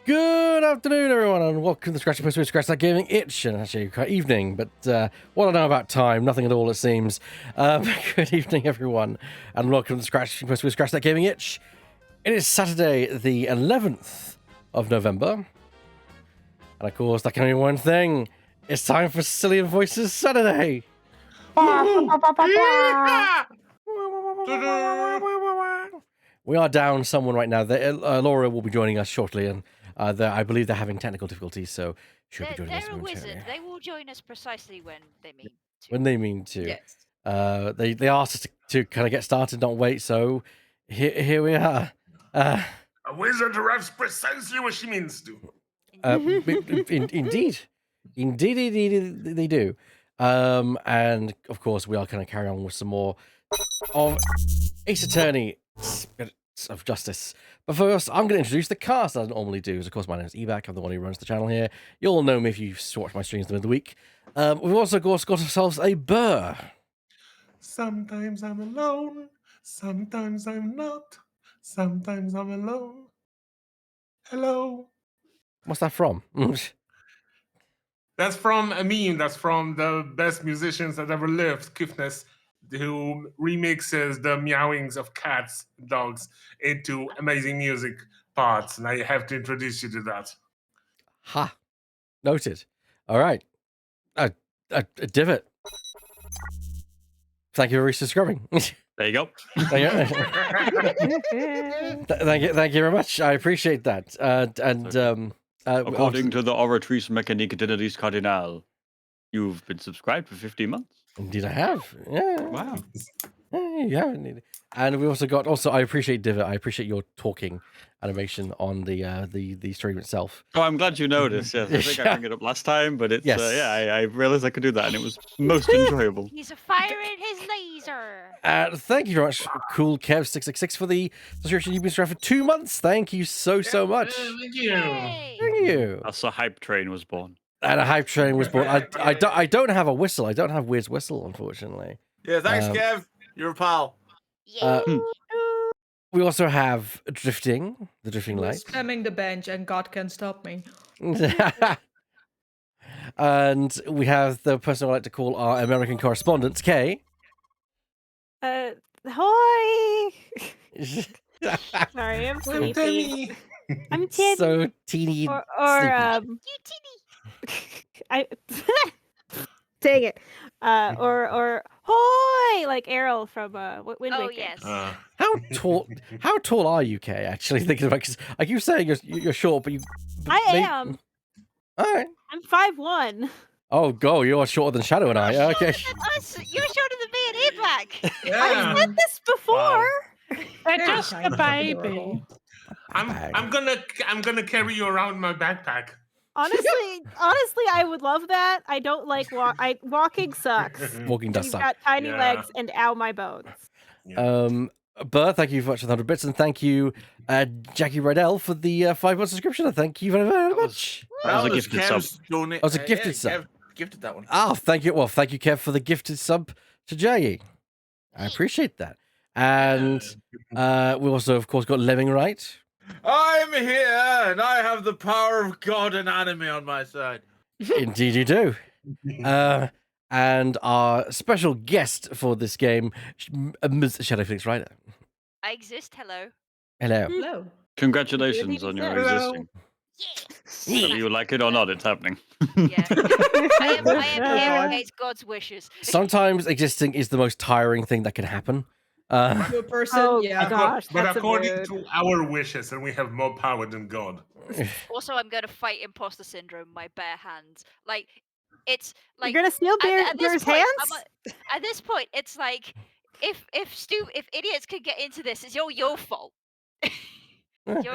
Good afternoon, everyone, and welcome to the Scratchy Post with Scratch That Gaming Itch. And actually, quite evening, but what I know about time, nothing at all, it seems. Good evening, everyone, and welcome to the Scratchy Post with Scratch That Gaming Itch. It is Saturday, the 11th of November, and of course, that can only mean one thing. It's time for Cillian Voices Saturday. We are down someone right now. Laura will be joining us shortly, and I believe they're having technical difficulties, so she'll be joining us They're a momentarily. wizard. They will join us precisely when they mean to. When they mean to. Yes. They asked us to kind of get started, not wait, so here we are. A wizard arrives precisely what she means to. Indeed, they do. And of course, we are kind of carrying on with some more of Ace Attorney Spirits of Justice. But first, I'm going to introduce the cast as I normally do. Of course, my name is Ebac. I'm the one who runs the channel here. You'll know me if you watch my streams in the middle of the week. We've also, of course, got ourselves a Burr. Sometimes I'm alone, sometimes I'm not, sometimes I'm alone. Hello. What's that from? That's from a meme. That's from the best musicians that ever lived, Kifness, who remixes the meowings of cats and dogs into amazing music parts. And I have to introduce you to that. Ha. Noted. All right. A divot. Thank you for resubscribing. There you go. Thank you very much. I appreciate that. According to the Oratrice Mécanique Identities Cardinal, you've been subscribed for 50 months. Indeed, I have. Yeah. Wow. Yeah, indeed. And we also got. I appreciate Divot. I appreciate your talking animation on the stream itself. Oh, I'm glad you noticed. Yes, I think I bring it up last time, but it's Yes. I realized I could do that, and it was most enjoyable. He's firing his laser. Thank you very much, Cool Kev666 for the subscription. You've been subscribed for 2 months. Thank you so much. Thank you. Yay. Thank you. That's a hype train was born. And a hype train was born. I don't have a whistle. I don't have Weird's whistle, unfortunately. Yeah, thanks, Um, Kev. You're a pal. Yeah. We also have Drifting, the Drifting Light. Spamming the bench and God can't stop me. And we have the person I like to call our American correspondent, Kay. Hi. Sorry, I'm sleepy. I'm tin. So teeny. or sleepy. You tinny. I. Dang it. Or hoy, like Errol from Wind Oh Waker. yes. How tall are you, Kay? Actually, thinking about, because I keep saying you're short, but you. I am. All right. I'm 5'1". Oh, go! You are shorter than Shadow and I. Okay. You're shorter than me and Ebac. I've said this before. They're They're just just a a baby. baby. I'm gonna carry you around my backpack. Honestly, I would love that. I don't like walking sucks. Walking does You've suck. got tiny Yeah. legs and ow my bones. Burr, thank you for watching 100 bits, and thank you, Jackie Rydell, for the 5-month subscription. Thank you very much. That was a gifted sub. Donate. That was a gifted sub. Kev gifted that one. Oh, thank you. Well, thank you, Kev, for the gifted sub to Jay. I appreciate that. And we also, of course, got Lemming Right. I'm here, and I have the power of God and anime on my side. Indeed, you do. And our special guest for this game, Ms. Shadow Phoenix Rider. I exist. Hello. Hello. Hello. Congratulations on your Hello. existing. Yeah. Whether you like it or not, it's happening. Yeah. I am here against God's wishes. Sometimes existing is the most tiring thing that can happen. To a person, Oh yeah. gosh, But that's according rude. to our wishes, and we have more power than God. Also, I'm gonna fight imposter syndrome with my bare hands. Like, it's like You're gonna steal at this Bear's point, hands? at this point, it's like if idiots can get into this, it's all your fault. Yeah,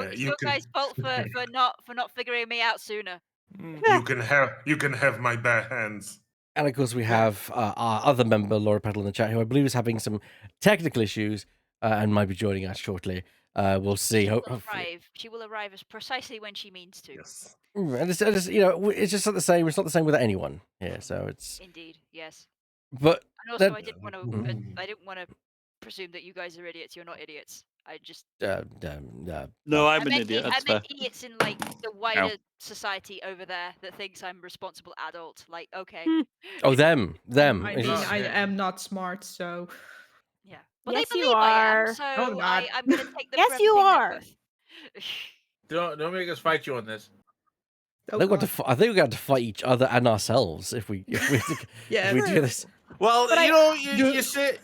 It's you your can- guys' fault for not figuring me out sooner. You can have my bare hands. And of course, we have our other member, Laura Peddle, in the chat, who I believe is having some technical issues and might be joining us shortly. We'll see. She will arrive as precisely when she means to. Yes. And it's just not the same. It's not the same with anyone here. So it's. Indeed, yes. But And also, That- I didn't want to presume that you guys are idiots. You're not idiots. I just No, I'm I an meant, idiot. I That's fair. meant idiots in like the wider society over there that thinks I'm a responsible adult. Like, okay, Oh, them. I Is mean, it- I am not smart, so yeah. But Yes, they you believe I am, are. so No, I'm not. I'm gonna take them Yes, for you everything they're are. worth. Don't make us fight you on this. oh, I think, God. I think we got to fight each other and ourselves if we Yeah, if we do this. Well, But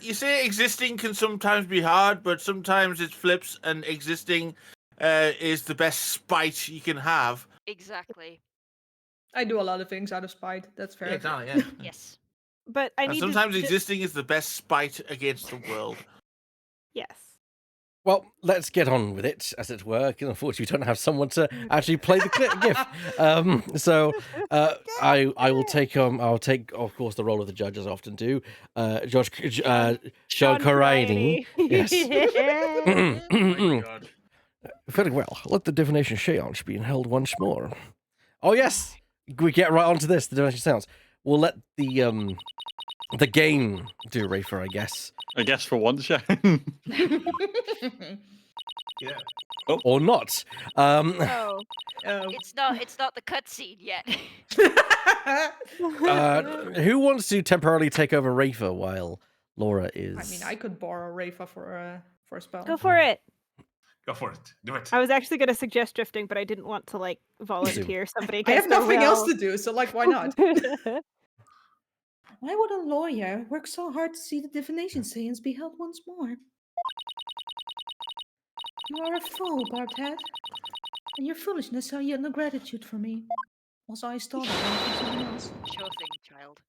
you say existing can sometimes be hard, but sometimes it flips, and existing is the best spite you can have. Exactly. I do a lot of things out of spite. That's fair. Yeah, exactly. Yeah. Yes. But I And need sometimes to. existing is the best spite against the world. Yes. Well, let's get on with it, as it were. 'Cause unfortunately, we don't have someone to actually play the GIF. So I will take I'll take, of course, the role of the judge, as I often do. Sean Corrini. Yes. Oh my God. Very well. Let the divination seance be held once more. Oh yes, we get right onto this. The divination seance. We'll let the game do Rafer, I guess, I guess for once, yeah. Yeah. or not. Oh. Oh. It's not the cutscene yet. Who wants to temporarily take over Rafer while Laura is? I mean, I could borrow Rafa for a spell. Go for it. Go for it. Do it. I was actually going to suggest drifting, but I didn't want to like volunteer somebody. I have against their nothing else will. to do, so like, why not? Why would a lawyer work so hard to see the divination seance be held once more? You are a fool, Barthead. And your foolishness are yet no gratitude for me. Also, I stole it from someone else. Sure thing, child.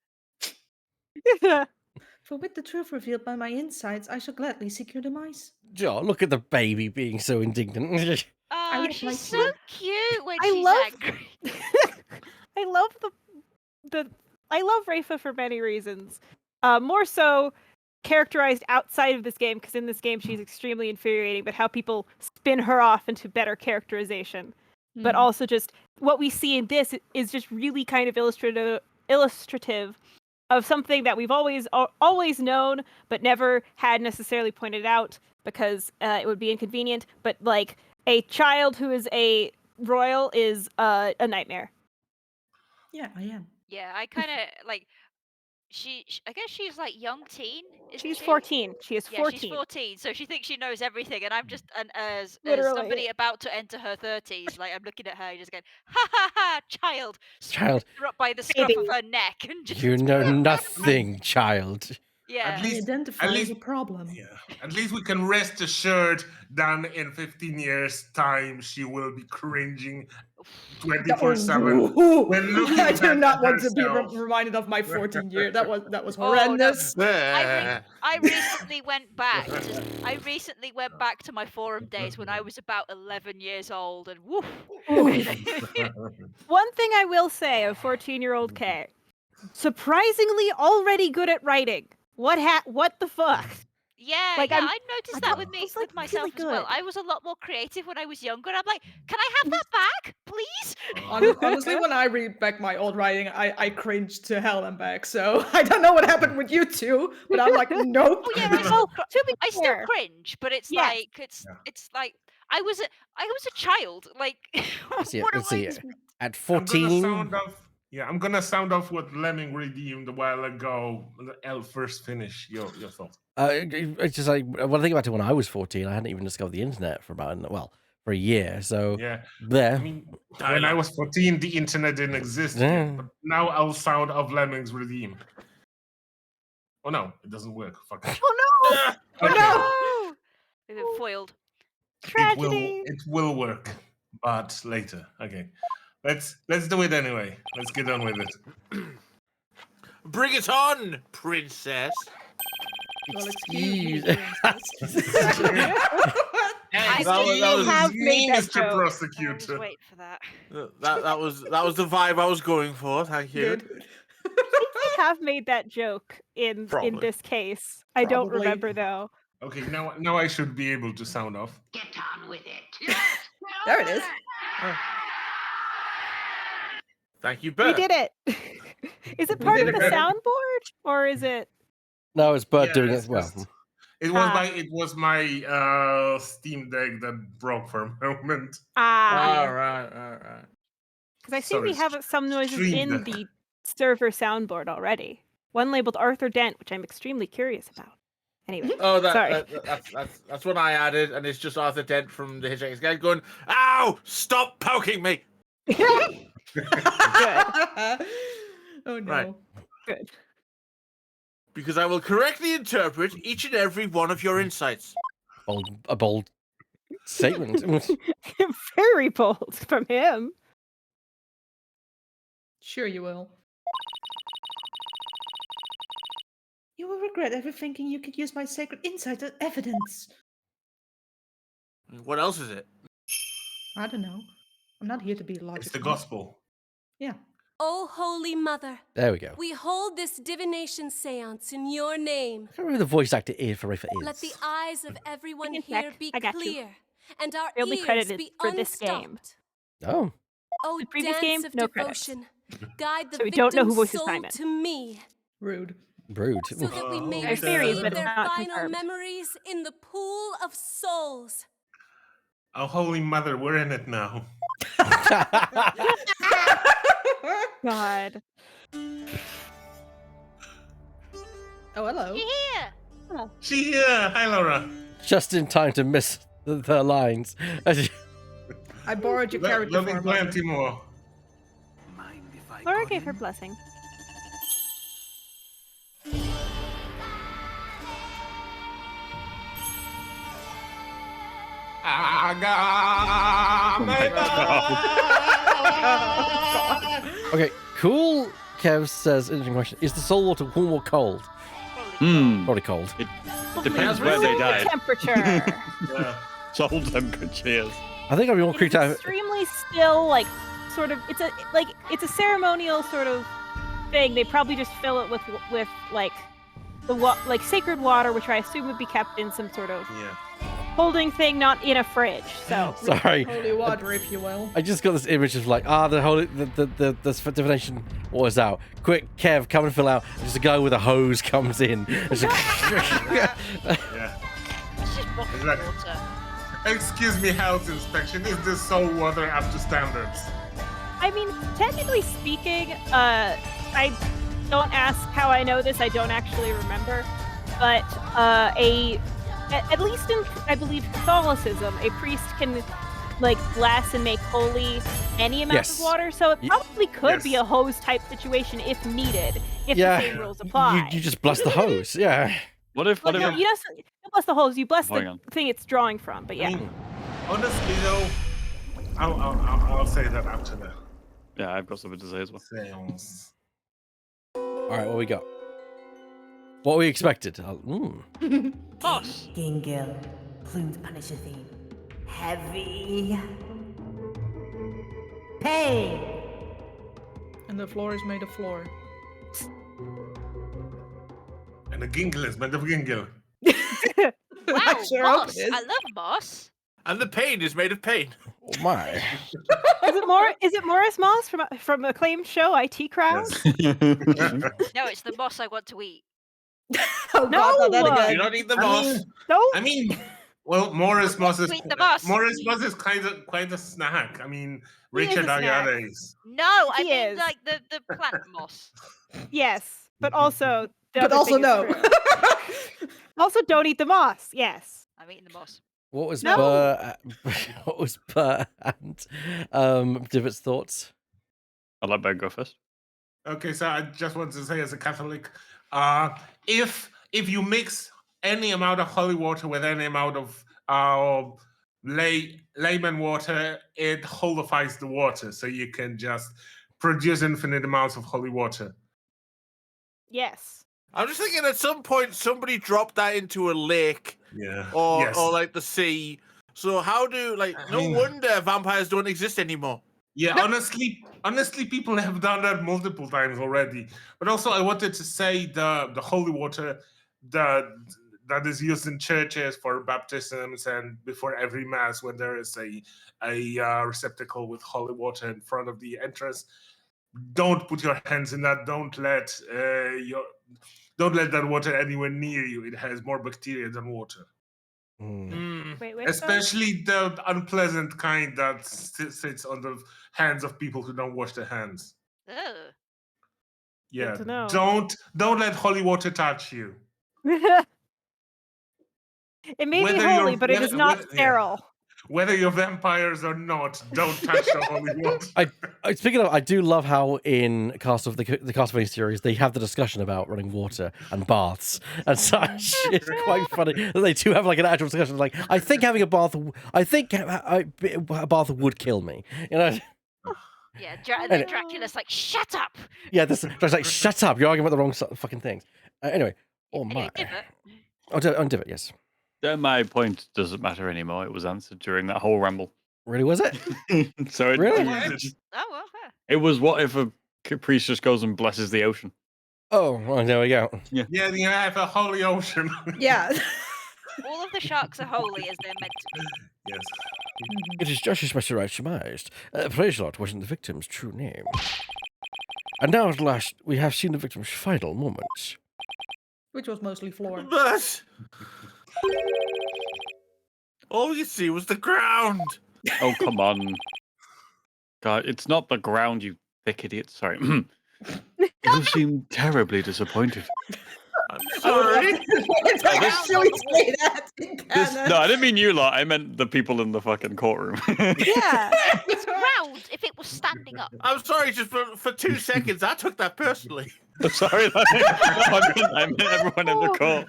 For with the truth revealed by my insights, I shall gladly seek your demise. Oh, look at the baby being so indignant. Oh, would she's like so to- cute when I she's love- angry. I love I love Rafa for many reasons. More so characterized outside of this game, because in this game she's extremely infuriating, but how people spin her off into better characterization. But also just what we see in this is just really kind of illustrative of something that we've always known, but never had necessarily pointed out because it would be inconvenient. But like a child who is a royal is a nightmare. Yeah, I am. Yeah, I kind of like. I guess she's like young teen. Isn't She's she? 14. She is Yeah, 14. she's 14, so she thinks she knows everything, and I'm just as Literally. somebody about to enter her 30s, like I'm looking at her, just going, ha ha ha, child, Child. her up by the scruff Baby. of her neck, and just You know nothing, child. yeah. At I least- identify at as least- a problem. Yeah. At least we can rest assured that in 15 years' time she will be cringing 24/7 when looking I do at not want to be herself. reminded of my 14 year. That was Oh, no. horrendous. I recently went back. I recently went back to my forum days when I was about 11 years old, and woof. One thing I will say of 14-year-old Kay, surprisingly already good at writing. What the fuck? Yeah, Like, yeah, I'm- I noticed I that thought with it me, was, like, with myself really as well. good. I was a lot more creative when I was younger. I'm like, can I have that back, please? Honestly, when I read back my old writing, I cringe to hell and back. So I don't know what happened with you two, but I'm like, nope. Oh yeah, I still, To be I still fair, cringe, but it's Yes. like Yeah. it's like I was a child. Like, See, what let's am I? see. At I'm gonna 14, sound off. Yeah, I'm gonna sound off what Lemming redeemed a while ago. I'll first finish your thought. it's just like when I think about it, when I was 14, I hadn't even discovered the internet for for a year. So Yeah, there. I mean, when I was 14, the internet didn't exist. yet, Yeah. but now I'll sound off Lemming's redeem. Oh no, it doesn't work. Fuck it. oh no! Okay, No! We've been foiled. Tragedy. It will work, but later. Okay, let's do it anyway. Let's get on with it. Bring it on, princess. Well, Excuse- princess. I that was have made that Mr. joke. I was Prosecutor. waiting for that. That was the vibe I was going for. Thank you. Good. I have made that joke in Probably. this case. I don't Probably. remember though. Okay, now I should be able to sound off. Get on with it. There it is. Thank you, We Bert. did it. Is it We part did of it, the Greta. soundboard or is it? No, it's Bert Yeah, doing it it's as well. just- It was my Steam Deck that broke for a moment. All right. Because I see we Sorry, have some noises stream in deck. the server soundboard already. One labeled Arthur Dent, which I'm extremely curious about. Anyway, Oh, sorry. that's what I added, and it's just Arthur Dent from the Hitchhiker's Guide going, "Ow! Stop poking me!" Good. Oh no. Right. Good. Because I will correctly interpret each and every one of your insights. A bold statement. Very bold from him. Sure you will. You will regret ever thinking you could use my sacred insight as evidence. What else is it? I don't know. I'm not here to be logical. It's the gospel. Yeah. O Holy Mother, There we go. we hold this divination seance in your name. I can't remember who the voice actor is for Rafa is. Let the eyes of everyone can here check. be I got you. clear, and our You'll be ears credited be for this game. unstopped. Oh, O The previous dance game, of no credits. devotion, guide the So we don't know who victim's voices soul Simon. to me, Rude. brood. so that we may There's theories, receive but their not final confirmed. memories in the pool of souls. Oh, Holy Mother, we're in it now. God. Oh, hello. You here? She here. Hi, Laura. Just in time to miss the lines. I borrowed your character There'll for be a moment. plenty more. Laura gave her blessing. Okay, cool. Kev says, interesting question. Is the soul water warm or cold? Probably cold. It depends where they Room died. temperature. Yeah. Soul temperature. I think I'd be more It creeped is out. extremely still, like sort of. It's a ceremonial sort of thing. They probably just fill it with like like sacred water, which I assume would be kept in some sort of Yeah. holding thing, not in a fridge. So Sorry. Holy water, if you will. I just got this image of like, the whole the divination water's out. Quick, Kev, come and fill out. And just a guy with a hose comes in. It's like- Yeah. It's just bottled Exactly. water. Excuse me, health inspection. Is this soul water up to standards? I mean, technically speaking, I don't ask how I know this. I don't actually remember, but at least in, I believe, Catholicism, a priest can like bless and make holy any amount Yes. of water. So it probably could be Yes. a hose type situation if needed, if Yeah. the same rules apply. you just bless the hose. Yeah. What if Well, no, you don't bless the hose. You bless Hang the on. thing it's drawing from. But yeah, I mean, honestly, though, I'll say that after the Yeah, I've got something to say as well. seance. All right, what we got? What we expected? Us! Gingil, Plume's Punisher theme. Heavy. Pain. And the floor is made of floor. And the gingle is made of gingle. Wow, I sure hope Moss. it is. I love Moss. And the pain is made of pain. Oh my. is it Morris Moss from acclaimed show IT Crowd? Yes. No, it's the Moss I want to eat. Oh, No! God, not that Do again. not eat the I moss. mean, No. I mean, well, Morris Moss is Sweet the moss. kind of quite a snack. I mean, He is Richard a snack. Ayades. No, I He mean is. like the plant moss. Yes, but also. The But other also thing is no. true. Also, don't eat the moss. Yes. I'm eating the moss. What was No. what was Burr and Divott's thoughts? I'll let Ben go first. Okay, so I just want to say, as a Catholic, if you mix any amount of holy water with any amount of layman water, it holifies the water, so you can just produce infinite amounts of holy water. Yes. I'm just thinking at some point somebody dropped that into a lake Yeah. or yes. or like the sea. So how do I no mean- wonder vampires don't exist anymore. Yeah, honestly, people have done that multiple times already. But also, I wanted to say the holy water that is used in churches for baptisms and before every mass, when there is a receptacle with holy water in front of the entrance. Don't put your hands in that. Don't let don't let that water anywhere near you. It has more bacteria than water. Wait, which Especially the unpleasant kind that sits on the hands of people who don't wash their hands. Ugh. Yeah, to know. don't let holy water touch you. it may Whether be you're- holy, but it is whether- not whether- yeah. sterile. Whether you're vampires or not, don't touch the holy water. Speaking of, I do love how in the Castlevania series they have the discussion about running water and baths and such. It's quite funny that they do have like an actual discussion. Like, I think having a bath would kill me. You know. Yeah, then Dracula's like, shut up! Yeah, this is like, shut up! You're arguing about the wrong fucking things. Anyway, oh my. Anyway, Divot. On Divot, yes. My point doesn't matter anymore. It was answered during that whole ramble. Really, was it? So it, Really? Oh, well, fair. it was what if a priest just goes and blesses the ocean? Oh, well, there we go. Yeah, you have a holy ocean. Yeah. All of the sharks are holy as they're meant to be. Yes. It is just as much right surmised. Praise-Lot wasn't the victim's true name. And now at last we have seen the victim's final moments. Which was mostly Floor. But all you see was the ground. Oh, come on. God, it's not the ground, you thick idiot. Sorry. You seem terribly disappointed. I'm sorry. It's actually say that in canon. No, I didn't mean you lot. I meant the people in the fucking courtroom. Yeah. It's round if it was standing up. I'm sorry, just for 2 seconds, I took that personally. I'm sorry. I meant everyone in the court.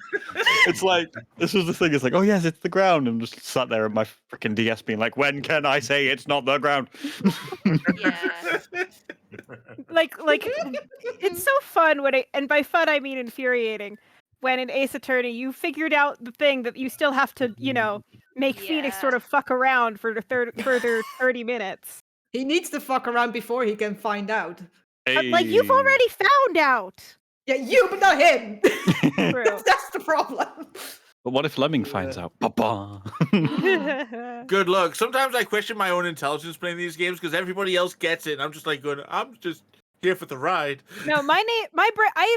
It's like, this was the thing. It's like, oh, yes, it's the ground. And just sat there at my freaking DS being like, when can I say it's not the ground? Yeah. like it's so fun when and by fun I mean infuriating, when in Ace Attorney you figured out the thing that you still have to, make Phoenix Yeah. sort of fuck around for the further 30 minutes. He needs to fuck around before he can find out. But, like, you've Hey. already found out. Yeah, you, but not him. True. That's the problem. But what if Lemming finds out? Papa. Good luck. Sometimes I question my own intelligence playing these games because everybody else gets it, and I'm just like going, I'm just here for the ride. No, I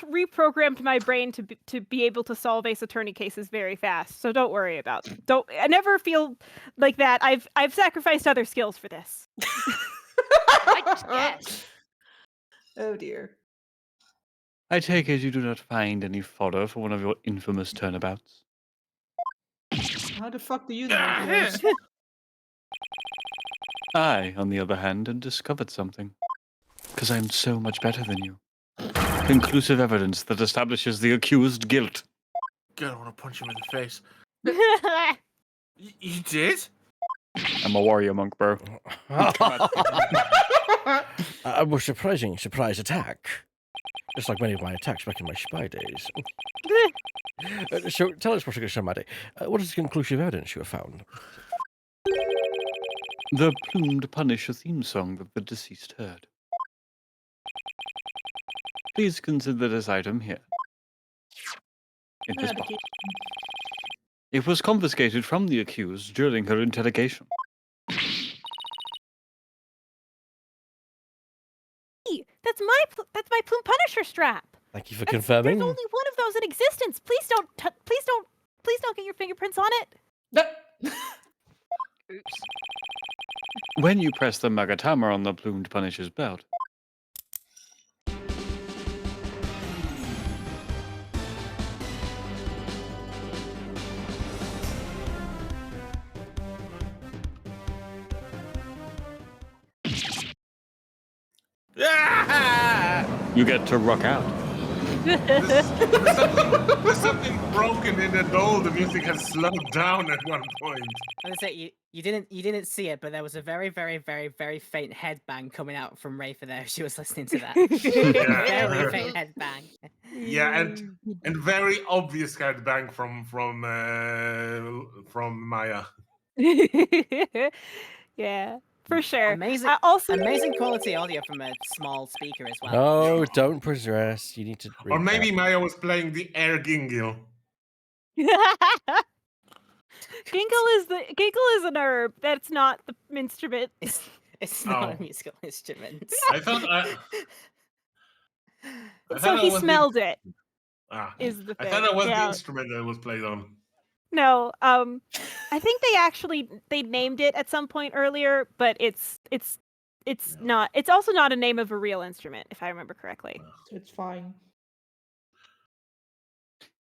reprogrammed my brain to be able to solve Ace Attorney cases very fast. So don't worry about it. I never feel like that. I've sacrificed other skills for this. I just guess. Oh dear. I take it you do not find any fodder for one of your infamous turnabouts. How the fuck do you know this? I, on the other hand, have discovered something. Because I'm so much better than you. Conclusive evidence that establishes the accused guilt. God, I want to punch him in the face. You did? I'm a warrior monk, bro. A more surprising surprise attack. Just like many of my attacks back in my spy days. So tell us, Professor Shamadi, what is the conclusive evidence you have found? The plumed Punisher theme song that the deceased heard. Please consider this item here. In this box. It was confiscated from the accused during her interrogation. That's my Plume Punisher strap. Thank you for There's confirming. only one of those in existence. Please don't get your fingerprints on it. Oops. When you press the Magatama on the plumed Punisher's belt, you get to rock out. There's something broken in the doll. The music has slowed down at one point. I was gonna say you didn't see it, but there was a very, very, very, very faint headbang coming out from Rafa there. She was listening to that. Very faint headbang. Yeah, and very obvious headbang from Maya. Yeah, for sure. Amazing, Also, amazing quality audio from a small speaker as well. No, don't progress. You need to. Or read maybe that. Maya was playing the air gingle. Ginkle is an herb. That's not the instrument. It's not Oh. a musical instrument. I thought I So thought he it was the- smelled it. Ah, Is the I thing. thought that was the Yeah. instrument that it was played on. No, I think they named it at some point earlier, but it's not. It's also not a name of a real instrument, if I remember correctly. It's fine.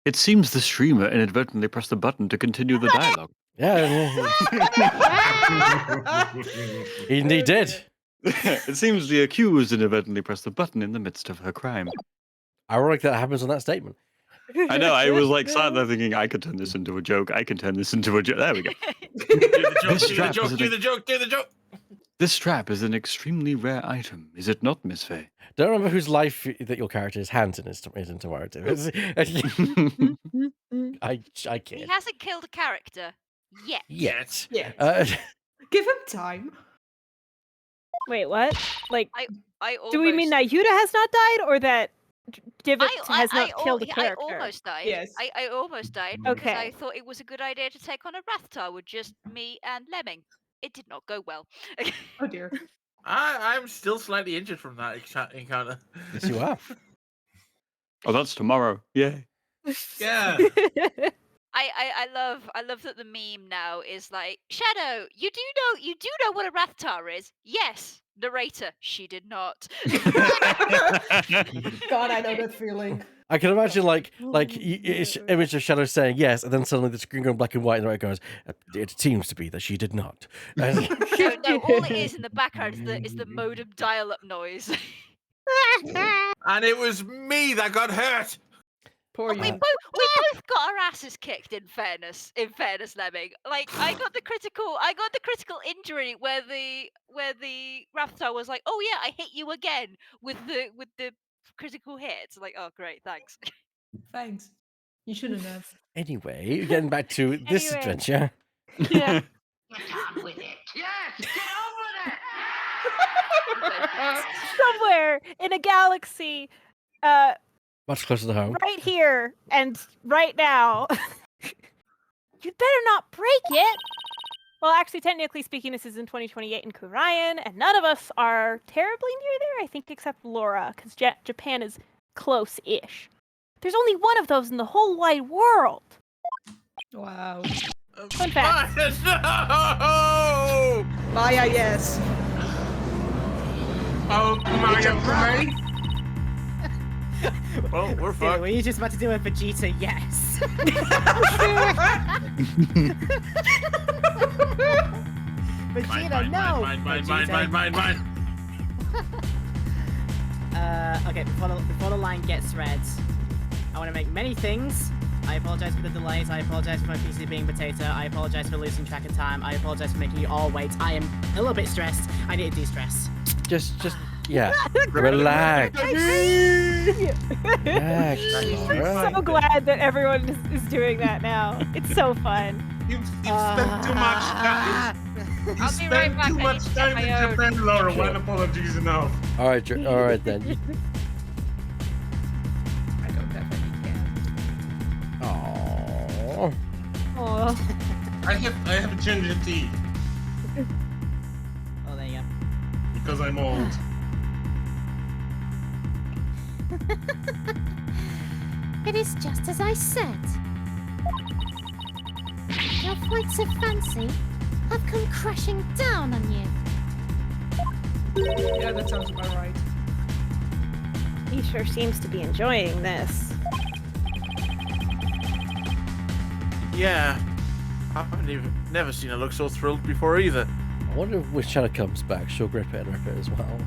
It seems the streamer inadvertently pressed the button to continue the dialogue. Yeah, he did. It seems the accused inadvertently pressed the button in the midst of her crime. Ironic that happens on that statement. I know, I was like sat there thinking, I could turn this into a joke, I can turn this into a joke. There we go. Do the joke, This do the trap joke, is do an- the joke, do the joke. This strap is an extremely rare item, is it not, Miss Faye? Don't remember whose life that your character is Hanson is in tomorrow. Too. I He can't. hasn't killed a character yet. Yet. Yeah. Give him time. Wait, what? Like, I almost, do we mean that Yuta has not died, or that Divot has not killed a I character? almost died. Yes. I almost died because I Okay. thought it was a good idea to take on a Rathtar with just me and Lemming. It did not go well. Oh dear. I'm still slightly injured from that encounter. Yes, you are. Oh, that's tomorrow. Yay. Yeah. I love that the meme now is like, Shadow, you do know what a Rathtar is? Yes. Narrator, she did not. God, I know that feeling. I can imagine it's image of Shadow saying yes, and then suddenly the screen going black and white, and the right goes. It seems to be that she did not. No, all it is in the background is the modem dial-up noise. And it was me that got hurt. Poor We you. both got our asses kicked. In fairness, Lemming. Like I got the critical injury where the Rathtar was like, "Oh yeah, I hit you again with the critical hits." Like, oh great, thanks. Thanks. You shouldn't have. Anyway, getting back to this Anyway. adventure. Yeah. Get on with it. Yes, get on with it. Somewhere in a galaxy, Much closer to home. right here and right now. You'd better not break it. Well, actually, technically speaking, this is in 2028 in Kurion, and none of us are terribly near there, I think, except Laura, because Japan is close-ish. There's only one of those in the whole wide world. Wow. Fun fact. No! Maya, yes. Oh, Maya, right? Well, we're Dude, fucked. were you just about to do a Vegeta? Yes. Vegeta, no. Mine. Vegeta. Okay, before the line gets read, I want to make many things. I apologize for the delays. I apologize for my PC being potato. I apologize for losing track of time. I apologize for making you all wait. I am a little bit stressed. I need to de-stress. Just yeah. Relax. Relax. I'm Laura. so glad that everyone is doing that now. It's so fun. You've spent too much time. You I'll be right spent back. too I much need to get time my in own. Japan, Laura. Sure. One apology is enough. All right then. I don't have any cat. Aww. Oh, I have a ginger tea Oh, there you go. because I'm old. It is just as I said. Your flights of fancy have come crashing down on you. Yeah, that sounds about right. he sure seems to be enjoying this. Yeah. I've never seen her look so thrilled before either. I wonder if when Shadow comes back, she'll grip it and rip it as well.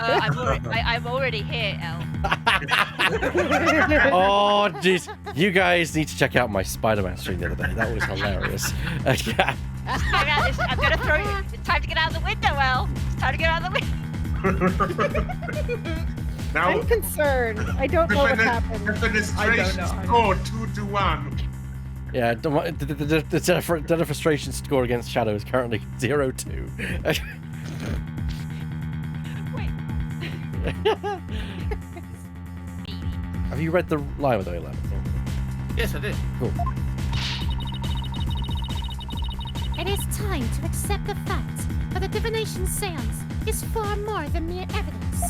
I'm already here, El. Oh, jeez. You guys need to check out my Spider-Man stream the other day. That was hilarious. Yeah. I'm gonna throw you. It's time to get out of the window, El. It's time to get out of the window. Now, I'm concerned. I don't know what happened. Defenestration know. score 2-1. Yeah, the Dead of Frustration score against Shadow is currently 0-2. Wait. Have you read the line with the 11? Yes, I did. Cool. It is time to accept the fact that the divination seance is far more than mere evidence.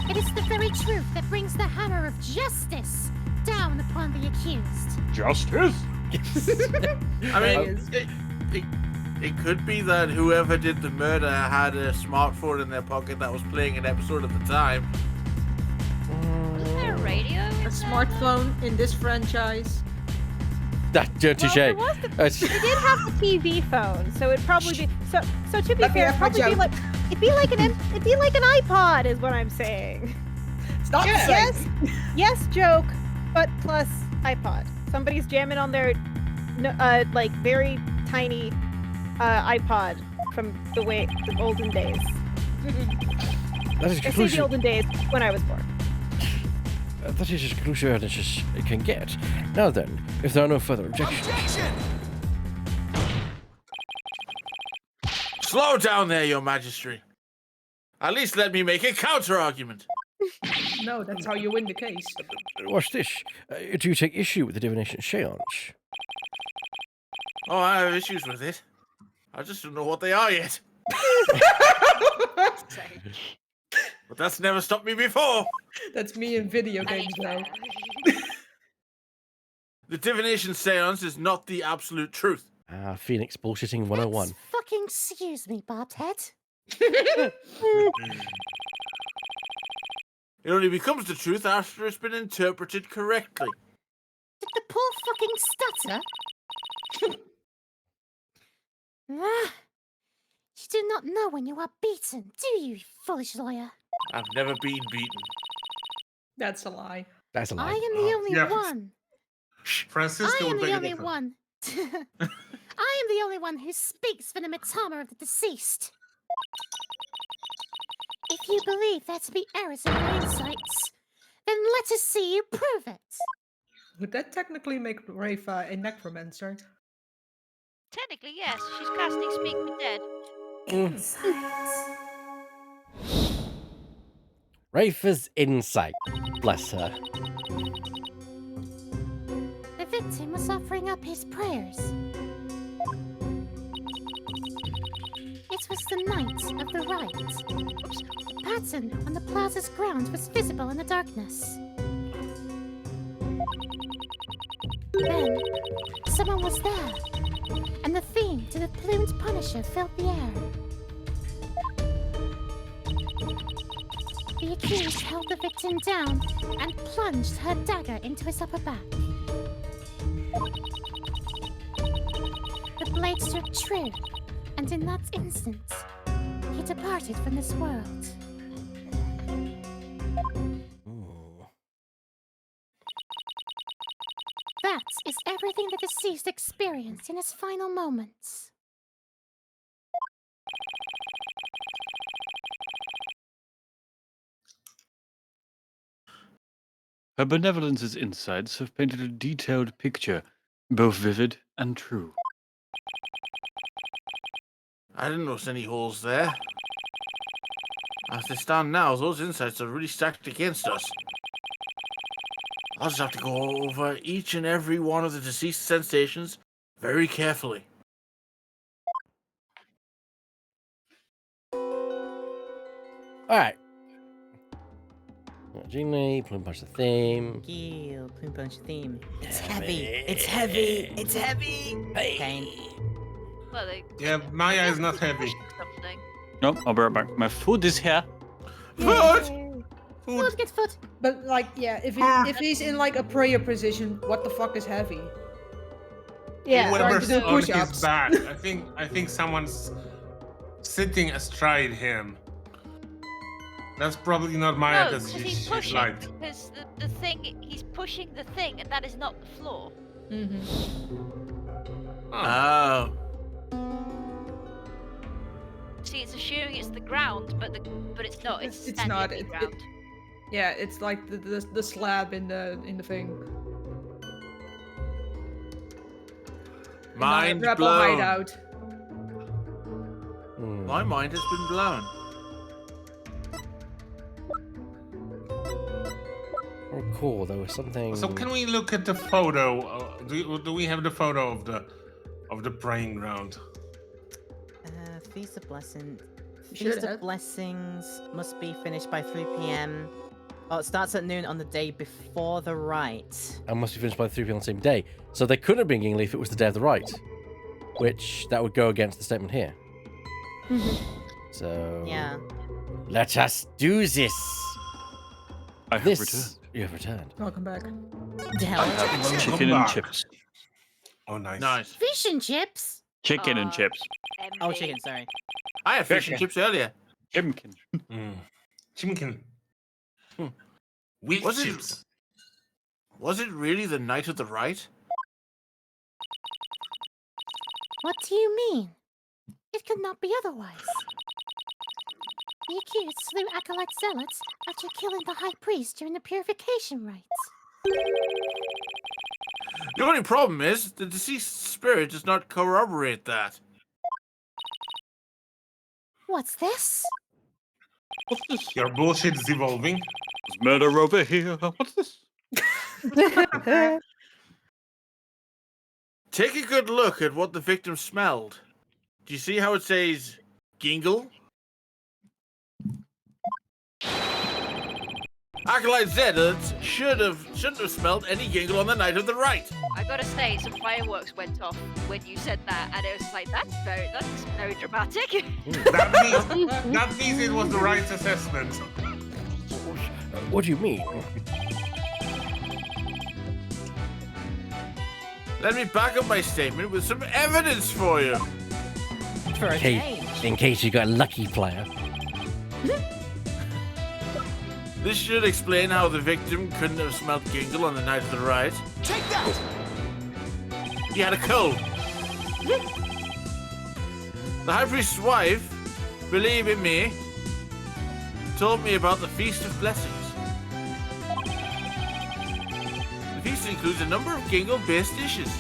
It is the very truth that brings the hammer of justice down upon the accused. Justice? I mean, it could be that whoever did the murder had a smartphone in their pocket that was playing an episode at the time. Wasn't there a radio? A smartphone in this franchise. That touche. Well, they did have a TV phone, so it'd probably be so to be Let me fair, have my it'd probably be like an iPod, is what I'm saying. Stop Yes, yes, joke, but plus iPod. Somebody's jamming on their like very tiny iPod from the olden days. That is I say the conclusive. olden days when I was born. That is as conclusive as it can get. Now then, if there are no further objections. Slow down there, your majesty. At least let me make a counter-argument. No, that's how you win the case. Watch this. Do you take issue with the divination seance? Oh, I have issues with it. I just don't know what they are yet. But that's never stopped me before. That's me in video games now. The divination seance is not the absolute truth. Ah, Phoenix bullshitting 101. Fucking excuse me, Bobhead. It only becomes the truth after it's been interpreted correctly. Did the poor fucking stutter? Ah, you do not know when you are beaten, do you foolish lawyer? I've never been beaten. That's a lie. That's a I lie. am the only yeah. one. Francisco I am would beg the a only different. one. I am the only one who speaks for the Mitama of the deceased. If you believe there to be errors in your insights, then let us see you prove it. Would that technically make Rafa a necromancer? Technically, yes. She's casting Speak with Dead. Rafa's insight. Bless her. The victim was offering up his prayers. It was the night of the rite. The pattern on the plaza's ground was visible in the darkness. Then, someone was there, and the theme to the plumed Punisher filled the air. The accused held the victim down and plunged her dagger into his upper back. The blade struck true, and in that instant, he departed from this world. Ooh. That is everything the deceased experienced in his final moments. Her benevolence's insides have painted a detailed picture, both vivid and true. I didn't notice any holes there. As they stand now, those insights are really stacked against us. I'll just have to go over each and every one of the deceased sensations very carefully. Alright. Genie, Plume Punch the theme. Kill, Plume Punch theme. It's Heavy. heavy. It's heavy. It's heavy. Pain. Well, they Yeah, Maya is not heavy. something. No, I'll be right back. My food is here. Food! Foot, get foot. But like, yeah, if he's in like a prayer position, what the fuck is heavy? Yeah. Whatever's Trying to do on his push-ups. back. I think someone's sitting astride him. That's probably not Maya No, because because he's she's pushing. light. Because the thing, he's pushing the thing, and that is not the floor. Oh. See, it's assuming it's the ground, but it's not. It's It's standing not, the it- ground. Yeah, it's like the slab in the thing. Mind Rebel blown. hideout. Hmm. My mind has been blown. I recall there was something. So can we look at the photo? Do we have the photo of the praying ground? Feast of Blessing. Should Feast have. of Blessings must be finished by 3 p.m. Oh, it starts at noon on the day before the rite. And must be finished by 3 p.m. on the same day. So they couldn't have been Gingley if it was the day of the rite. Which, that would go against the statement here. So... Yeah. Let us do this. I have This... returned. You have returned. Welcome back. Chicken and chips. Oh, nice. Nice. Fish and chips. Chicken and chips. Oh, MD. chicken, sorry. I had fish and Chicken. chips earlier. Chimkin. Chimkin. Wheat Was it- chips. Was it really the night of the rite? What do you mean? It could not be otherwise. The accused slew acolyte zealots after killing the high priest during the purification rites. The only problem is the deceased spirit does not corroborate that. What's this? What's this? Your bullshit is evolving. There's murder over here. What's this? Take a good look at what the victim smelled. Do you see how it says gingle? Acolyte zealots shouldn't have smelled any gingle on the night of the rite. I gotta say, some fireworks went off when you said that, and it was like, that's very dramatic. That means it was the right assessment. What do you mean? Let me back up my statement with some evidence for you. For a Okay, change. in case you got a lucky player. This should explain how the victim couldn't have smelled gingle on the night of the rite. Take that! He had a cold. The high priest's wife, believe in me, told me about the Feast of Blessings. The feast includes a number of gingle-based dishes.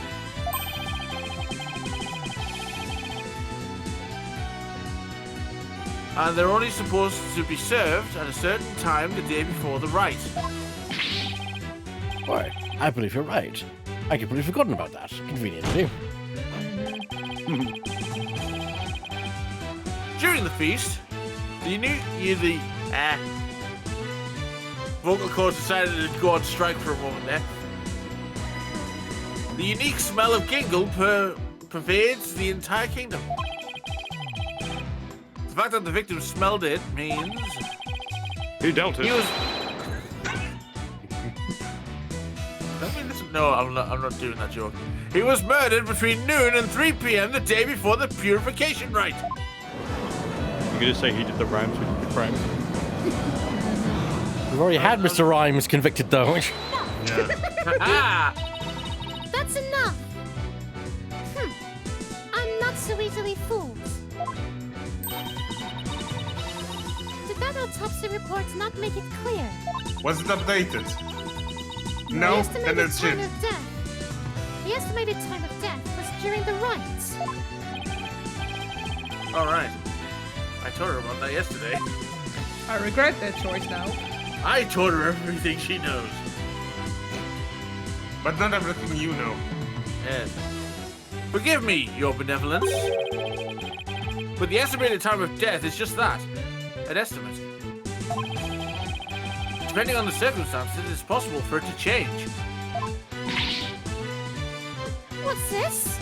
And they're only supposed to be served at a certain time the day before the rite. Why, I believe you're right. I completely forgotten about that, conveniently. During the feast, the vocal cords decided to go on strike for a moment there. The unique smell of gingle pervades the entire kingdom. The fact that the victim smelled it means He dealt it. he was. Let me listen. No, I'm not doing that joke. He was murdered between noon and 3 p.m. the day before the purification rite. You could just say he did the rhymes with the crimes. We've already had Mr. Rhymes convicted, though. Ah! That's enough! I'm not so easily fooled. Did that autopsy report not make it clear? Was it updated? The No, estimated then it's time shit. of death. The estimated time of death was during the rites. All right. I told her about that yesterday. I regret that choice now. I told her everything she knows. But not everything you know. Yes. Forgive me, your benevolence. But the estimated time of death is just that. An estimate. Depending on the circumstances, it's possible for it to change. What's this?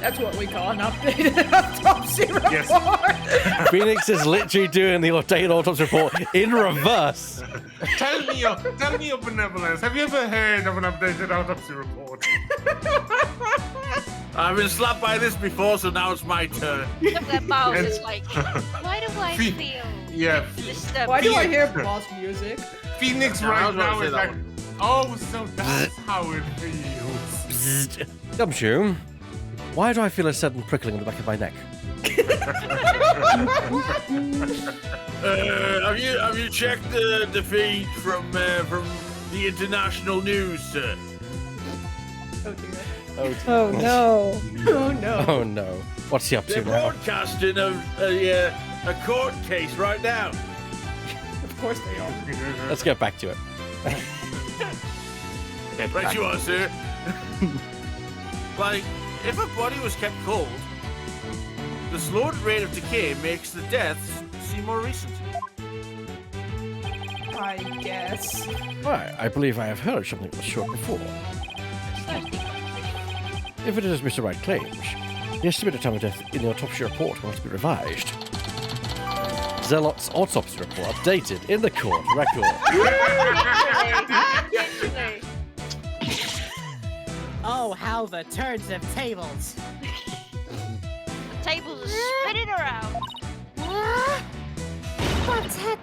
That's what we call an updated autopsy report. Yes. Phoenix is literally doing the updated autopsy report in reverse. Tell me your benevolence. Have you ever heard of an updated autopsy report? I've been slapped by this before, so now it's my turn. Their mouths And- is like, why do I Fe- feel Yeah. disturbed? Why do I hear Phoenix. boss music? Phoenix Yeah, I right was about to now say is that like, one. oh, so that's how it feels. Gumshoe, why do I feel a sudden prickling in the back of my neck? Have you checked the feed from the international news, sir? Oh dear. Oh no. Oh no. Oh no. What's he up They're to now? broadcasting a court case right now. Of course they are. Let's get back to it. Right you are, sir. Like, if a body was kept cold, The slowed rate of decay makes the deaths seem more recent. I guess. Why, I believe I have heard something of the sort before. If it is Mr. Wright claims, the estimated time of death in the autopsy report must be revised. Zealot's autopsy report updated in the court record. Literally. Oh, how the turns of tables. The tables are spinning around. Bob's-head,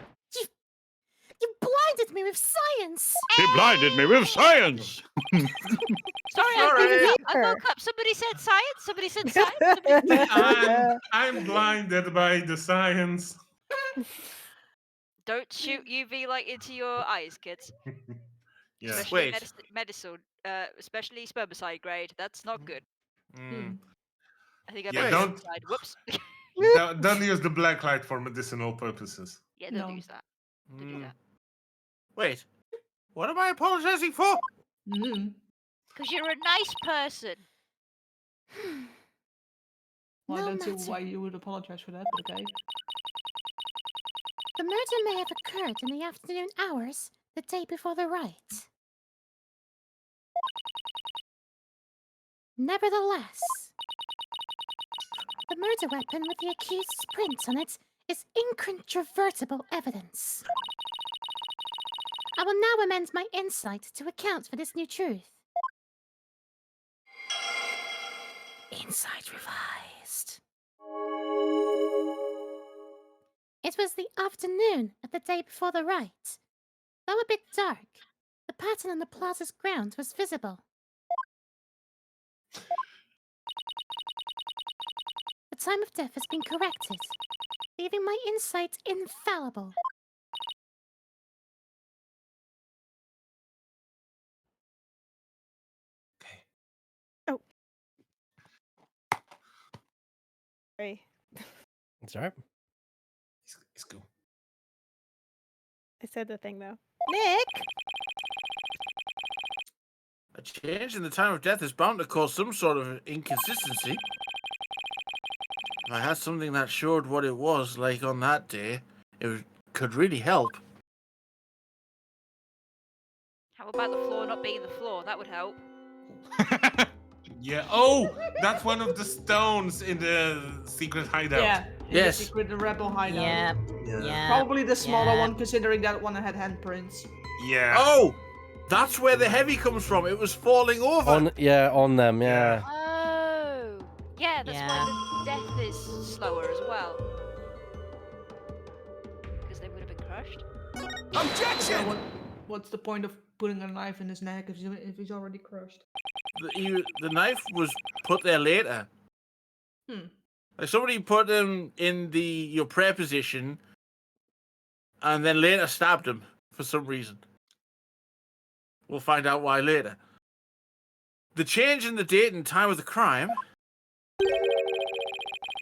you blinded me with science. He blinded me with science. Sorry, Sorry. I woke up. Somebody said science. Somebody said science. Somebody said I'm blinded by the science. Don't shoot UV light into your eyes, kids. Yeah. Especially Wait. medicine, especially spermicide grade. That's not good. Mm. I think I Yeah, meant don't- spermicide. Whoops. Don't use the black light for medicinal purposes. Yeah, don't No. use that. Don't do Mm. that. Wait, what am I apologizing for? Mm. Because you're a nice person. Well, I No don't see matter. why you would apologize for that, but okay. The murder may have occurred in the afternoon hours, the day before the rite. Nevertheless, the murder weapon with the accused's print on it is incontrovertible evidence. I will now amend my insight to account for this new truth. Insight revised. It was the afternoon of the day before the rite. Though a bit dark, the pattern on the plaza's ground was visible. The time of death has been corrected, leaving my insight infallible. Sorry. It's alright. It's cool. I said the thing though. Nick! A change in the time of death is bound to cause some sort of inconsistency. If I had something that showed what it was like on that day, could really help. How about the floor not being the floor? That would help. Yeah. Oh, that's one of the stones in the secret hideout. Yeah. in Yes. The secret rebel hideout. Yeah. Yeah. Yeah. Probably the smaller yeah. one, considering that one had handprints. Yeah. Oh, that's where the heavy comes from. It was falling over. On them, yeah. Oh. Yeah, that's Yeah. why the death is slower as well. Because they would have been crushed. So what's the point of putting a knife in his neck if he's already crushed? The knife was put there later. Hmm. Like somebody put him in your prayer position, and then later stabbed him for some reason. We'll find out why later. The change in the date and time of the crime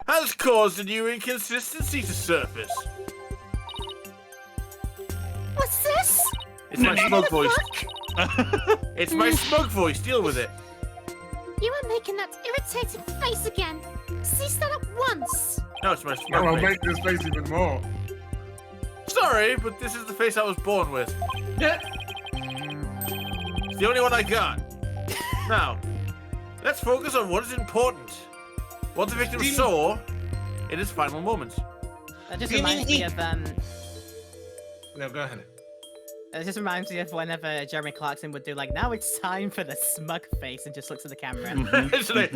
has caused a new inconsistency to surface. What's this? It's my smug voice. It's my smug voice. Deal with it. You are making that irritating face again. Cease that at once. No, it's my That smug will face. make this face even more. Sorry, but this is the face I was born with. Yeah. It's the only one I got. Now, let's focus on what is important. What the victim saw in his final moments. That just reminds me of No, go ahead. It just reminds me of whenever Jeremy Clarkson would do like, now it's time for the smug face, and just looks at the camera. It's like,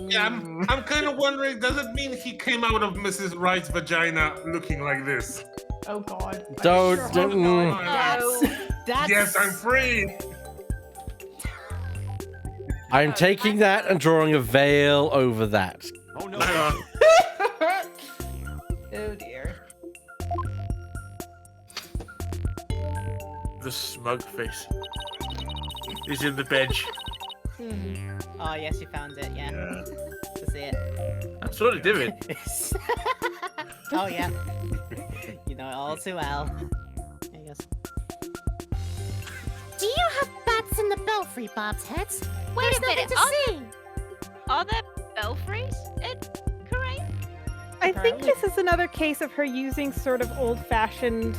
Yeah, I'm kind of wondering, does it mean he came out of Mrs. Wright's vagina looking like this? Oh god. I Don't- sure hope don't- not. That's Yes, I'm free. I'm taking that and drawing a veil over that. Oh no. hang on. Oh dear. The smug face. He's in the bench. Oh yes, you found it. Yeah. To see it. That's what it did. Oh yeah. You know it all too well. I guess. Do you have bats in the belfry, Bob's-head? Wait There's a nothing minute, to are see. Are there belfries in Korea? I think apparently. this is another case of her using sort of old-fashioned.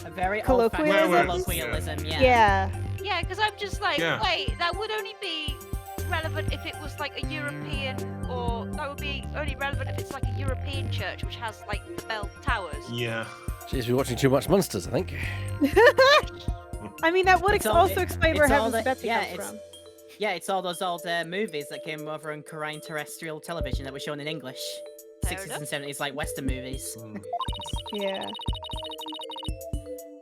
A very Colloquialism? old-fashioned colloquialism, yeah. Yeah. Yeah, because I'm just like, Yeah. wait, that would only be relevant if it was like a European, or that would be only relevant if it's like a European church which has like the bell towers. Yeah. She's been watching too much Monsters, I think. I mean, that would It's all- also explain where it's all Heaven's the- Betsy yeah, comes it's- from. Yeah, it's all those old movies that came over on Korean terrestrial television that were shown in English. Fair 60s enough. and 70s, like Western movies. Yeah.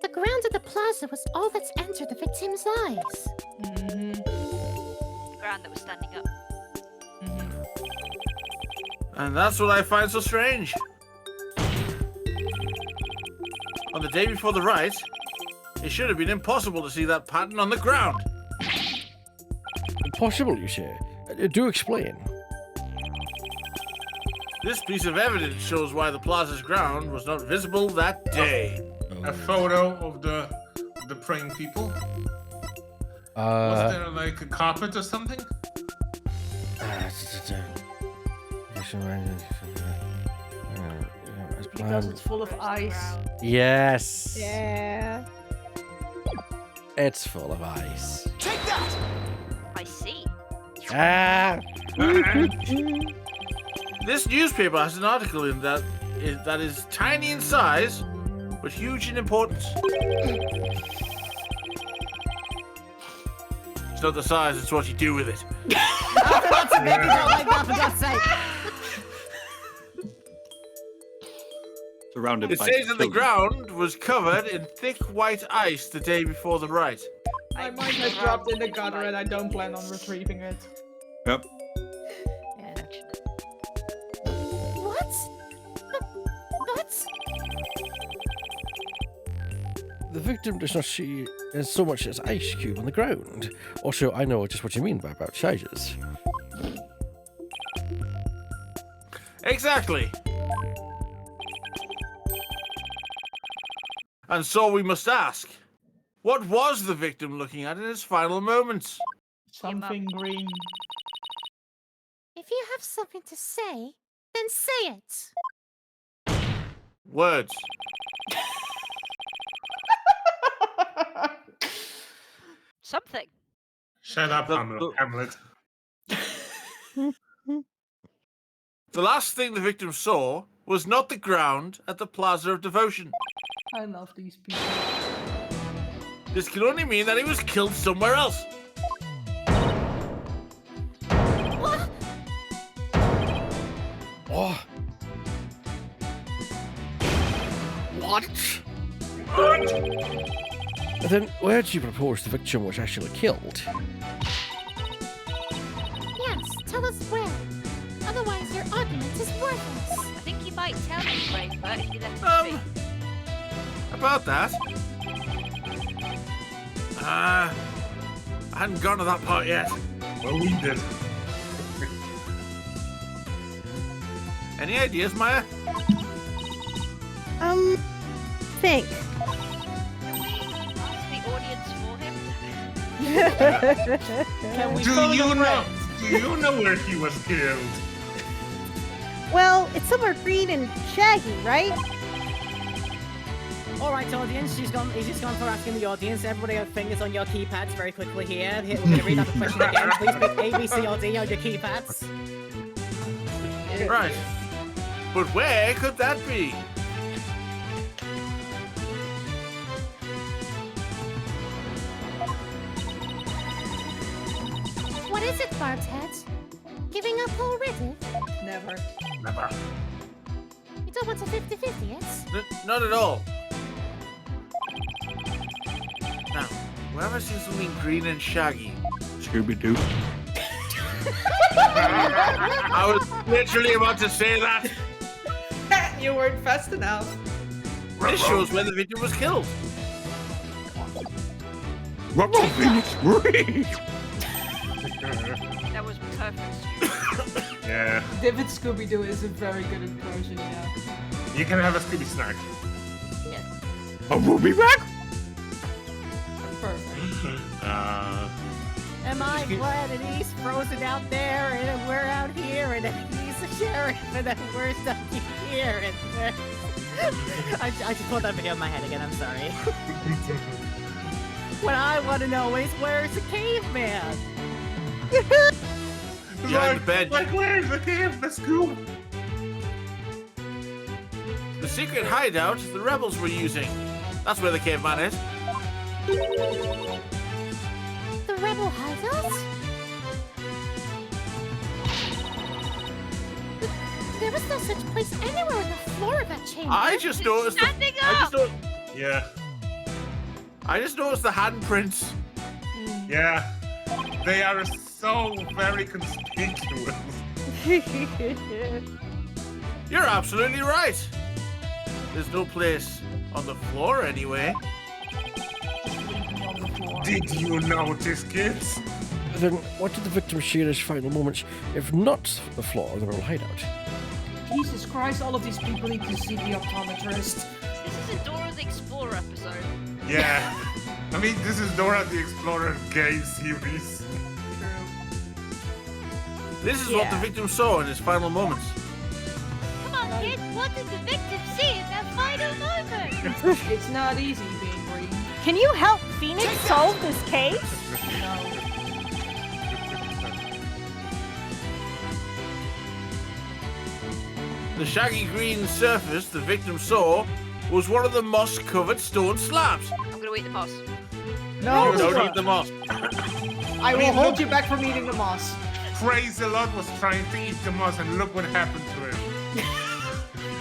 The ground of the plaza was all that's entered the victim's eyes. The ground that was standing up. And that's what I find so strange. On the day before the rite, it should have been impossible to see that pattern on the ground. Impossible, you say? Do explain. This piece of evidence shows why the plaza's ground was not visible that day. A photo of the praying people. Was there like a carpet or something? Because it's full of ice. Yes. Yeah. It's full of ice. I see. Ah! This newspaper has an article in that is tiny in size, but huge in importance. It's not the size, it's what you do with it. That's a big deal, like that, for God's sake. Surrounded It by says that the children. ground was covered in thick white ice the day before the rite. My mind has dropped in the gutter and I don't plan on retrieving it. Yep. What? What? The victim does not see as so much as ice cube on the ground. Also, I know just what you mean about sizes. Exactly. And so we must ask, what was the victim looking at in his final moments? Something green. If you have something to say, then say it. Words. Something. Shut up, Hamlet. The last thing the victim saw was not the ground at the Plaza of Devotion. I love these people. This can only mean that he was killed somewhere else. Oh. What? Then where do you propose the victim was actually killed? Yes, tell us where. Otherwise, your argument is worthless. I think you might tell me, Rainbow, if you let me speak. About that. I hadn't gone to that part yet. Well, we did. Any ideas, Maya? Think. Ask the audience for him. Can we Do phone you a know? friend? Do you know where he was killed? Well, it's somewhere green and shaggy, right? All right, audience. He's just gone for asking the audience. Everybody have fingers on your keypads very quickly here. We're going to read out the question again. Please pick A, B, C, or D on your keypads. Right. But where could that be? What is it, Barthead? Giving up already? Never. Never. You don't want a 50-50, yes? Not at all. Now, where have I seen something green and shaggy? Scooby-Doo. I was literally about to say that. You weren't fast enough. This shows where the victim was killed. That was perfect. Yeah. David Scooby-Doo is a very good impression, yeah. You can have a Scooby snack. I will be back. Perfect. Am I glad that he's frozen out there and we're out here and he's sheriff and then we're stuck here. And I just pulled that video in my head again. I'm sorry. What I want to know is where's the caveman? Behind the bed. Like, where's the cave? Let's go. The secret hideout the rebels were using. That's where the caveman is. The rebel hideout? There was no such place anywhere on the floor of that chamber. I just noticed. Standing up! Yeah. I just noticed the handprints. Yeah. They are so very conspicuous. You're absolutely right. There's no place on the floor anyway. Did you notice, kids? Then what did the victim share his final moments, if not the floor of the rebel hideout? Jesus Christ, all of these people need to see the optometrist. This is a Dora the Explorer episode. Yeah. I mean, this is Dora the Explorer game series. This is what the victim saw in his final moments. Come on, kids, what did the victim see in that final moment? It's not easy being green. Can you help Phoenix solve this case? No. The shaggy green surface the victim saw was one of the moss-covered stone slabs. I'm gonna eat the moss. No, Don't eat the moss. I will hold you back from eating the moss. Crazy Lot was trying to eat the moss, and look what happened to him.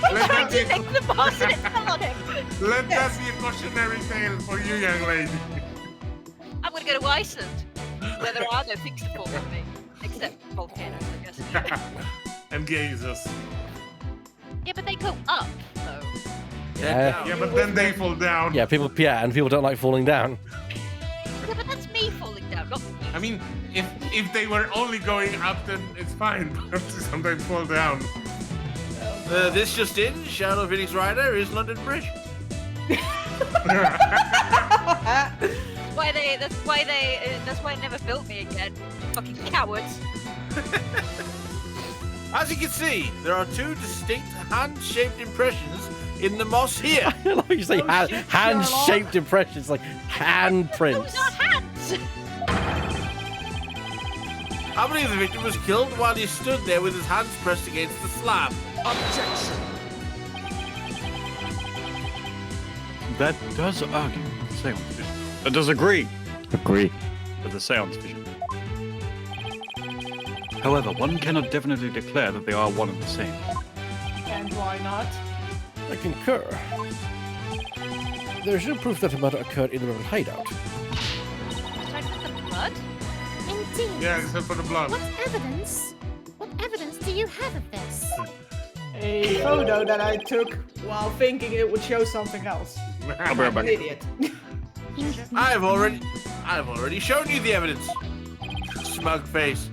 Let Trying that to be, take the moss and it fell on him. let that be a cautionary tale for you, young lady. I'm gonna go to Iceland, where there are no things to fall on me, except volcanoes, I guess. And geysers. Yeah, but they go up, though. Yeah. Yeah, but then they fall down. Yeah, people don't like falling down. Yeah, but that's me falling down, not you. I mean, if they were only going up, then it's fine. But sometimes fall down. This just in, Shadow Phoenix Rider is London Bridge. That's why they never built me again. Fucking cowards. As you can see, there are two distinct hand-shaped impressions in the moss here. I love you say hand-shaped impressions, like handprints. Those are hands! I believe the victim was killed while he stood there with his hands pressed against the slab. Objection. That does argue with the seance vision. That does agree. Agree. With the seance vision. However, one cannot definitely declare that they are one and the same. And why not? I concur. There is no proof that the murder occurred in the rebel hideout. Aside from the blood? Indeed. Yeah, except for the blood. What evidence do you have of this? A photo that I took while thinking it would show something else. I'll be right I'm back. an idiot. I've already shown you the evidence. Smug face.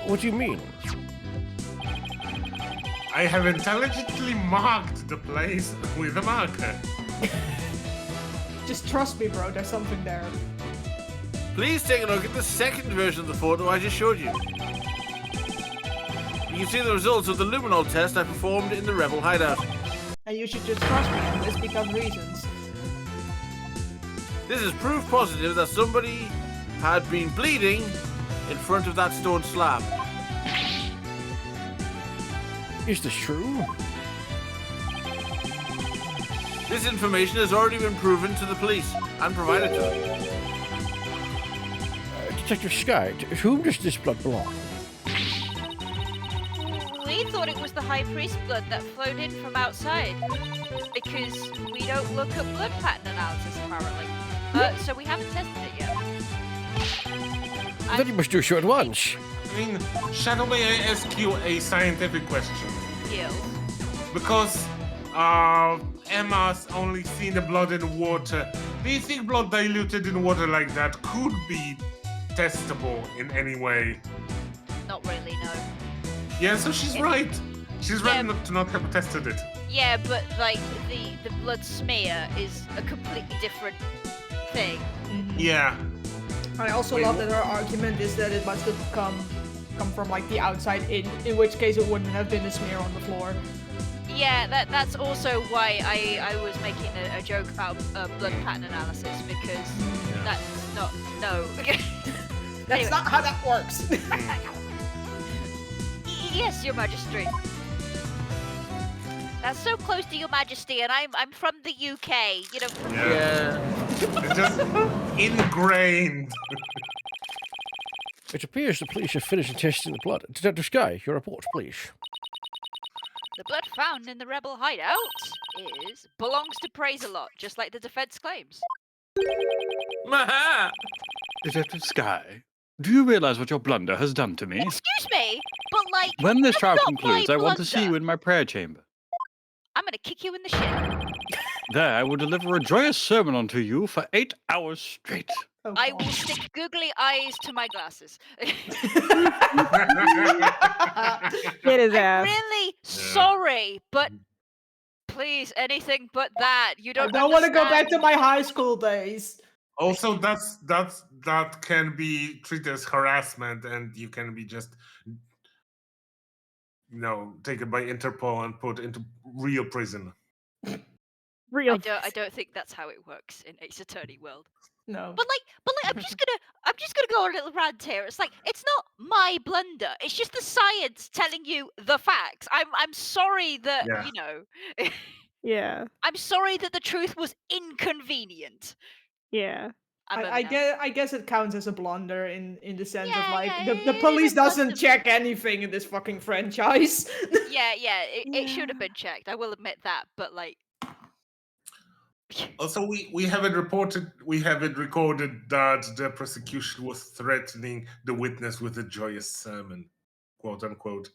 What do you mean? I have intelligently marked the place with a marker. Just trust me, bro. There's something there. Please take a look at the second version of the photo I just showed you. You can see the results of the luminol test I performed in the rebel hideout. And you should just trust me on this because reasons. This is proof positive that somebody had been bleeding in front of that stone slab. Is this true? This information has already been proven to the police and provided to them. Detective Sky, to whom does this blood belong? We thought it was the High Priest blood that flowed in from outside. Because we don't look at blood pattern analysis, apparently. So we haven't tested it yet. Then you must do so at once. I mean, Shadow, may I ask you a scientific question? Yes. Because Emma's only seen the blood in water. Do you think blood diluted in water like that could be testable in any way? Not really, no. Yeah, so she's right. She's Yeah. right not to not have tested it. Yeah, but like the blood smear is a completely different thing. Yeah. I also Wait, love that her argument is that it must have come come from like the outside in which case it wouldn't have been a smear on the floor. Yeah, that's also why I was making a joke about blood pattern analysis, because that's not no. That's Anyway. not how that works. Yes, Your Majesty. That's so close to Your Majesty, and I'm from the UK. You know. Yeah. It's just ingrained. It appears the police have finished testing the blood. Detective Sky, your report, please. The blood found in the rebel hideout belongs to Praise-A-Lot, just like the defense claims. Detective Sky, do you realize what your blunder has done to me? Excuse me, but like, When this that's trial not concludes, my I want to see blunder. you in my prayer chamber. I'm gonna kick you in the shin. There, I will deliver a joyous sermon unto you for 8 hours straight. Oh, I God. will stick googly eyes to my glasses. Get his I'm ass. really sorry, but please, anything but that. You I don't. don't want to go back to understand. my high school days. Also, that can be treated as harassment, and you can be just, taken by Interpol and put into real prison. Real. I don't think that's how it works in Ace Attorney world. No. But I'm just gonna go on a little rant here. It's like, it's not my blunder. It's just the science telling you the facts. I'm sorry that Yeah. Yeah. I'm sorry that the truth was inconvenient. Yeah. I guess it counts as a blunder in the sense of like the it police must doesn't have- check anything in this fucking franchise. Yeah, it should have been checked. I will admit that, but like, Also, we haven't recorded that the prosecution was threatening the witness with a joyous sermon, quote unquote.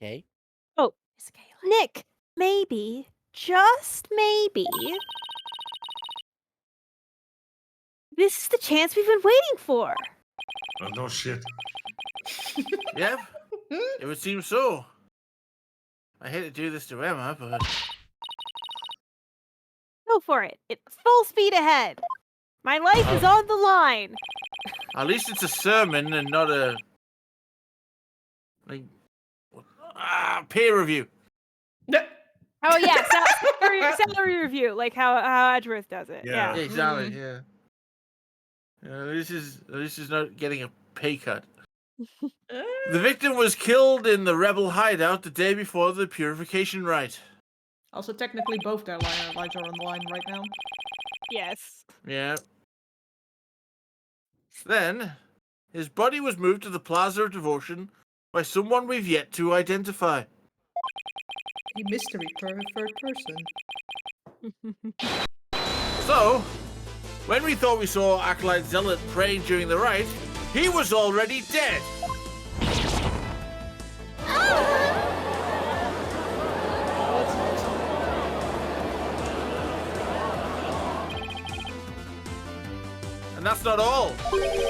Okay. Oh, Nick, maybe, just maybe, this is the chance we've been waiting for. Oh, no shit. Yep, it would seem so. I hate to do this to Emma, but Go for it. It's full speed ahead. My life is on the line. at least it's a sermon and not a peer review. Oh yeah, salary review, like how Edgeworth does it. Yeah. Yeah. Exactly. Yeah. This is not getting a pay cut. The victim was killed in the rebel hideout the day before the purification rite. Also, technically, both their lives are on the line right now. Yes. Yeah. Then, his body was moved to the Plaza of Devotion by someone we've yet to identify. A mystery third person. So, when we thought we saw Acolyte Zealot praying during the rite, he was already dead. And that's not all.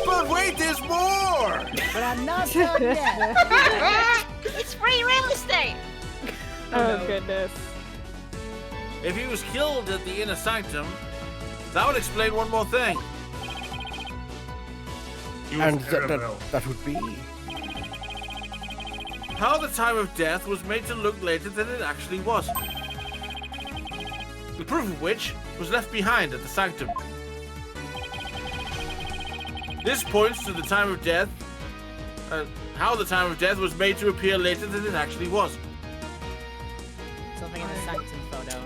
But wait, there's more! But I'm not done yet. it's free real estate. Oh goodness. If he was killed at the Inner Sanctum, that would explain one more thing. He was And Annabelle. that would be... How the time of death was made to look later than it actually was. The proof of which was left behind at the Sanctum. This points to the time of death, how the time of death was made to appear later than it actually was. Something in the Sanctum photo.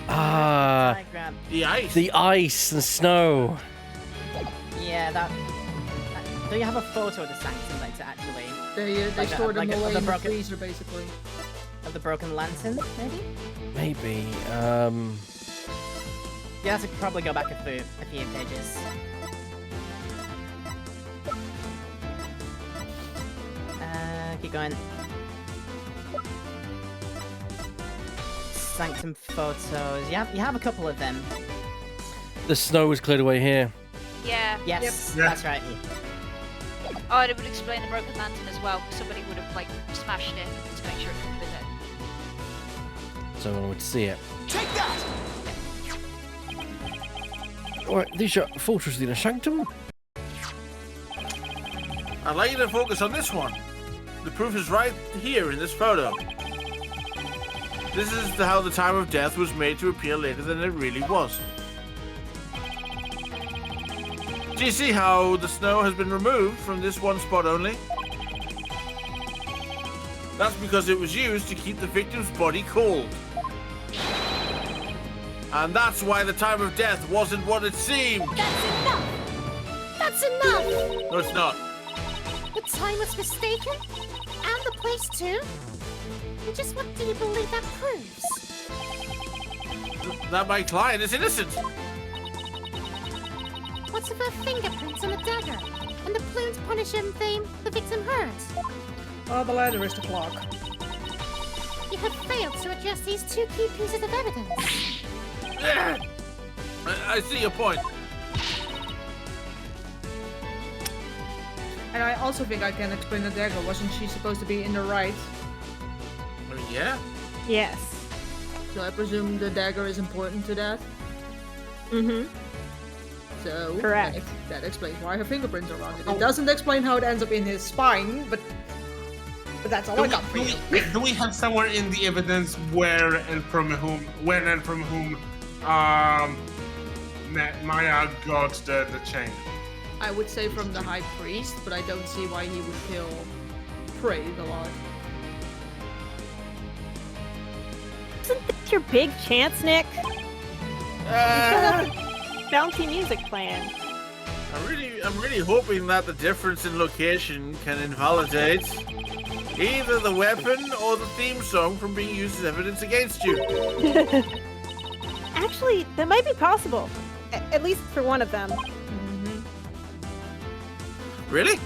Ah, Diagram. The ice. the ice and snow. Yeah, that. Do you have a photo of the Sanctum later, actually? They Like a- stored them like a- away the in the broken- freezer, basically. Of the Broken Lantern, maybe? Maybe. You have to probably go back a few pages. Keep going. Sanctum photos. You have a couple of them. The snow was cleared away here. Yeah. Yes, Yep. that's right. Oh, and it would explain the broken lantern as well, because somebody would have like smashed it to make sure it could fit so I would see it. Take that! Alright, this is Fortress of the Inner Sanctum. I'd like you to focus on this one. The proof is right here in this photo. This is how the time of death was made to appear later than it really was. Do you see how the snow has been removed from this one spot only? That's because it was used to keep the victim's body cold. And that's why the time of death wasn't what it seemed. That's enough! That's enough! No, it's not. The time was mistaken, and the place too. And just what do you believe that proves? That my client is innocent. What's with her fingerprints on the dagger? And the plumes punish him theme the victim heard? Oh, the ladder is the clock. You have failed to address these two key pieces of evidence. Yeah. I see your point. And I also think I can explain the dagger. Wasn't she supposed to be in the right? Yeah? Yes. So I presume the dagger is important to that. Mm-hmm. So Correct. That explains why her fingerprints are on it. It doesn't explain how it ends up in his spine, but that's all I got for you. Do we have somewhere in the evidence when and from whom Maya got the chain? I would say from the High Priest, but I don't see why he would kill Prey the Lord. Isn't this your big chance, Nick? Bouncy music playing. I'm really hoping that the difference in location can invalidate either the weapon or the theme song from being used as evidence against you. Actually, that might be possible. At least for one of them. Really?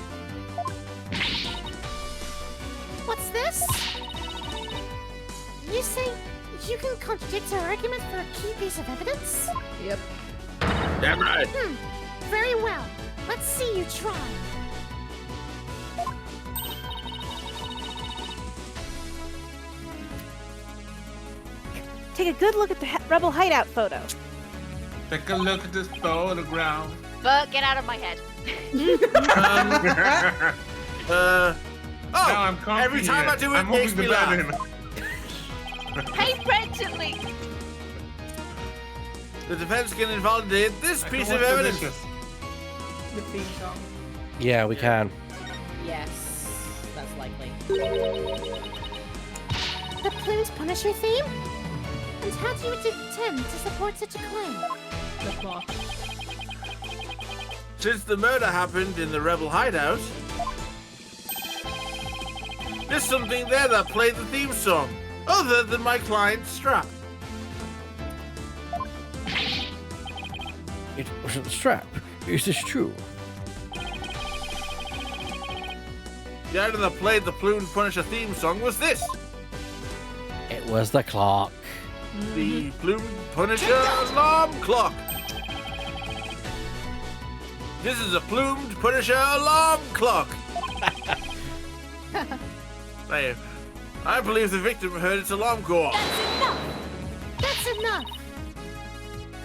What's this? You say you can contradict her argument for a key piece of evidence? Yep. Damn right. Very well. Let's see you try. Take a good look at the rebel hideout photo. Take a look at this photograph. But get out of my head. Now I'm confident. Every time I do it, I'm makes moving me the bed laugh. in. Pay Brently. The defense can invalidate this I piece can of watch evidence. delicious. The theme song. Yeah, we can. Yes, that's likely. The plumes punish your theme? And how do you intend to support such a claim? The clock. Since the murder happened in the rebel hideout, there's something there that played the theme song, other than my client's strap. It wasn't the strap. Is this true? The item that played the Plume Punisher theme song was this. It was the clock. The Plume Punisher alarm clock. This is a Plumed Punisher alarm clock. There. I believe the victim heard its alarm go off. That's enough! That's enough!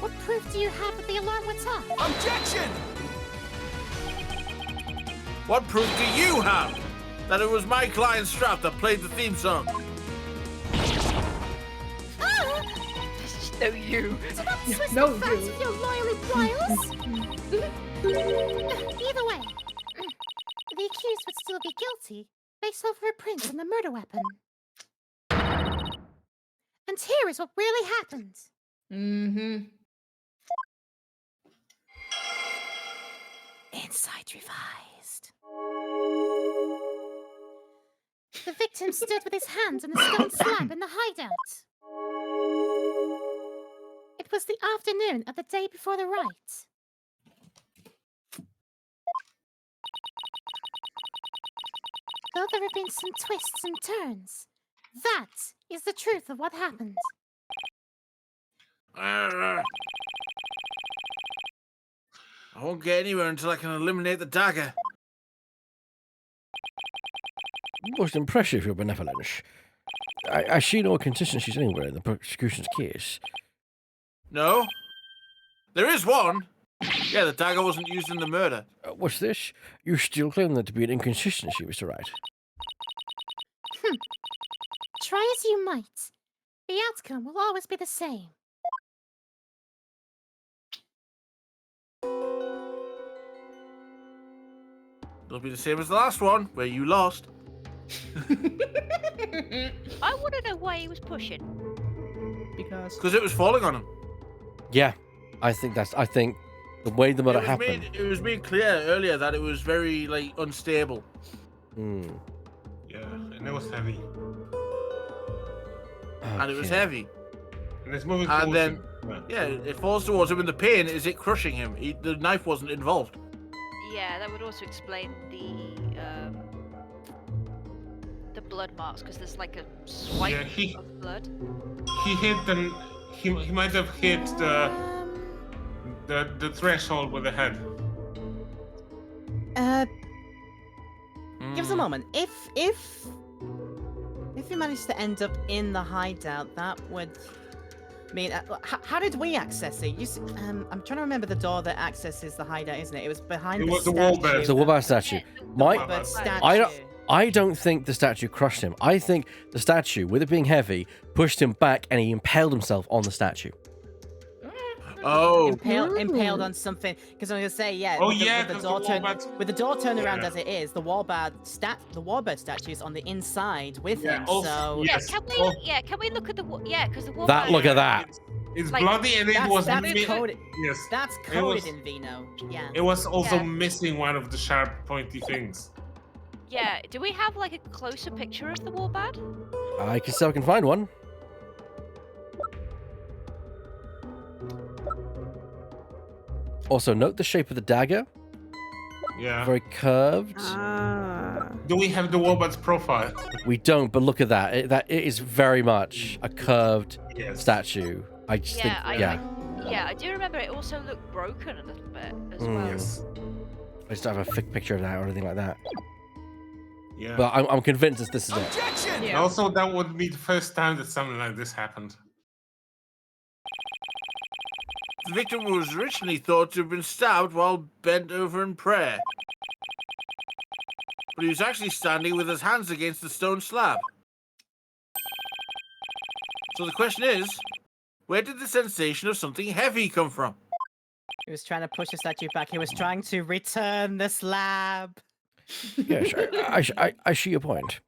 What proof do you have that the alarm went off? Objection! What proof do you have that it was my client's strap that played the theme song? Ah! No, you. Do not twist No, the facts you. with your loyally wiles! Either way, the accused would still be guilty based off her prints on the murder weapon. And here is what really happened. Insight revised. The victim stood with his hands on the stone slab in the hideout. It was the afternoon of the day before the rite. Though there have been some twists and turns, that is the truth of what happened. I won't get anywhere until I can eliminate the dagger. Most impressive, your benevolence. I see no inconsistencies anywhere in the prosecution's case. No. There is one. Yeah, the dagger wasn't used in the murder. What's this? You still claim that to be an inconsistency, Mr. Wright? Try as you might, the outcome will always be the same. It'll be the same as the last one, where you lost. I want to know why he was pushing. Because it was falling on him. Yeah, I think the way the murder It was happened. It was made clear earlier that it was very, like, unstable. Hmm. Yeah, and it was heavy. And it was Okay. heavy. And it's moving And towards then, him. yeah, it falls towards him, and the pain is it crushing him. The knife wasn't involved. Yeah, that would also explain the blood marks because there's like a swipe Yeah, of blood. He hit the. He might have hit the threshold with the head. Give us a moment. If you managed to end up in the hideout, that would mean. How did we access it? I'm trying to remember the door that accesses the hideout, isn't it? It was behind It the was the statue. wallbed. It's the Wallbad statue. My, Wallbed statue. I don't think the statue crushed him. I think the statue, with it being heavy, pushed him back and he impaled himself on the statue. Oh. Impaled on something. Because I'm gonna say, yeah. Oh, with the, yeah, with the 'cause door the turn, Wallbad- with the door turned around Yeah. as it is, the Wallbad statue's on the inside with Yeah, him. also- So Yes. Can we? Oh. Yeah, can we look at the? Because the wall. That look at that. It's Like, bloody and it was that's mi- coded. Yes. That's It coded was- in Vino. Yeah. It was also Yeah. missing one of the sharp, pointy things. Yeah. Do we have like a closer picture of the wallbad? I can see if I can find one. Also, note the shape of the dagger. Yeah. Very curved. Do we have the Wallbad's profile? We don't, but look at that. It is very much a curved Yes. statue. I just think, Yeah, I do remember it also looked broken a little bit as Mm. well. Yes. I just don't have a thick picture of that or anything like that. Yeah. But I'm convinced this is it. And also, that would be the first time that something like this happened. The victim was originally thought to have been stabbed while bent over in prayer. But he was actually standing with his hands against the stone slab. So the question is, where did the sensation of something heavy come from? He was trying to push the statue back. He was trying to return the slab. Yes, I see your point.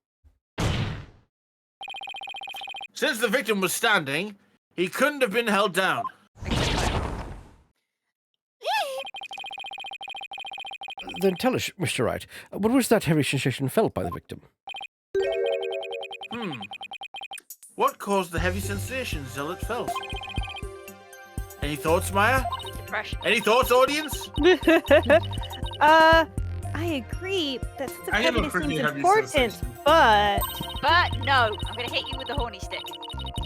Since the victim was standing, he couldn't have been held down. Then tell us, Mr. Wright, what was that heavy sensation felt by the victim? What caused the heavy sensation Zealot felt? Any thoughts, Maya? Depression. Any thoughts, audience? I agree that sense of I have a heaviness pretty seems heavy important, sensation. but But no, I'm gonna hit you with the horny stick.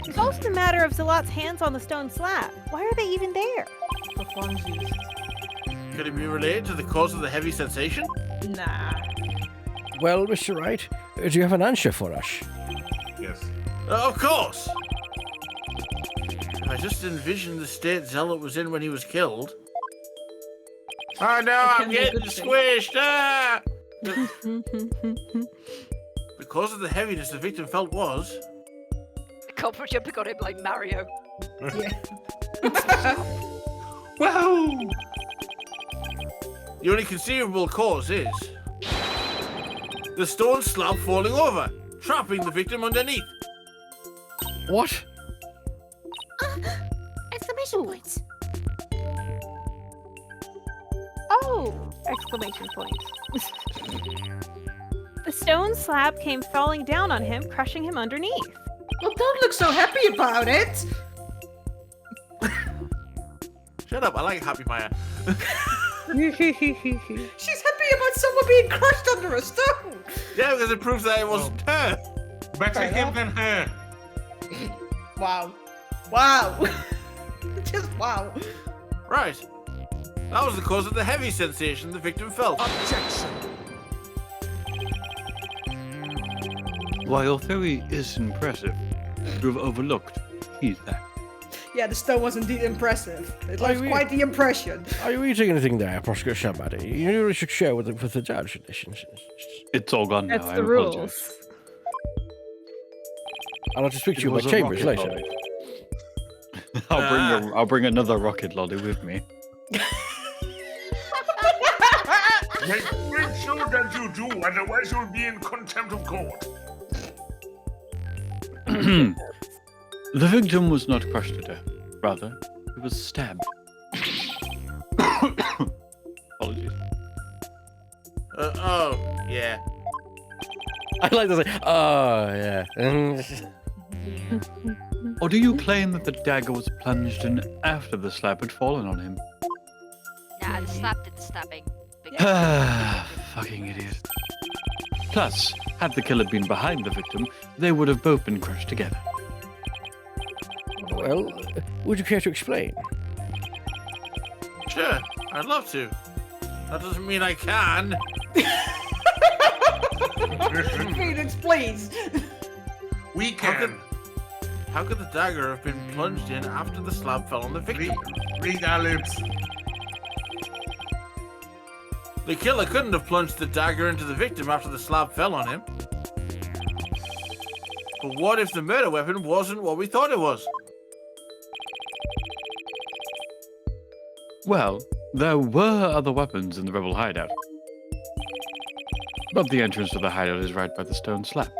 it's also a matter of Zalot's hands on the stone slab. Why are they even there? For funsies. Could it be related to the cause of the heavy sensation? Nah. Well, Mr. Wright, do you have an answer for us? Yes. Of course! I just envisioned the state Zealot was in when he was killed. Oh no, I'm can be a getting good thing. squished! Ah! Because of the heaviness the victim felt was... Cobra jumping on him like Mario. Whoa! The only conceivable cause is... the stone slab falling over, trapping the victim underneath. What? Exclamation points. Oh! Exclamation point. The stone slab came falling down on him, crushing him underneath. Well, don't look so happy about it. Shut up, I like Happy Maya. She's happy about someone being crushed under a stone. Yeah, because it proves that it wasn't her. Better Fair him enough. than her. Wow. Wow. Just wow. Right. That was the cause of the heavy sensation the victim felt. While your theory is impressive, to have overlooked. He's that. Yeah, the stone was indeed impressive. It Oh, left yeah. quite the impression. Are you eating anything there, Proskauer Shabadi? You really should share with the judge. It's all gone now. That's I the apologize. rules. I'll have to speak to It you in my was a chambers rocket later. lolly. I'll bring another rocket lolly with me. Make sure that you do, otherwise you'll be in contempt of court. The victim was not crushed to death. Rather, he was stabbed. Apologies. Oh, yeah. I like to say, oh, yeah. Or do you claim that the dagger was plunged in after the slap had fallen on him? Nah, the slap did the stabbing. Ah, fucking idiot. Plus, had the killer been behind the victim, they would have both been crushed together. Well, would you care to explain? Sure, I'd love to. That doesn't mean I can. Phoenix, please. We can. How could the dagger have been plunged in after the slab fell on the victim? Read our lips. The killer couldn't have plunged the dagger into the victim after the slab fell on him. But what if the murder weapon wasn't what we thought it was? Well, there were other weapons in the rebel hideout. But the entrance to the hideout is right by the stone slab.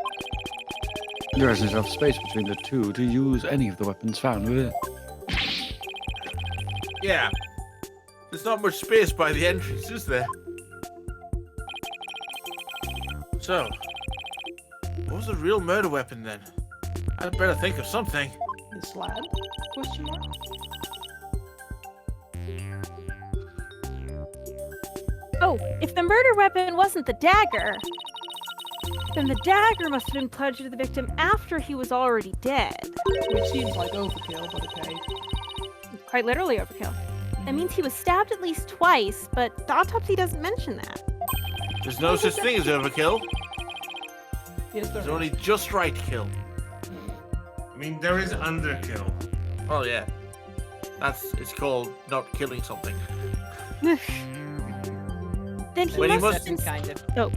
There isn't enough space between the two to use any of the weapons found within. Yeah. There's not much space by the entrance, is there? So, what was the real murder weapon then? I'd better think of something. The slab? Question mark? Oh, if the murder weapon wasn't the dagger, then the dagger must have been plunged into the victim after he was already dead. Which seems like overkill, but okay. Quite literally overkill. That means he was stabbed at least twice, but the autopsy doesn't mention that. There's no such thing as overkill. Yes, There's only just right kill. I mean, there is underkill. Oh yeah. It's called not killing something. Then he When he must must- have been... kind of. Oh,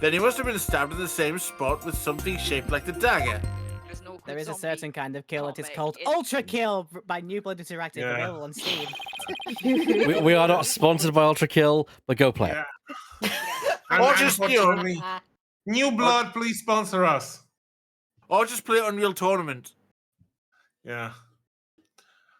Then he must have been stabbed in the same spot with something shaped like the dagger. There's no There is a zombie certain kind of kill. It is comic. called It's- Ultra Kill by New Blood Interactive, Yeah. available on Steam. we are not sponsored by Ultra Kill, but go play it. Yeah. And Or just, you know- unfortunately, New Blood, please sponsor us. Or just play Unreal Tournament. Yeah.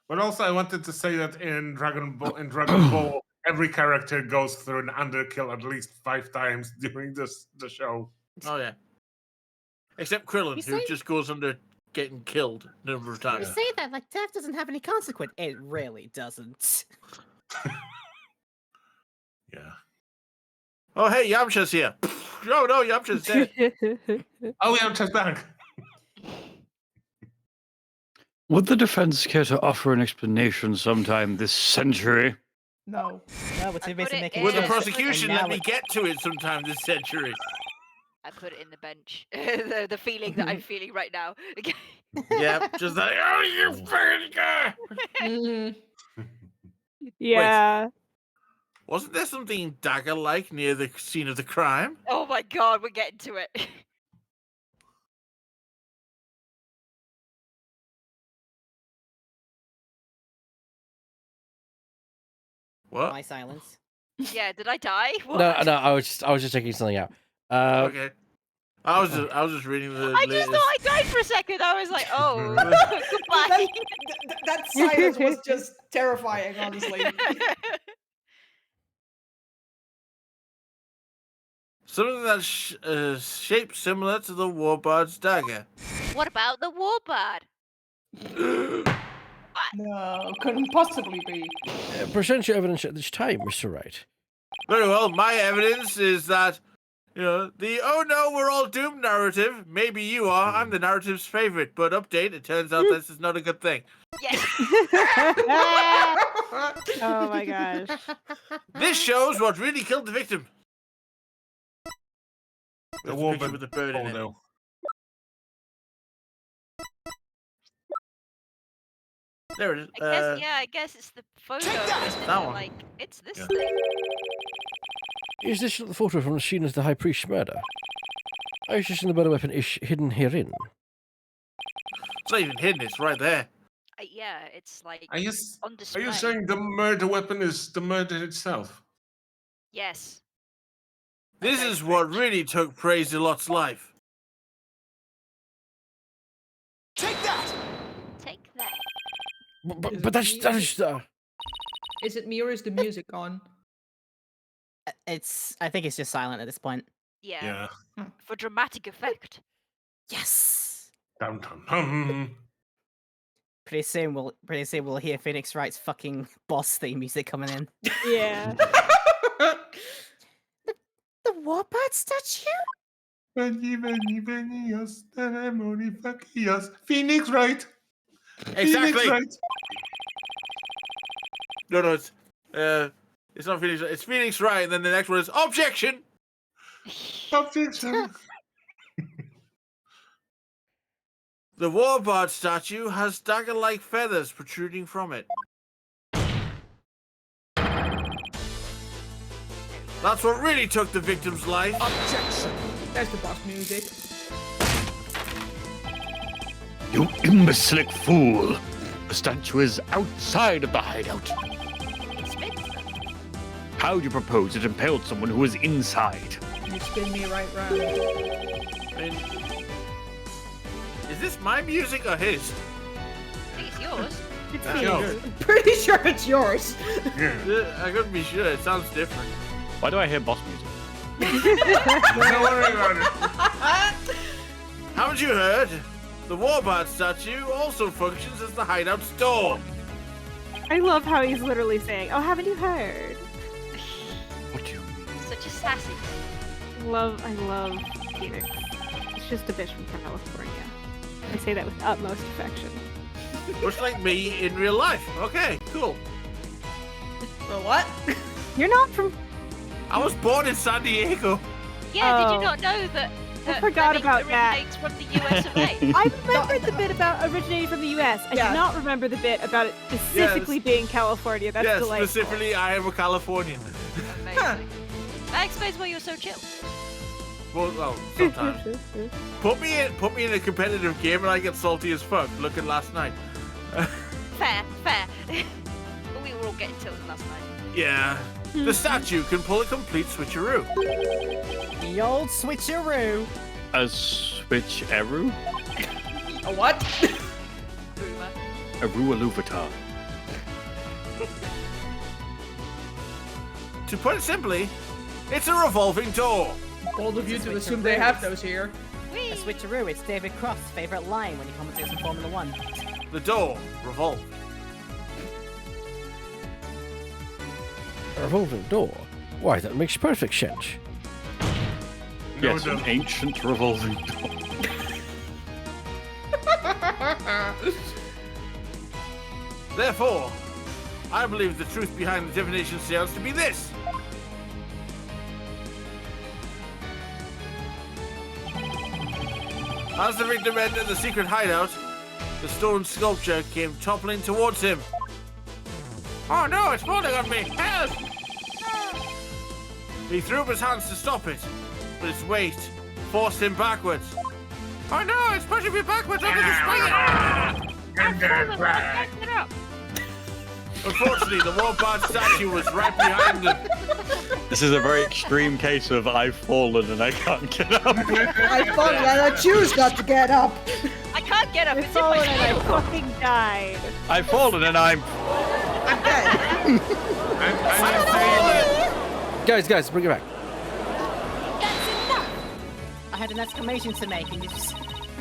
But also, I wanted to say that in Dragon Ball, every character goes through an underkill at least 5 times during the show. Oh yeah. Except Krillin, You who say- just goes under getting killed a number of You times. say that like death doesn't have any consequence. It really doesn't. Yeah. Oh hey, Yamcha's here. Oh no, Yamcha's dead. Oh, yeah, I'm just back. Would the defense care to offer an explanation sometime this century? No. No, we're too I busy put it making in- Will the Yeah. prosecution And now let me it- get to it sometime this century? I put it in the bench. the feeling that I'm feeling right now. Yep, just like, oh, you fucking guy! Mhm. yeah. Wasn't there something dagger-like near the scene of the crime? Oh my god, we're getting to it. What? My silence. Yeah, did I die? What? No, I was just checking something out. Okay. I was just reading the I just latest. thought I died for a second. I was like, oh, That, goodbye. that silence was just terrifying, honestly. Something that's shaped similar to the Warbard's dagger. What about the warbird? No, couldn't possibly be. Present your evidence at this time, Mr. Wright. Very well, my evidence is that, the oh no, we're all doomed narrative. Maybe you are. I'm the narrative's favorite, but update, it turns out this is not a good thing. Yes. Oh my gosh. This shows what really killed the victim. The There's a picture Warbird with the bird in it. photo. There it is. I guess it's the photo. Isn't That it? one. Like, it's this Yeah. thing. Is this the photo from the scene of the High Priest's murder? I was just in the murder weapon is hidden herein. It's not even hidden. It's right there. Yeah, it's like Are you on display. saying the murder weapon is the murder itself? Yes. This Okay, is what strange. really took Praise a Lot's life. Take that. But that's Is it me or is the music on? I think it's just silent at this point. Yeah. Yeah. For dramatic effect. Yes. Dum dum dum. Pretty soon we'll hear Phoenix Wright's fucking boss theme music coming in. Yeah. The Warbird statue? Phoenix Wright. Exactly. Phoenix Wright. No, it's not Phoenix. It's Phoenix Wright, and then the next one is objection. Objection. The Warbard statue has dagger-like feathers protruding from it. That's what really took the victim's life. Objection. There's the boss music. You imbecilic fool! The statue is outside of the hideout. How do you propose it impaled someone who was inside? You spin me right round. I mean, is this my music or his? I think it's yours. It's Yeah. me. Yours. Pretty sure it's yours. I couldn't be sure. It sounds different. Why do I hear boss music? Don't worry about it. Haven't you heard? The Warbard statue also functions as the hideout's door. I love how he's literally saying, "Oh, haven't you heard?" What do you mean? Such a sassy thing. I love Phoenix. It's just a bitch from California. I say that with utmost affection. Much like me in real life. Okay, cool. Well, what? You're not from. I was born in San Diego. Yeah, did Oh. you not know that? I forgot Phoenix about that. originates from the US of A? I remembered the bit about originating from the U.S. I Yeah. did not remember the bit about it specifically being California. That's Yes, delightful. specifically, I am a Californian. Amazing. That explains why you're so chill. Well, sometimes. Put me in a competitive game and I get salty as fuck. Look at last night. Fair. But we were all getting tilted last night. Yeah. The statue can pull a complete switcheroo. The old switcheroo. A switcheroo? A what? Boomer. A Rualuvatar. To put it simply, it's a revolving door. Bold of you to Switcheroo. assume they have those here. A switcheroo. It's David Croft's favorite line when he commentates in Formula One. The door revolves. A revolving door? Why, that makes perfect sense. Yes, No, an ancient revolving door. Therefore, I believe the truth behind the divination seance to be this. As the victim entered the secret hideout, the stone sculpture came toppling towards him. Oh no, it's falling on me! Help! He threw up his hands to stop it, but its weight forced him backwards. Oh no, it's pushing me backwards under the spigot! Get up. Unfortunately, the Warbard statue was right behind him. This is a very extreme case of I've fallen and I can't get up. I thought that I choose not to get up. I can't get up. I It's in my fallen and I shield. fucking died. I've fallen and I'm. I'm dead. Guys, bring it back. I had an exclamation to make and you just...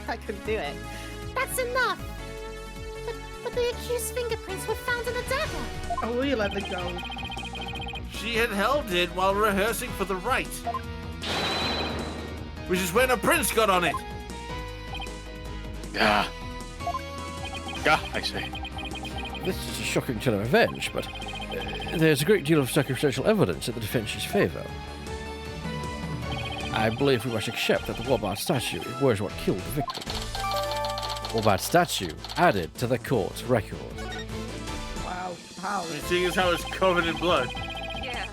I couldn't do it. That's enough. But the accused's fingerprints were found in the dagger. Oh, will you let it go? She had held it while rehearsing for the rite. Which is when a prince got on it. Gah. Gah, I say. This is a shocking tale of revenge, but there's a great deal of circumstantial evidence in the defense's favour. I believe we must accept that the Warbard statue was what killed the victim. Warbard statue added to the court record. How? I mean, seeing as how it's covered in blood. Yeah.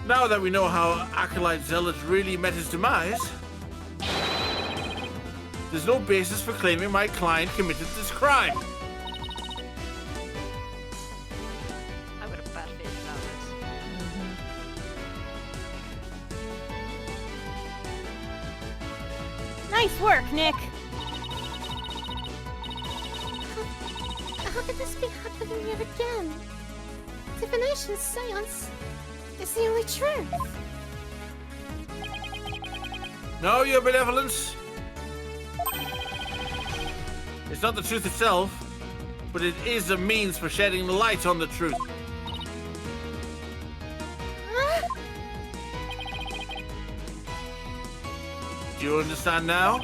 Now that we know how Acolyte Zealot really met his demise, there's no basis for claiming my client committed this crime. I've got a bad feeling about this. Nice work, Nick. How could this be happening yet again? Divination seance is the only truth. No, Your Benevolence. It's not the truth itself, but it is a means for shedding light on the truth. Do you understand now?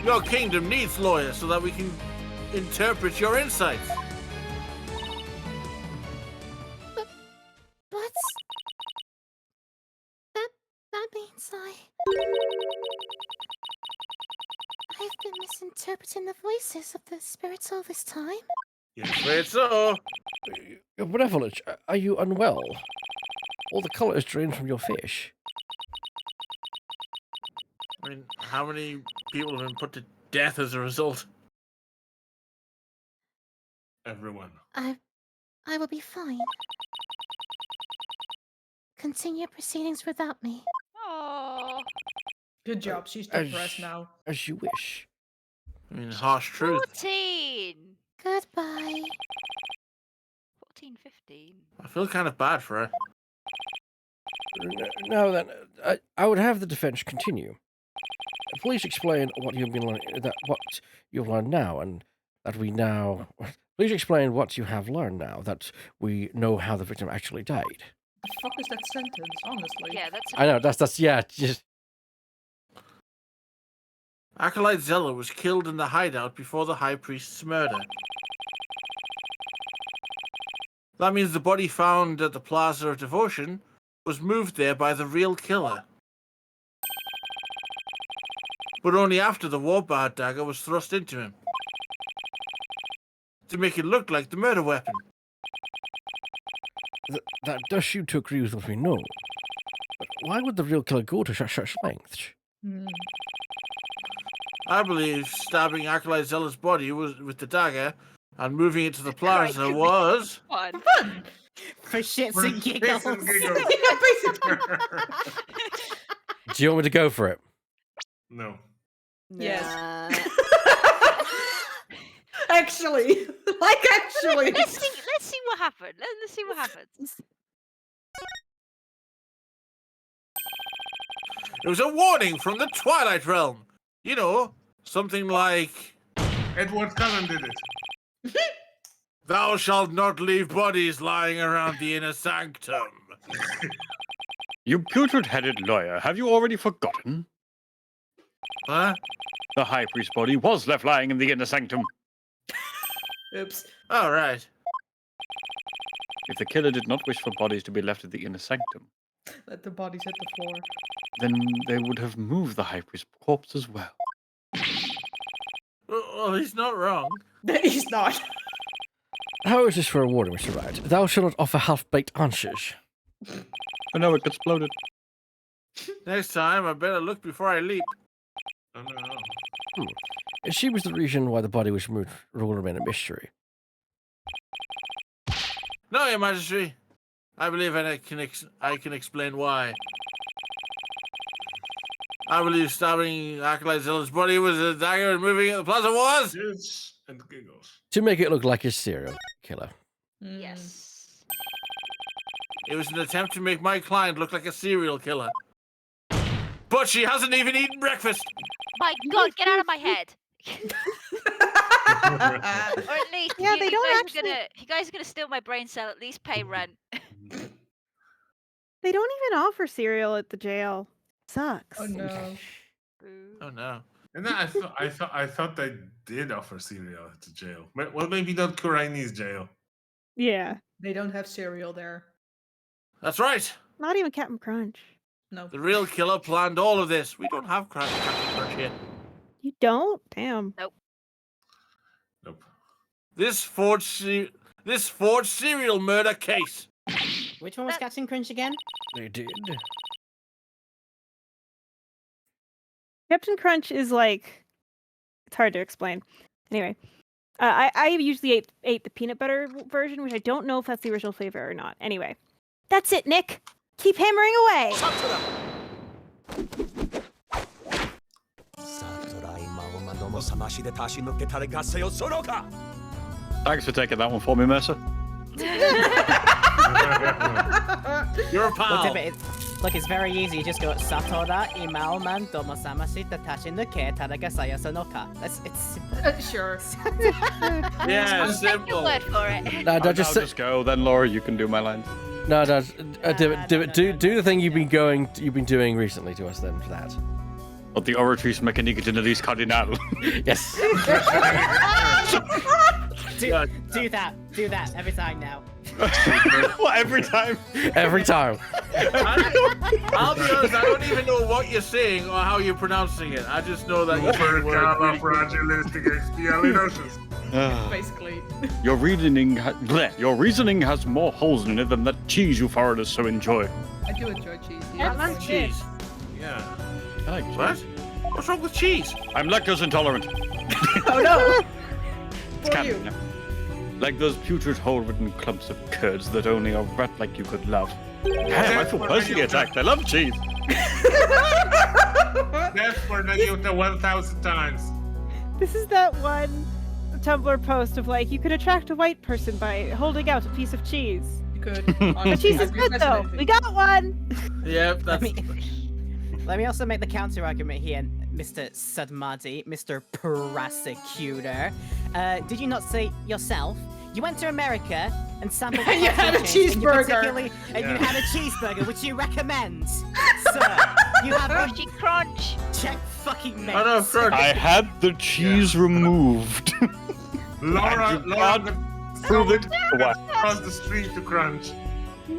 Your kingdom needs lawyers so that we can interpret your insights. But that means I've been misinterpreting the voices of the spirits all this time. Yes, afraid so. Your Benevolence, are you unwell? All the colour is drained from your fish. I mean, how many people have been put to death as a result? Everyone. I will be fine. Continue proceedings without me. Oh. Good job. She's depressed now. As you wish. I mean, harsh truth. 14. Goodbye. 14, 15. I feel kind of bad for her. Now then, I would have the defence continue. Please explain what you've been what you've learned now, and that we now. Please explain what you have learned now that we know how the victim actually died. The fuck is that sentence? Honestly. Yeah, that's. I know that's yeah. Just Acolyte Zealot was killed in the hideout before the High Priest's murder. That means the body found at the Plaza of Devotion was moved there by the real killer. But only after the Warbard dagger was thrust into him. To make it look like the murder weapon. that does seem to agree with what we know. But why would the real killer go to such lengths? I believe stabbing Acolyte Zealot's body with the dagger and moving it to the plaza was... Fun. For shits For and shits giggles. and giggles. Yeah, basically. Do you want me to go for it? No. Yes. Nah. Actually. Actually. Let's see what happened. Let's see what happens. It was a warning from the Twilight Realm. You know, something like... Edward Cullen did it. Thou shalt not leave bodies lying around the inner sanctum. You putrid-headed lawyer, have you already forgotten? Huh? The High Priest's body was left lying in the inner sanctum. Oops. All right. If the killer did not wish for bodies to be left at the inner sanctum, Let the bodies hit the floor. then they would have moved the High Priest's corpse as well. Well, he's not wrong. He's not. How is this for a warning, Mr. Wright? Thou shalt not offer half-baked answers. Oh no, it exploded. Next time, I better look before I leap. Oh, no. She was the reason why the body was moved will remain a mystery. No, Your Majesty. I believe I can explain why. I believe stabbing Acolyte Zealot's body with a dagger and moving it to the plaza was... Shits and giggles. To make it look like a serial killer. Yes. It was an attempt to make my client look like a serial killer. But she hasn't even eaten breakfast. My God, get out of my head. Or at least, Yeah, if they you don't guys actually- are gonna, if you guys are gonna steal my brain cell, at least pay rent. They don't even offer cereal at the jail. Sucks. Oh no. Oh no. And then I thought they did offer cereal at the jail. Well, maybe not Kurai's jail. Yeah. They don't have cereal there. That's right. Not even Captain Crunch. No. The real killer planned all of this. We don't have Captain Crunch yet. You don't? Damn. Nope. this forged serial murder case. Which one was Captain Crunch again? They did. Captain Crunch is like, it's hard to explain. Anyway, I usually ate the peanut butter version, which I don't know if that's the original flavor or not. Anyway, that's it, Nick. Keep hammering away. Thanks for taking that one for me, Mercer. You're a pal. Look, it's very easy. You just go Satora Imaoman Domosamasi Tatachin the Ke Tadagasaya Sonoka. It's simple. Sure. Yeah, I'll take your simple. word for it. No, I'll don't just just go. Then Laura, you can do my lines. no, do the thing you've been doing recently to us then for that. But the Oratrice Mechanica Generis Cardinal. Yes. Do that every time now. What, every time? Every time. I'll be honest, I don't even know what you're saying or how you're pronouncing it. I just know that you're saying the word really quick. Basically. Your reasoning has more holes in it than that cheese you foreigners so enjoy. I do enjoy cheese. I Yeah. like cheese. Yeah. I like cheese. What? What's wrong with cheese? I'm lactose intolerant. Oh no! It's For canon, you. yeah. Like those putrid hole-ridden clumps of curds that only a rat like you could love. Damn, I feel personally attacked. I love cheese. That's for Nayuta 1,000 times. This is that one Tumblr post of like, you could attract a white person by holding out a piece of cheese. You could. The cheese is good though. We got one. Yep, that's. Let me also make the counter argument here, Mr. Sudmadi, Mr. Prosecutor. Did you not say yourself? You went to America and sampled the You had a cheese, cheeseburger. And you had a cheeseburger, which you recommend, sir. You have Crushy crunch. check fucking mate. I know, Crunch. I had the cheese removed. Laura Prove it. What? across the street to Crunch.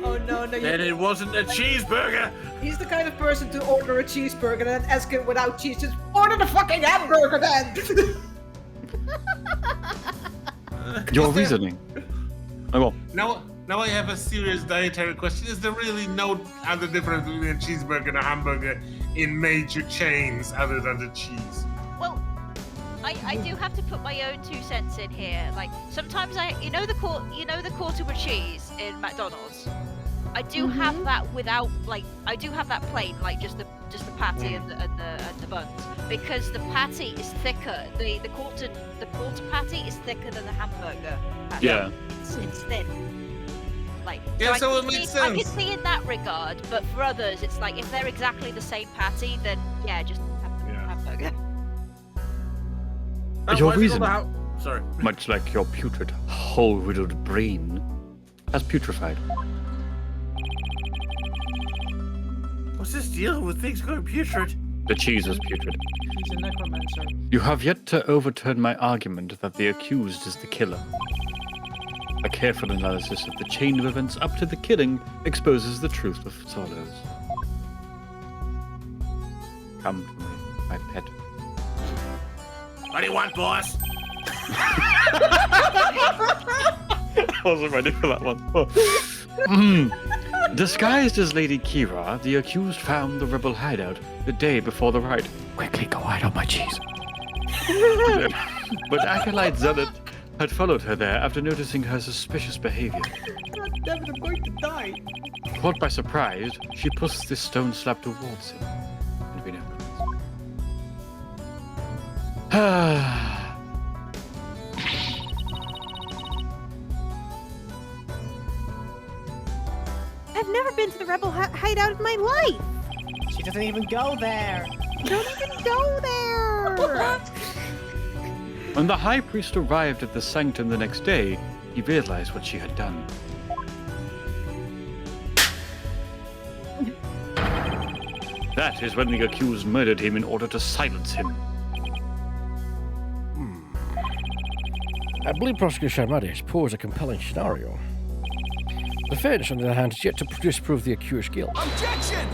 Oh no, no! Then it wasn't a cheeseburger. He's the kind of person to order a cheeseburger and then ask it without cheese. Just order the fucking hamburger then. Your reasoning. Oh, well. Now I have a serious dietary question. Is there really no other difference between a cheeseburger and a hamburger in major chains other than the cheese? Well, I do have to put my own 2 cents in here. Like sometimes you know the quarter with cheese in McDonald's. I do have that without I do have that plain, like just the patty and the buns, because the patty is thicker. The quarter patty is thicker than the hamburger patty. Yeah. It's thin. Like Yeah, so I it can makes see- I can sense. see in that regard, but for others, it's like if they're exactly the same patty, then yeah, just have the hamburger. Your Why is it reasoning, called a Sorry. much like your putrid, hole-riddled brain, has putrefied. What's this deal with things going putrid? The cheese is putrid. He's a necromancer. You have yet to overturn my argument that the accused is the killer. A careful analysis of the chain of events up to the killing exposes the truth of follows. Come to me, my pet. What do you want, boss? I wasn't ready for that one. Disguised as Lady Kira, the accused found the rebel hideout the day before the riot. Quickly go hide on my cheese. But Acolyte Zealot had followed her there after noticing her suspicious behavior. God damn it, I'm going to die. Caught by surprise, she pushed the stone slab towards him. And we never I've never been to the rebel hideout in my life. She doesn't even go there. Don't even go there. When the high priest arrived at the sanctum the next day, he realized what she had done. That is when the accused murdered him in order to silence him. I believe Prosecutor Sharmadi has posed a compelling scenario. The defense, on the other hand, has yet to disprove the accused's guilt. Objection!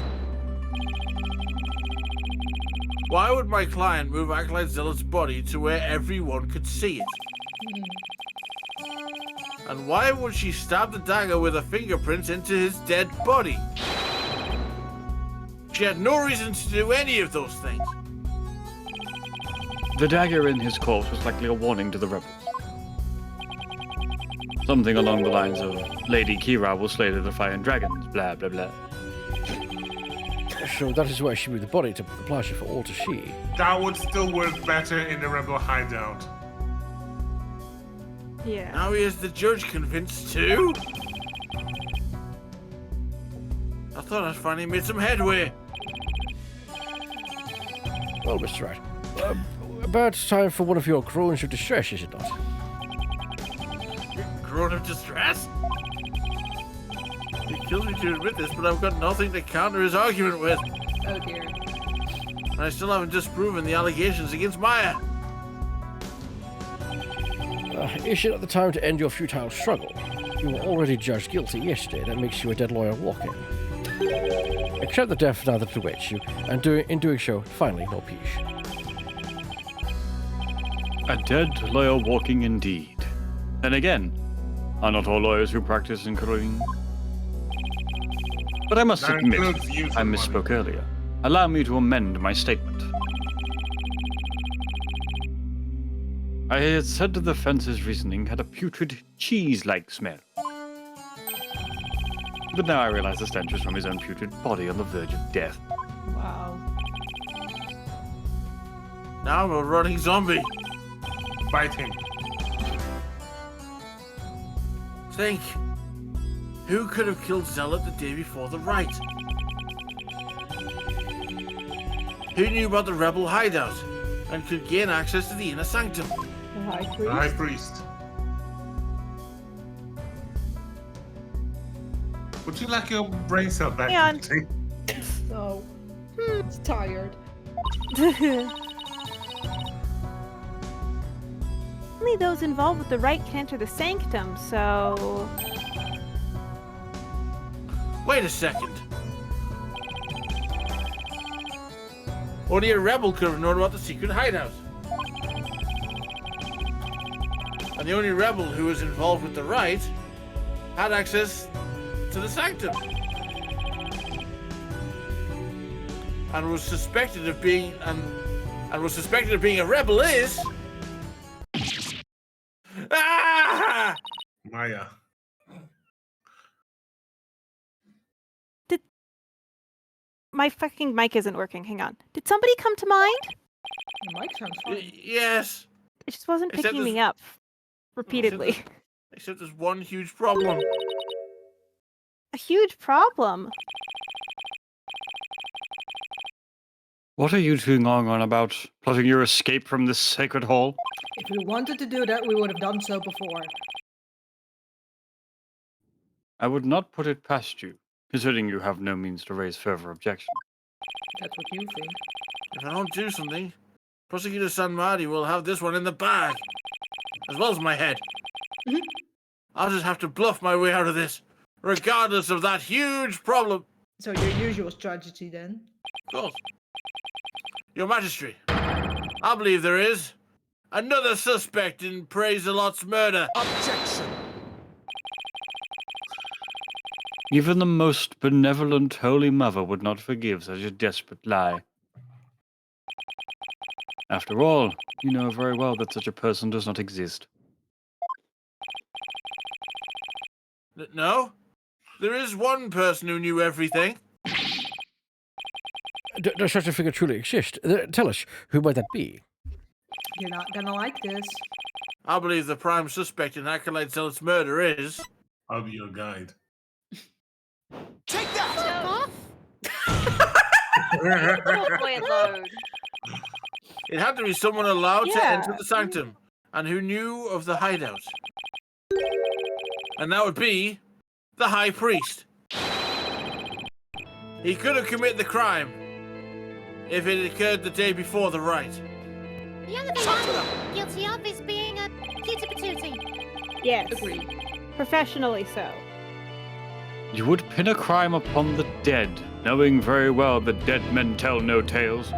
Why would my client move Acolyte Zealot's body to where everyone could see it? And why would she stab the dagger with her fingerprints into his dead body? She had no reason to do any of those things. The dagger in his corpse was likely a warning to the rebels. Something along the lines of, Lady Kira will slay the Defiant Dragons, blah blah blah. So that is why she moved the body to the plaza for all to see. That would still work better in the rebel hideout. Yeah. Now he has the judge convinced too? I thought I'd finally made some headway. Well, Mr. Wright, about time for one of your groans of distress, is it not? Groan of distress? It kills me to admit this, but I've got nothing to counter his argument with. Oh dear. And I still haven't disproven the allegations against Maya. Is it not the time to end your futile struggle? You were already judged guilty yesterday. That makes you a dead lawyer walking. Accept the death now that awaits you, and in doing so, finally, no peace. A dead lawyer walking indeed. Then again, are not all lawyers who practice in Korean? But I must That admit, includes using I misspoke earlier. Allow me to amend my statement. I had said that the fence's reasoning had a putrid, cheese-like smell. But now I realize the stench was from his own putrid body on the verge of death. Wow. Now I'm a running zombie. Fight him. Think. Who could have killed Zealot the day before the rite? Who knew about the rebel hideout and could gain access to the inner sanctum? The high The priest. High Priest. Would you like your brain cell back? Hang on. Jane? No. It's tired. Only those involved with the rite can enter the sanctum, so... Wait a second. Only a rebel could have known about the secret hideout. And the only rebel who was involved with the rite had access to the sanctum. And was suspected of being a rebel is Maya. My fucking mic isn't working. Hang on. Did somebody come to mind? The mic sounds fine. Yes. It just wasn't Except picking me there's- up repeatedly. Except there's one huge problem. A huge problem. What are you two going on about? Plotting your escape from this sacred hall? If we wanted to do that, we would have done so before. I would not put it past you, considering you have no means to raise further objection. That's what you think. If I don't do something, Prosecutor San Mardi will have this one in the bag, as well as my head. I'll just have to bluff my way out of this, regardless of that huge problem. So your usual strategy then? Of course. Your Majesty, I believe there is another suspect in Praise-a-Lot's murder. Objection! Even the most benevolent Holy Mother would not forgive such a desperate lie. After all, you know very well that such a person does not exist. No? There is one person who knew everything. Does such a figure truly exist? Tell us, who might that be? You're not gonna like this. I believe the prime suspect in Acolyte Zealot's murder is... I'll be your guide. Take that! Oh, boy alone. It had to be someone allowed to Yeah. enter the sanctum, and who knew of the hideout. And that would be the High Priest. He could have committed the crime if it occurred the day before the rite. The only thing I'm guilty of is being a cutie patootie. Yes. Agreed. Professionally so. You would pin a crime upon the dead, knowing very well that dead men tell no tales.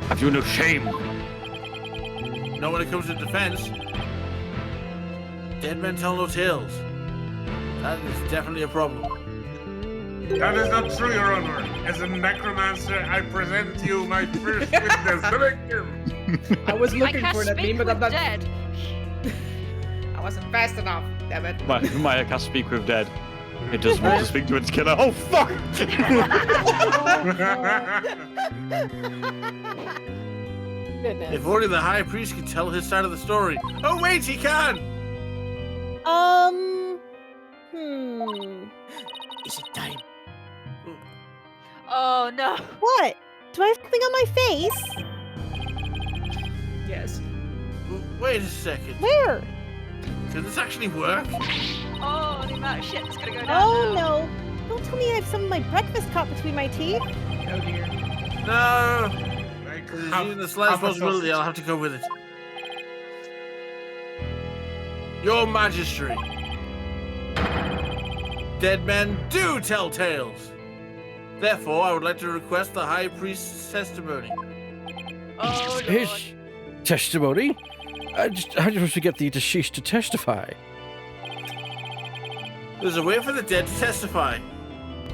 Have you no shame? Not when it comes to defense. Dead men tell no tales. That is definitely a problem. That is not true, Your Honor. As a necromancer, I present to you my first witness, the victim. I was I looking can't for that speak meme, but with I'm not. dead. I wasn't fast enough. Damn it. Maya can speak with dead. It doesn't want to speak to its killer. Oh fuck! Goodness. If only the High Priest could tell his side of the story. Oh wait, he can! Is it time? Oh no. What? Do I have something on my face? Yes. Wait a second. Where? Can this actually work? Oh, the amount of shit that's gonna go down. Oh now. no! Don't tell me I have some of my breakfast caught between my teeth. Oh dear. No! Like, There's half- even the slightest half a possibility I'll sausage. have to go with it. Your Majesty. Dead men do tell tales. Therefore, I would like to request the High Priest's testimony. Oh Lord. His testimony? How do you supposed to get the deceased to testify? There's a way for the dead to testify.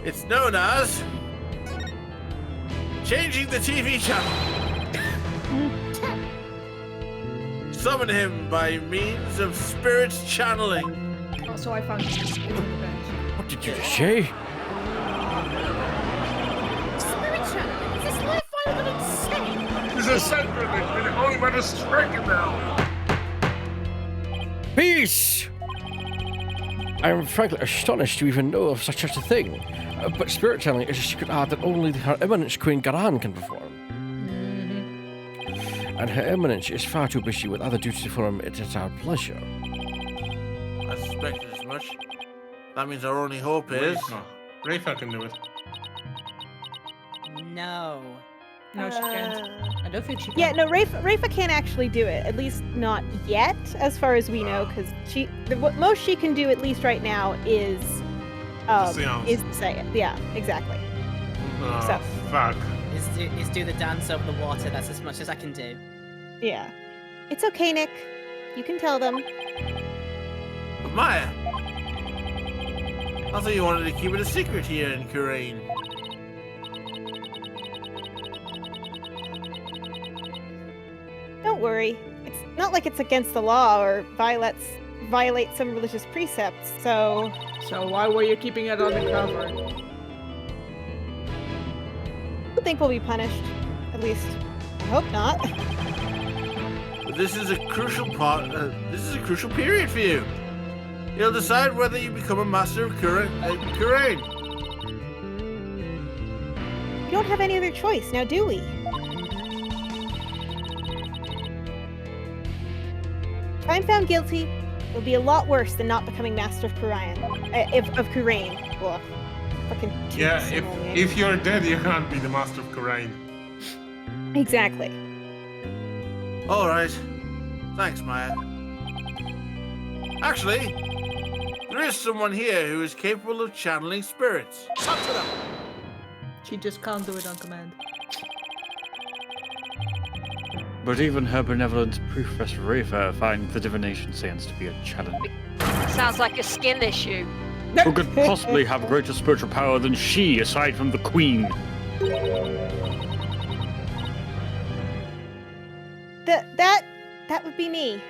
It's known as changing the TV channel. Summon him by means of spirit channeling. Also, I found it in the bench. What did you say? Spirit channeling? Is this life violent and insane? This is sacrilege. We're the only one to strike it now. Peace! I am frankly astonished to even know of such a thing. But spirit channeling is a secret art that only Her Eminence Queen Garan can perform. And Her Eminence is far too busy with other duties to perform it at our pleasure. I suspected as much. That means our only hope is. Rafa can do it. No. No, she can't. I don't think she can. Yeah, no, Rafa can't actually do it. At least not yet, as far as we know, because what most she can do, at least right now, is seance. say it. Yeah, exactly. Oh, So. fuck. Is do the dance over the water. That's as much as I can do. Yeah, it's okay, Nick. You can tell them. But Maya! I thought you wanted to keep it a secret here in Kurain. Don't worry. It's not like it's against the law or violate some religious precepts. So So why were you keeping it undercover? I don't think we'll be punished. At least, I hope not. But this is a crucial part. This is a crucial period for you. You'll decide whether you become a master of Kurain. We don't have any other choice now, do we? If I'm found guilty, it'll be a lot worse than not becoming Master of Kurain. Of Kurain. Ugh. Fucking Yeah, toots and all that. if you're dead, you can't be the master of Kurain. Exactly. All right. Thanks, Maya. Actually, there is someone here who is capable of channeling spirits. Talk to them. She just can't do it on command. But even her benevolent Professor Rafa finds the divination seance to be a challenge. Sounds like a skill issue. Who could possibly have greater spiritual power than she, aside from the Queen? That would be me.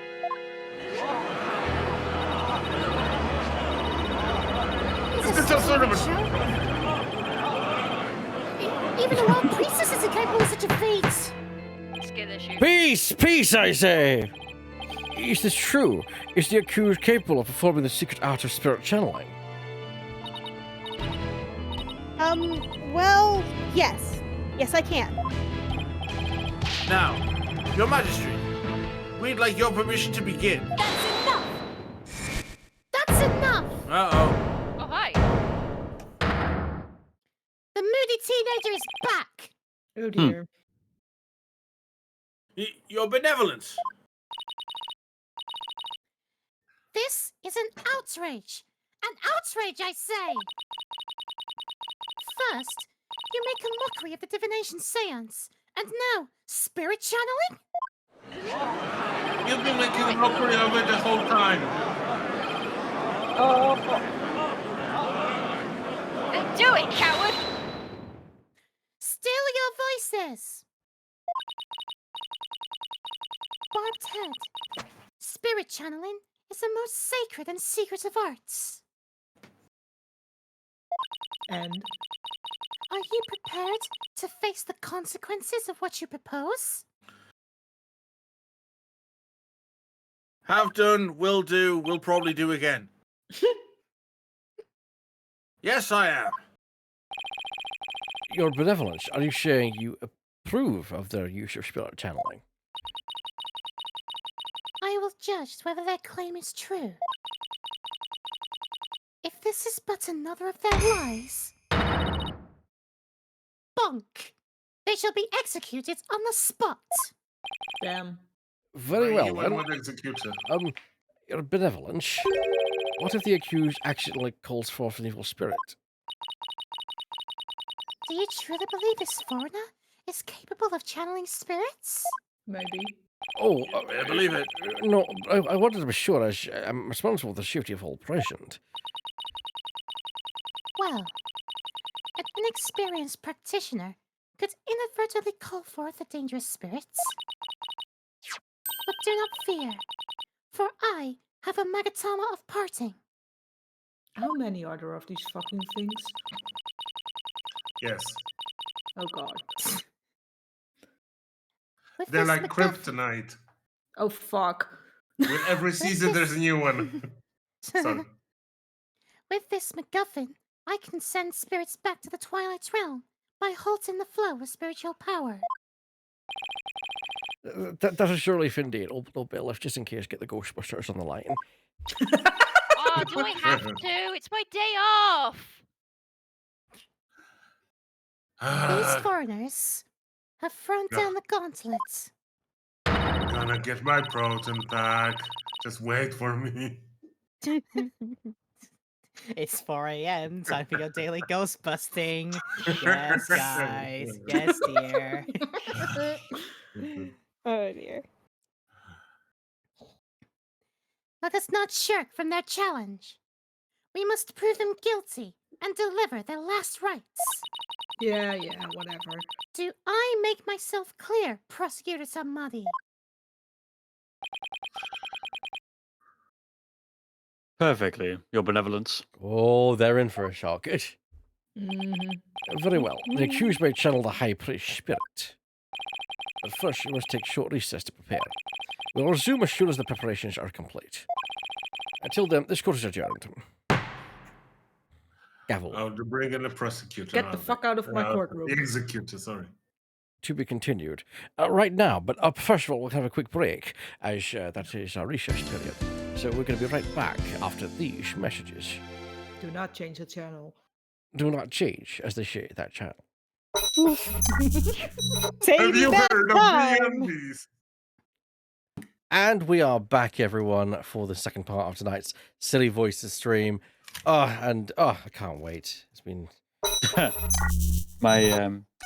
This is some sort of a... Even a wild priestess isn't capable of such a feat. Skill issue. Peace, I say! Is this true? Is the accused capable of performing the secret art of spirit channeling? Well, yes. Yes, I can. Now, Your Majesty, we'd like your permission to begin. That's enough. That's enough. Uh-oh. Oh, hi. The moody teenager is back. Oh dear. Your benevolence. This is an outrage. An outrage, I say. First, you make a mockery of the divination seance, and now spirit channeling? You've been making a mockery of it the whole time. Do it, coward! Still your voices! Barbed head. Spirit channeling is the most sacred and secret of arts. And Are you prepared to face the consequences of what you propose? Have done, will do, will probably do again. Yes, I am. Your benevolence, are you saying you approve of their use of spirit channeling? I will judge whether their claim is true. If this is but another of their lies, bonk! They shall be executed on the spot. damn. Very well, Anyone then. would execute her. Your benevolence, what if the accused accidentally calls forth an evil spirit? Do you truly believe this foreigner is capable of channeling spirits? Maybe. Oh, I believe it. No, I wanted to be sure, as I'm responsible for the safety of all present. Well, an inexperienced practitioner could inadvertently call forth the dangerous spirits. But do not fear, for I have a Magatama of parting. How many are there of these fucking things? Yes. Oh god. With They're this like MacGuffin- kryptonite. Oh fuck. With every season, there's a new one. Sorry. With this MacGuffin, I can send spirits back to the Twilight Realm by halting the flow of spiritual power. That is surely if indeed. Old bit left just in case, get the Ghostbusters on the line. Oh, do I have to? It's my day off. These foreigners have thrown Yeah. down the gauntlet. Gonna get my proton pack. Just wait for me. It's 4 a.m. Time for your daily ghost busting. Yes, guys. Yes, dear. Oh dear. Let us not shirk from their challenge. We must prove them guilty and deliver their last rites. Yeah, whatever. Do I make myself clear, Prosecutor Samadi? Perfectly, Your Benevolence. Oh, they're in for a shock. Good. Mm-hmm. Very well. The accused may channel the high priest spirit. But first, you must take a short recess to prepare. We'll resume as soon as the preparations are complete. Until then, this court is adjourned. Gavel. Oh, they're bringing the prosecutor. Get the aren't fuck they? out of my courtroom. The executor, sorry. To be continued right now, but first of all, we'll have a quick break, as that is our research period. So we're going to be right back after these messages. Do not change the channel. Do not change, as they say, that channel. Have you heard of MeUndies? And we are back, everyone, for the second part of tonight's Silly Voices stream. I can't wait. It's been I've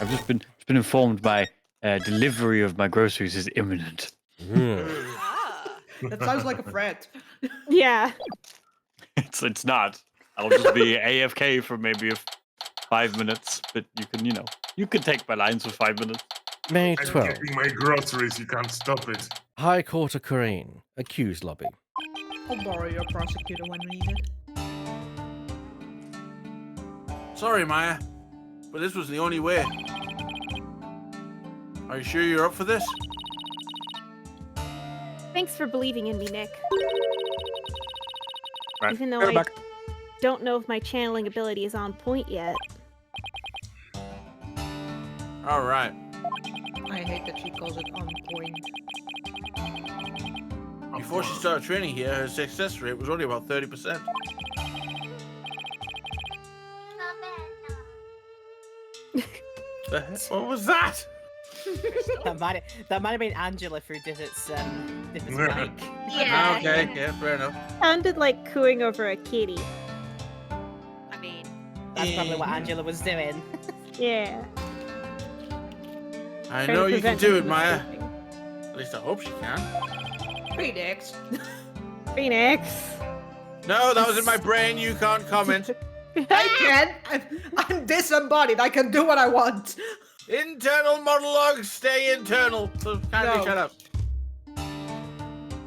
just been informed my delivery of my groceries is imminent. That sounds like a threat. Yeah. It's not. I'll just be AFK for maybe 5 minutes, but you can take my lines for 5 minutes. May I'm 12th. getting my groceries, you can't stop it. High Court of Korean. Accused lobby. I'll borrow your prosecutor when needed. Sorry, Maya, but this was the only way. Are you sure you're up for this? Thanks for believing in me, Nick. Right. Even though Go I back. don't know if my channeling ability is on point yet. All right. I hate that she calls it on point. Before she started training here, her success rate was only about 30%. What was that? that might have been Angela through Divot's mic. Yeah. Okay, yeah, fair enough. Sounded like cooing over a kitty. I mean, That's probably what Angela was doing. Yeah. I Trying to know you can prevent do me it, from Maya. escaping. At least I hope she can. Phoenix. Phoenix. No, that was in my brain. You can't comment. I can. I'm disembodied. I can do what I want. Internal monologues stay internal. So kindly No. shut up.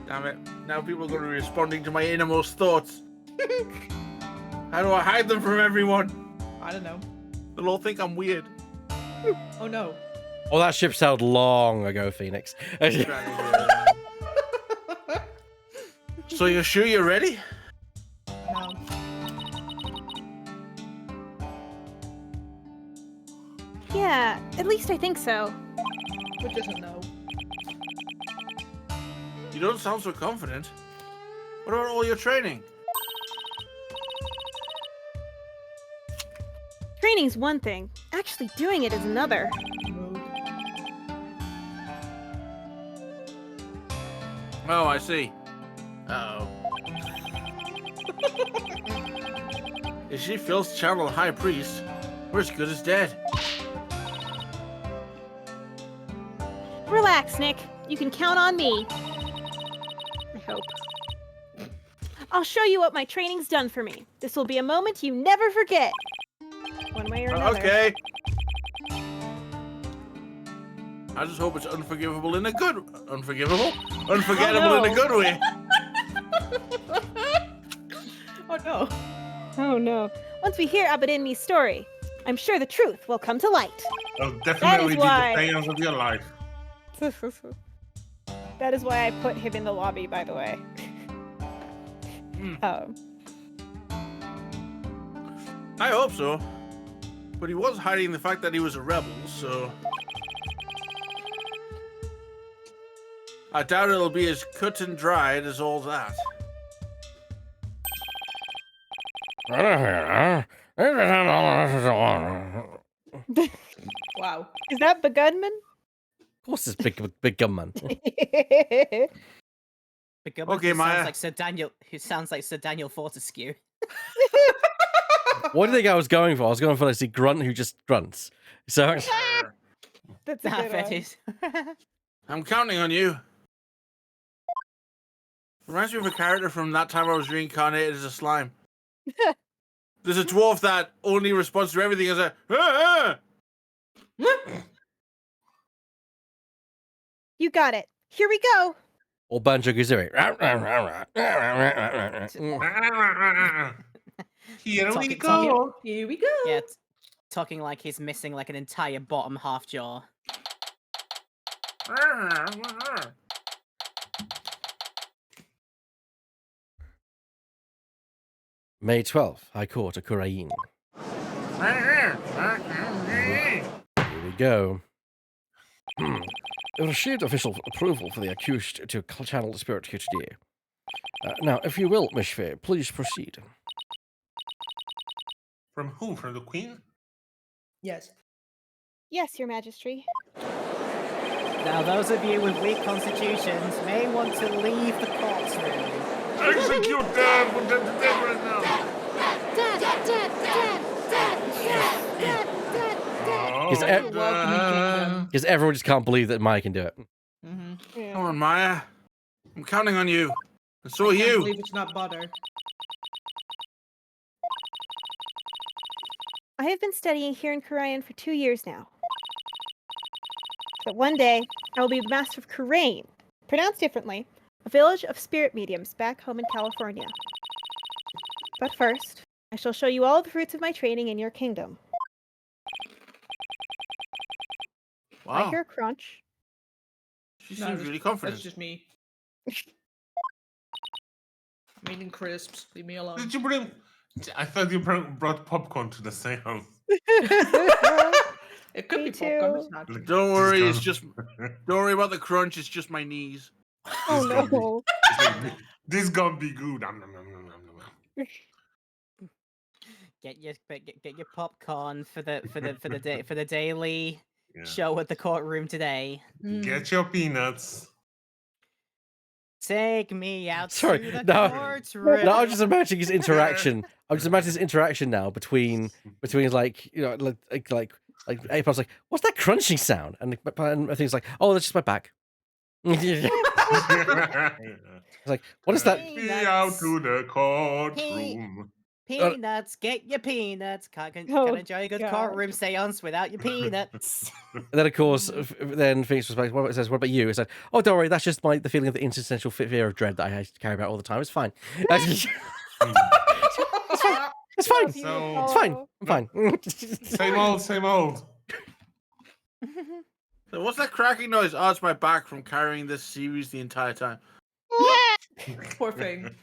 Damn it. Now people are going to be responding to my innermost thoughts. How do I hide them from everyone? I don't know. They'll all think I'm weird. Oh no. Oh, that ship sailed long ago, Phoenix. So you're sure you're ready? No. Yeah, at least I think so. Which doesn't know. You don't sound so confident. What about all your training? Training's one thing. Actually doing it is another. Oh, I see. Uh-oh. Is she Phil's channel high priest? We're as good as dead. Relax, Nick. You can count on me. I hope. I'll show you what my training's done for me. This will be a moment you never forget. One way or another. Okay. I just hope it's unforgivable in a good... Unforgivable? Unforgettable in a good way. Oh no. Oh no. Once we hear Abadinmi's story, I'm sure the truth will come to light. It'll definitely be why- the pains of your life. That is why I put him in the lobby, by the way. I hope so. But he was hiding the fact that he was a rebel, so... I doubt it'll be as cut and dried as all that. Wow. Is that Begunman? Of course, it's big gunman. Okay, Maya. Sounds like Sir Daniel, who sounds like Sir Daniel Fortescue. What do you think I was going for? I was going for the grunt who just grunts. So That's a Ah, good that one. is. I'm counting on you. Reminds me of a character from That Time I Was Reincarnated as a Slime. There's a dwarf that only responds to everything as a... You got it. Here we go. or Banjo Kazooie. Here we Talking- go. Here we go. Yeah, talking like he's missing like an entire bottom half jaw. May 12th, High Court of Kurain. Here we go. We received official approval for the accused to channel the spirit here today. Now, if you will, Mishfe, please proceed. From whom? From the Queen? Yes. Yes, Your Majesty. Now, those of you with weak constitutions may want to leave the courtroom. Execute them! Put them to death right now! Dead, dead, dead, dead, dead, dead, dead. Because everyone just can't believe that Maya can do it. Come on, Maya. I'm counting on you. And so are I can't you. believe it's not butter. I have been studying here in Kurain for 2 years now. But one day, I will be the master of Kurain, pronounced differently, a village of spirit mediums back home in California. But first, I shall show you all the fruits of my training in your kingdom. I Wow. hear a crunch. She No, seems that's- really confident. That's just me. I'm eating crisps. Leave me alone. Did you bring... I thought you brought popcorn to the seance. It could Me be popcorn. too. It's not. Don't worry, it's just... Don't worry about the crunch, it's just my knees. Oh no. This gonna be good. Nom, nom, nom, nom, nom, nom. Get your popcorn for the daily Yeah. show at the courtroom today. Get your peanuts. Take me out Sorry, to the no. courtroom. No, I'm just imagining his interaction. I'm just imagining this interaction now between like like April's like, what's that crunching sound? And I think it's like, oh, that's just my back. It's like, what is that? Be out to the courtroom. Peanuts, get your peanuts. Can't Oh, enjoy a good God. courtroom seance without your peanuts. And then of course, then Phoenix was like, "What says? What about you?" It's like, "Oh, don't worry, that's just the feeling of the existential fear of dread that I carry about all the time. It's fine. It's fine. It's fine. So- It's fine. I'm fine." Same old, same old. So what's that cracking noise? Oh, it's my back from carrying this series the entire time. Poor thing.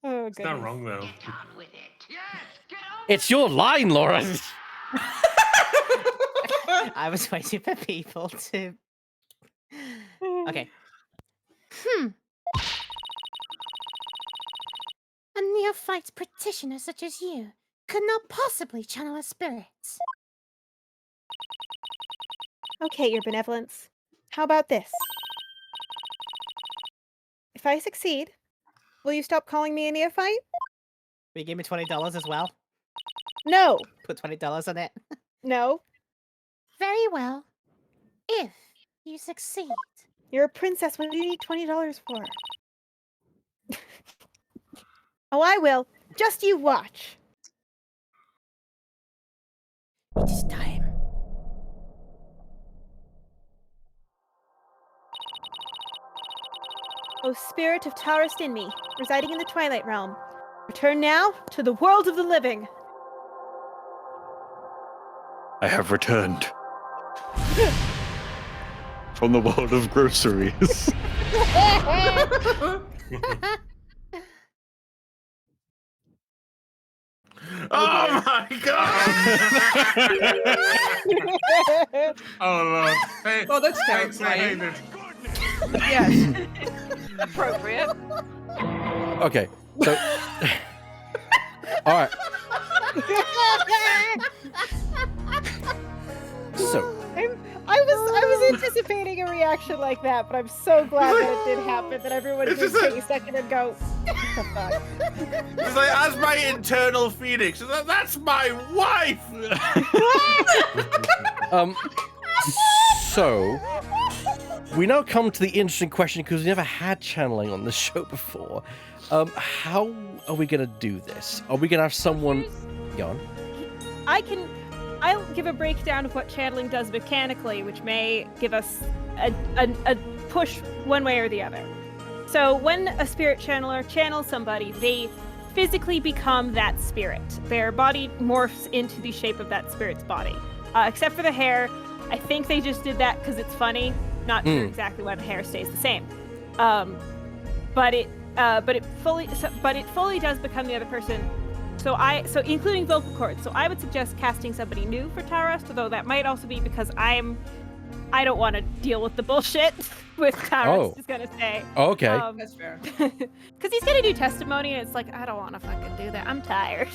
Oh, It's not wrong though. Get on with it. Yes, get on. It's your line, Laura. I was waiting for people to. Okay. A neophyte practitioner such as you could not possibly channel a spirit. Okay, your benevolence. How about this? If I succeed, will you stop calling me a neophyte? Will you give me $20 as well? No. Put $20 on it. No. Very well. If you succeed. You're a princess. What do you need $20 for? Oh, I will. Just you watch. It is time. O spirit of Taurus in me, residing in the Twilight Realm, return now to the world of the living. I have returned from the world of groceries. Oh my god! Oh Lord. Hey, Oh, that's thanks, I hate terrifying. it. Yes. Appropriate. Okay, so all right. So I was anticipating a reaction like that, but I'm so glad that it did happen. That everyone It's did just take like- a second and go, "What the fuck?" It's like, as my internal Phoenix, that's my wife! So we now come to the interesting question because we never had channeling on the show before. How are we gonna do this? Are we gonna have someone go on? I'll give a breakdown of what channeling does mechanically, which may give us a push one way or the other. So when a spirit channeler channels somebody, they physically become that spirit. Their body morphs into the shape of that spirit's body. Except for the hair, I think they just did that because it's funny. Not sure exactly why the hair stays the same. But it fully does become the other person. So including vocal cords. So I would suggest casting somebody new for Taurus, although that might also be because I don't want to deal with the bullshit with Taurus. Is gonna say. Oh, okay. That's fair. Because he's gonna do testimony, and it's like I don't want to fucking do that. I'm tired.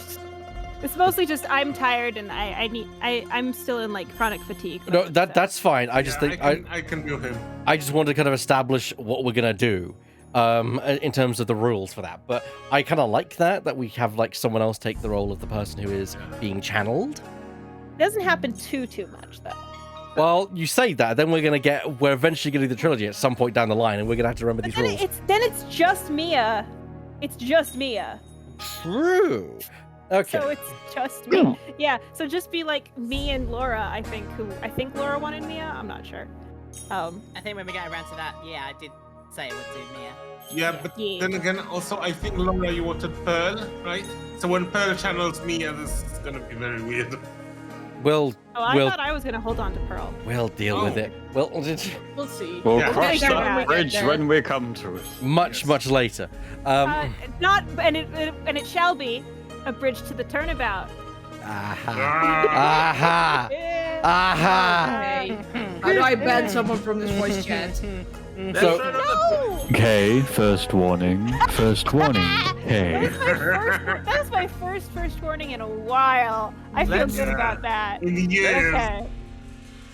It's mostly just I'm tired, and I'm still in like chronic fatigue. No, that's fine. I just think I can do him. I just want to kind of establish what we're gonna do. In terms of the rules for that, but I kind of like that we have like someone else take the role of the person who is being channeled. It doesn't happen too much though. Well, you say that, then we're eventually gonna do the trilogy at some point down the line, and we're gonna have to remember these rules. It's just Mia. It's just Mia. True. Okay. So it's just me. Yeah. So just be like me and Laura. I think Laura wanted Mia. I'm not sure. I think when we get around to that, yeah, I did say it would do Mia. Yeah, but then again, also I think Laura, you wanted Pearl, right? So when Pearl channels Mia, this is gonna be very weird. We'll I thought I was gonna hold on to Pearl. we'll deal with it. Well, We'll see. We'll Yeah. cross We'll that get bridge there. when we come to it. much later. It shall be a bridge to the turnabout. Aha. Yeah. Aha. Hey, how do I ban someone from this voice chat? So Okay, first warning. First warning. Hey. That was my first warning in a while. I feel Let's- good about that. In years. Okay.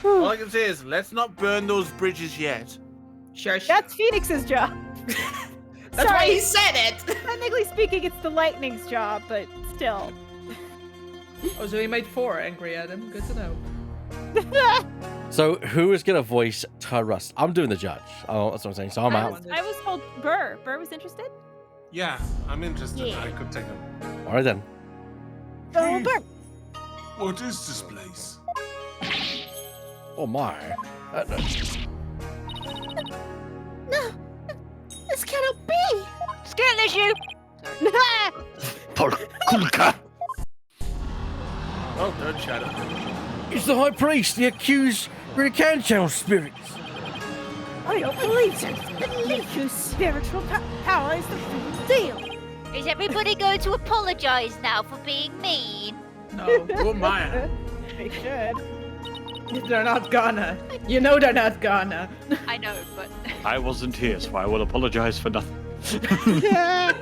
All I can say is, let's not burn those bridges yet. Shush. That's Phoenix's job. That's why he said it. Technically speaking, it's the Lightning's job, but still. Oh, so he made 4 angry at him. Good to know. So who is gonna voice Tarrus? I'm doing the judge. Oh, that's what I'm saying. So I'm out. I was told Burr. Burr was interested. Yeah, I'm interested. Yeah. I could take him. All right then. Hey, what is this place? Oh my. No, this cannot be. Skill issue. Porkulka. Well done, Shadow. It's the High Priest. The accused really can channel spirits. I don't believe so. Believe your spiritual power is the real deal. Is everybody going to apologise now for being mean? No. Oh, Maya. They should. They're not gonna. You know they're not gonna. I know, but I wasn't here, so I will apologize for nothing. I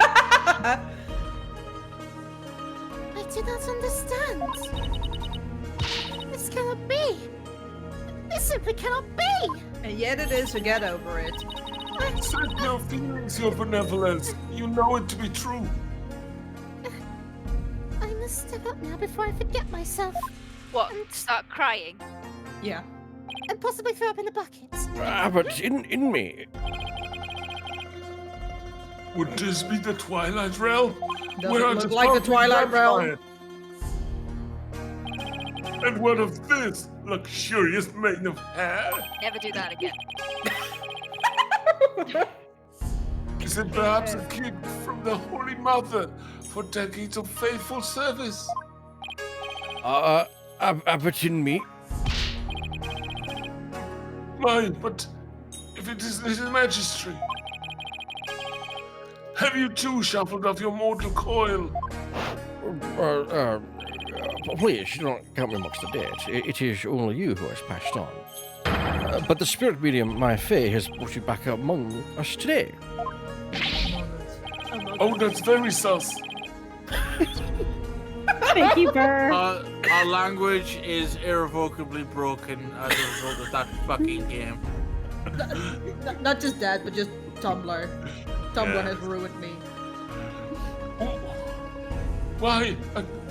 do not understand. This cannot be. This simply cannot be. And yet it is, so get over it. Set your feelings, your benevolence. You know it to be true. I must step up now before I forget myself. what? Start crying? Yeah. And possibly throw up in the bucket. But in me. Would this be the Twilight Realm? Does Where it are look the like the pumpkin Twilight Realm? vampires? And what of this luxurious mane of hair? Never do that again. Is it perhaps a gift from the Holy Mother for decades of faithful service? But in me. Mine, but if it is His Majesty, have you too shuffled off your mortal coil? Please, you don't count me amongst the dead. It is only you who has passed on. But the spirit medium, my fae, has brought you back among us today. Oh, that's very sus. Thank you, Burr. Our language is irrevocably broken as a result of that fucking game. Not just that, but just Tumblr. Tumblr Yes. has ruined me. Why?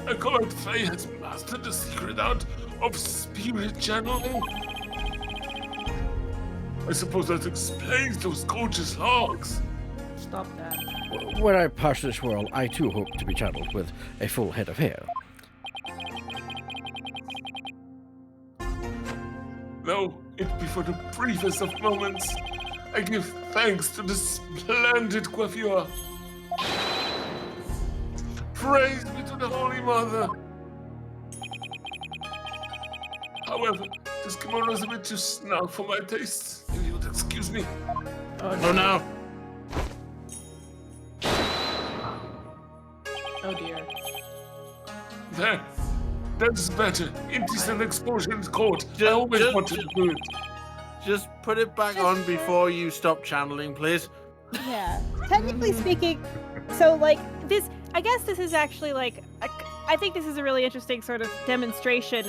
A colored fae has mastered the secret art of spirit channeling. I suppose that explains those gorgeous logs. Stop that. When I pass this world, I too hope to be channeled with a full head of hair. Though it be for the briefest of moments, I give thanks to the splendid coiffure. Praise be to the Holy Mother. However, this kimono is a bit too snug for my taste. If you would excuse me. Oh no. Oh dear. There. That's better. Indecent exposure in court. I Just- always just- wanted to do it. Just put it back on before you stop channeling, please. Yeah. Technically speaking, so like this, I guess this is actually like, I think this is a really interesting sort of demonstration,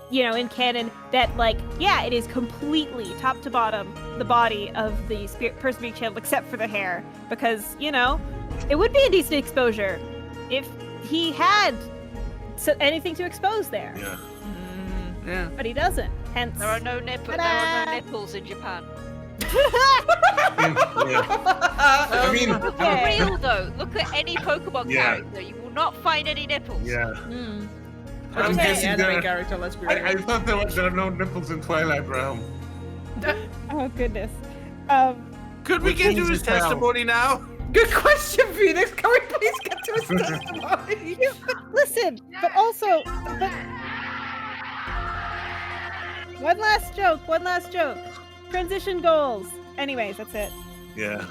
you know, in canon that like, yeah, it is completely top to bottom the body of the spirit person being channeled except for the hair, because you know, it would be indecent exposure if he had anything to expose there. Yeah. Yeah. But he doesn't. Hence, There are no nipples in Japan. I mean, For real though, look at any Pokemon Yeah. character. You will not find any nipples. yeah. Hmm. I'm Okay, guessing anime there- character, let's be I real. thought there are no nipples in Twilight Realm. oh goodness. Could we Which get to means his it's now. testimony now? Good question, Phoenix. Can we please get to his testimony? Listen, but also, but... one last joke. Transition goals. Anyways, that's it. Yeah.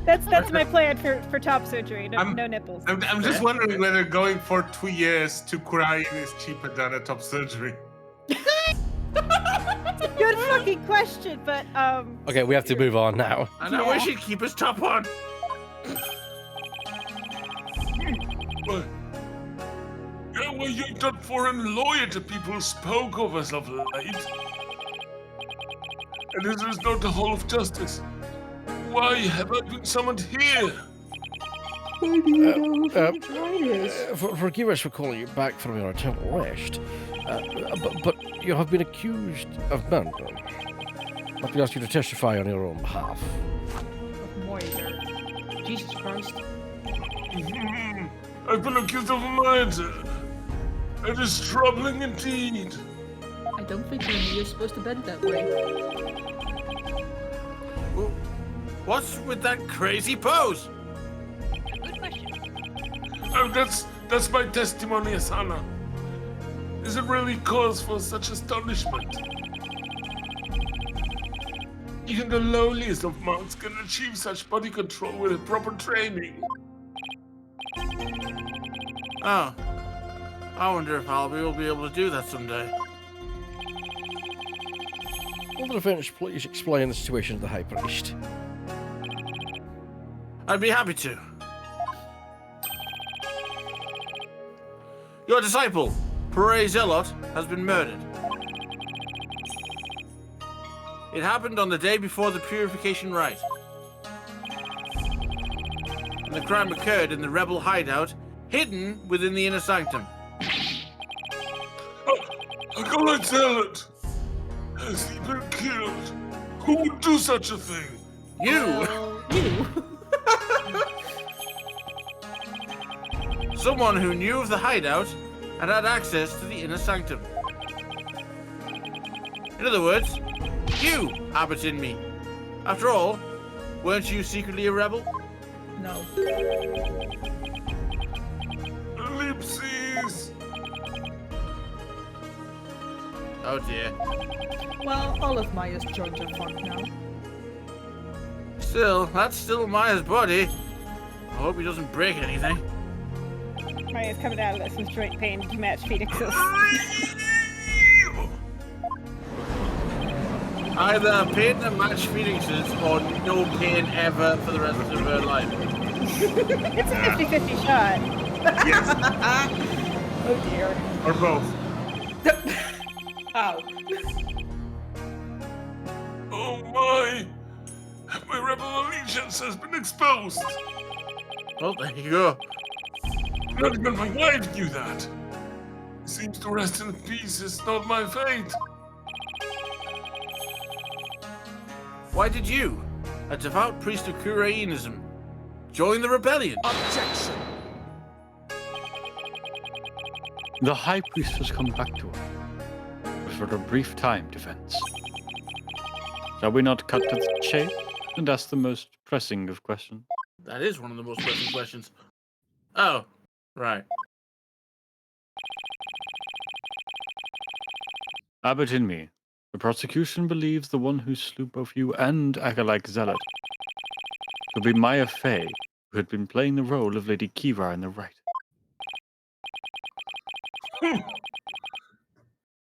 That's my plan for top surgery. No, I'm- no nipples. I'm just wondering whether going for 2 years to crying is cheaper than a top surgery. Good fucking question, but Okay, we have to move on now. And I wish he'd keep his top on. But were you that foreign lawyer the people spoke of as of late? And this is not the Hall of Justice. Why have I been summoned here? Forgive us for calling you back from your temple rest. But you have been accused of murder. Let me ask you to testify on your own behalf. Moider. Jesus Christ. I've been accused of murder. It is troubling indeed. I don't think you're supposed to bend that way. What's with that crazy pose? Good question. Oh, that's my testimony, Asana. Is it really cause for such astonishment? Even the lowliest of monks can achieve such body control with proper training. Oh. I wonder if Albie will be able to do that someday. Will the defense please explain the situation to the High Priest? I'd be happy to. Your disciple, Pere Zealot, has been murdered. It happened on the day before the purification rite. And the crime occurred in the rebel hideout, hidden within the inner sanctum. Acolyte Zealot! Has he been killed? Who would do such a thing? You! You? Someone who knew of the hideout and had access to the inner sanctum. In other words, you, Abbot in me. After all, weren't you secretly a rebel? No. Ellipses! Oh dear. Well, all of Maya's joints are fucked now. Still, that's still Maya's body. I hope he doesn't break anything. Maya's coming out of this with joint pain to match Phoenix's. Either pain that match Phoenix's or no pain ever for the rest of her life. It's a 50-50 shot. Yes. Oh dear. Or both. Ow. Oh my! My rebel allegiance has been exposed! Well, there you go. Not even my wife knew that! Seems to rest in peace is not my fate. Why did you, a devout priest of Kuraenism, join the rebellion? Objection! The High Priest has come back to us. But for a brief time, defense. Shall we not cut to the chase and ask the most pressing of questions? That is one of the most pressing questions. Oh, right. Abbot in me, the prosecution believes the one who slew both you and Acolyte Zealot could be Maya Fey, who had been playing the role of Lady Kira in the rite.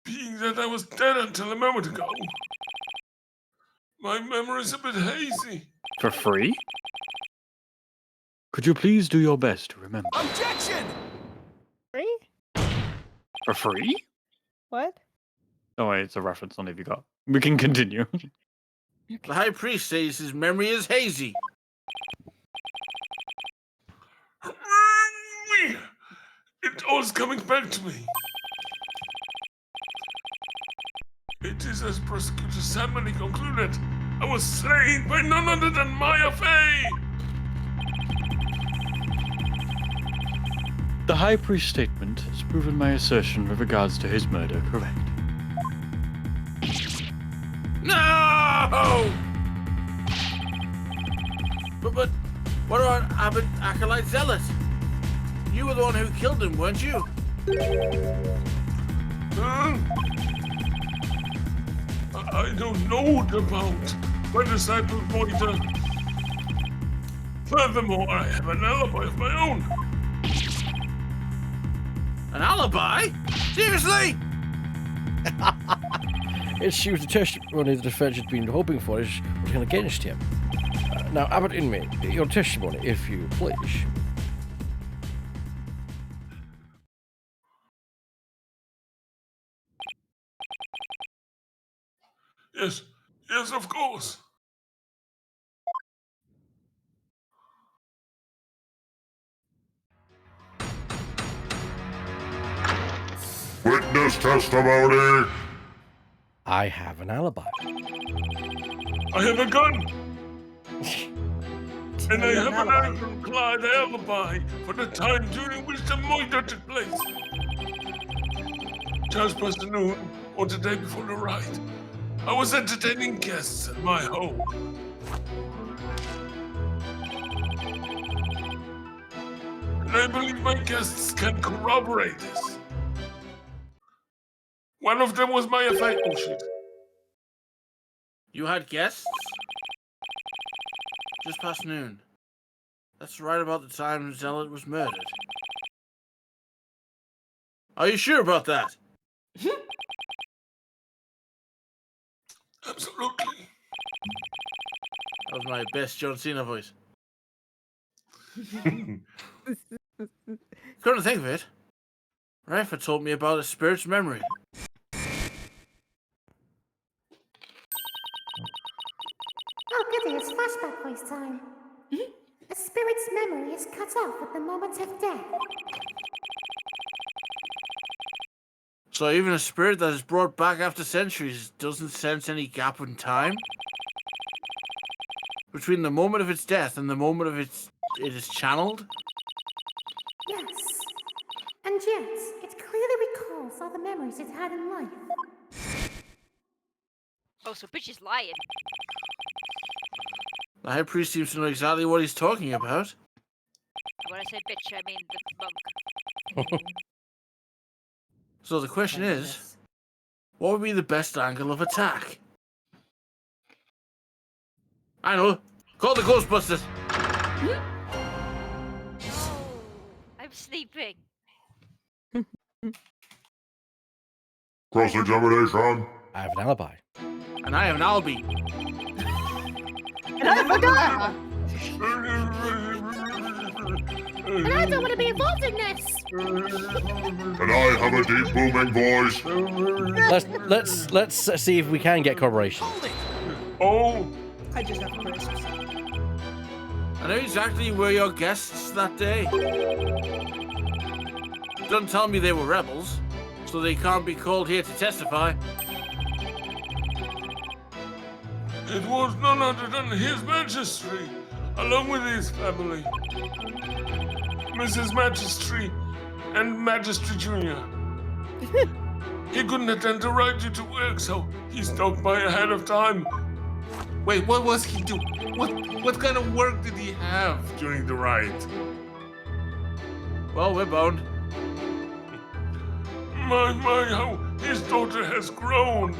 Being that I was dead until a moment ago, my memory's a bit hazy. For free? Could you please do your best to remember? Objection! Free? For free? What? Oh wait, it's a reference, only if you got. We can continue. The High Priest says his memory is hazy. It all's coming back to me. It is as Prosecutor Sandman concluded. I was slain by none other than Maya Fey! The High Priest's statement has proven my assertion with regards to his murder correct. No! But what about Abbot Acolyte Zealot? You were the one who killed him, weren't you? I don't know about my disciple Moita. Furthermore, I have an alibi of my own. An alibi? Seriously? She was the testimony the defense had been hoping for is working against him. Now, Abbot in me, your testimony, if you please. Yes, of course. Witness this testimony? I have an alibi. I have a gun. And I have an ironclad alibi for the time during which the murder took place. Just past noon, or the day before the ride, I was entertaining guests at my home. And I believe my guests can corroborate this. One of them was my affair. Oh shit. You had guests? Just past noon. That's right about the time Zealot was murdered. Are you sure about that? Absolutely. That was my best John Cena voice. Come to think of it, Rafa told me about a spirit's memory. Oh goody, it's flashback voice time. A spirit's memory is cut off at the moment of death. So even a spirit that is brought back after centuries doesn't sense any gap in time? Between the moment of its death and the moment of it is channeled? Yes. And yet, it clearly recalls all the memories it had in life. Oh, so bitch is lying. The High Priest seems to know exactly what he's talking about. When I say bitch, I mean the monk. So the question is, what would be the best angle of attack? I know. Call the Ghostbusters. I'm sleeping. Cross-examination. I have an alibi. And I have an alibi. And I have a gun! And I don't want to be involved in this! And I have a deep booming voice. Let's see if we can get corroboration. Oh, I just have crisps. I know exactly where your guests that day. Don't tell me they were rebels, so they can't be called here to testify. it was none other than His Majesty, along with his family. Mrs. Magistry and Magistry Jr. He couldn't attend the ride due to work, so he stopped by ahead of time. Wait, what was he doing? What kind of work did he have during the ride? Well, we're boned. My, how his daughter has grown.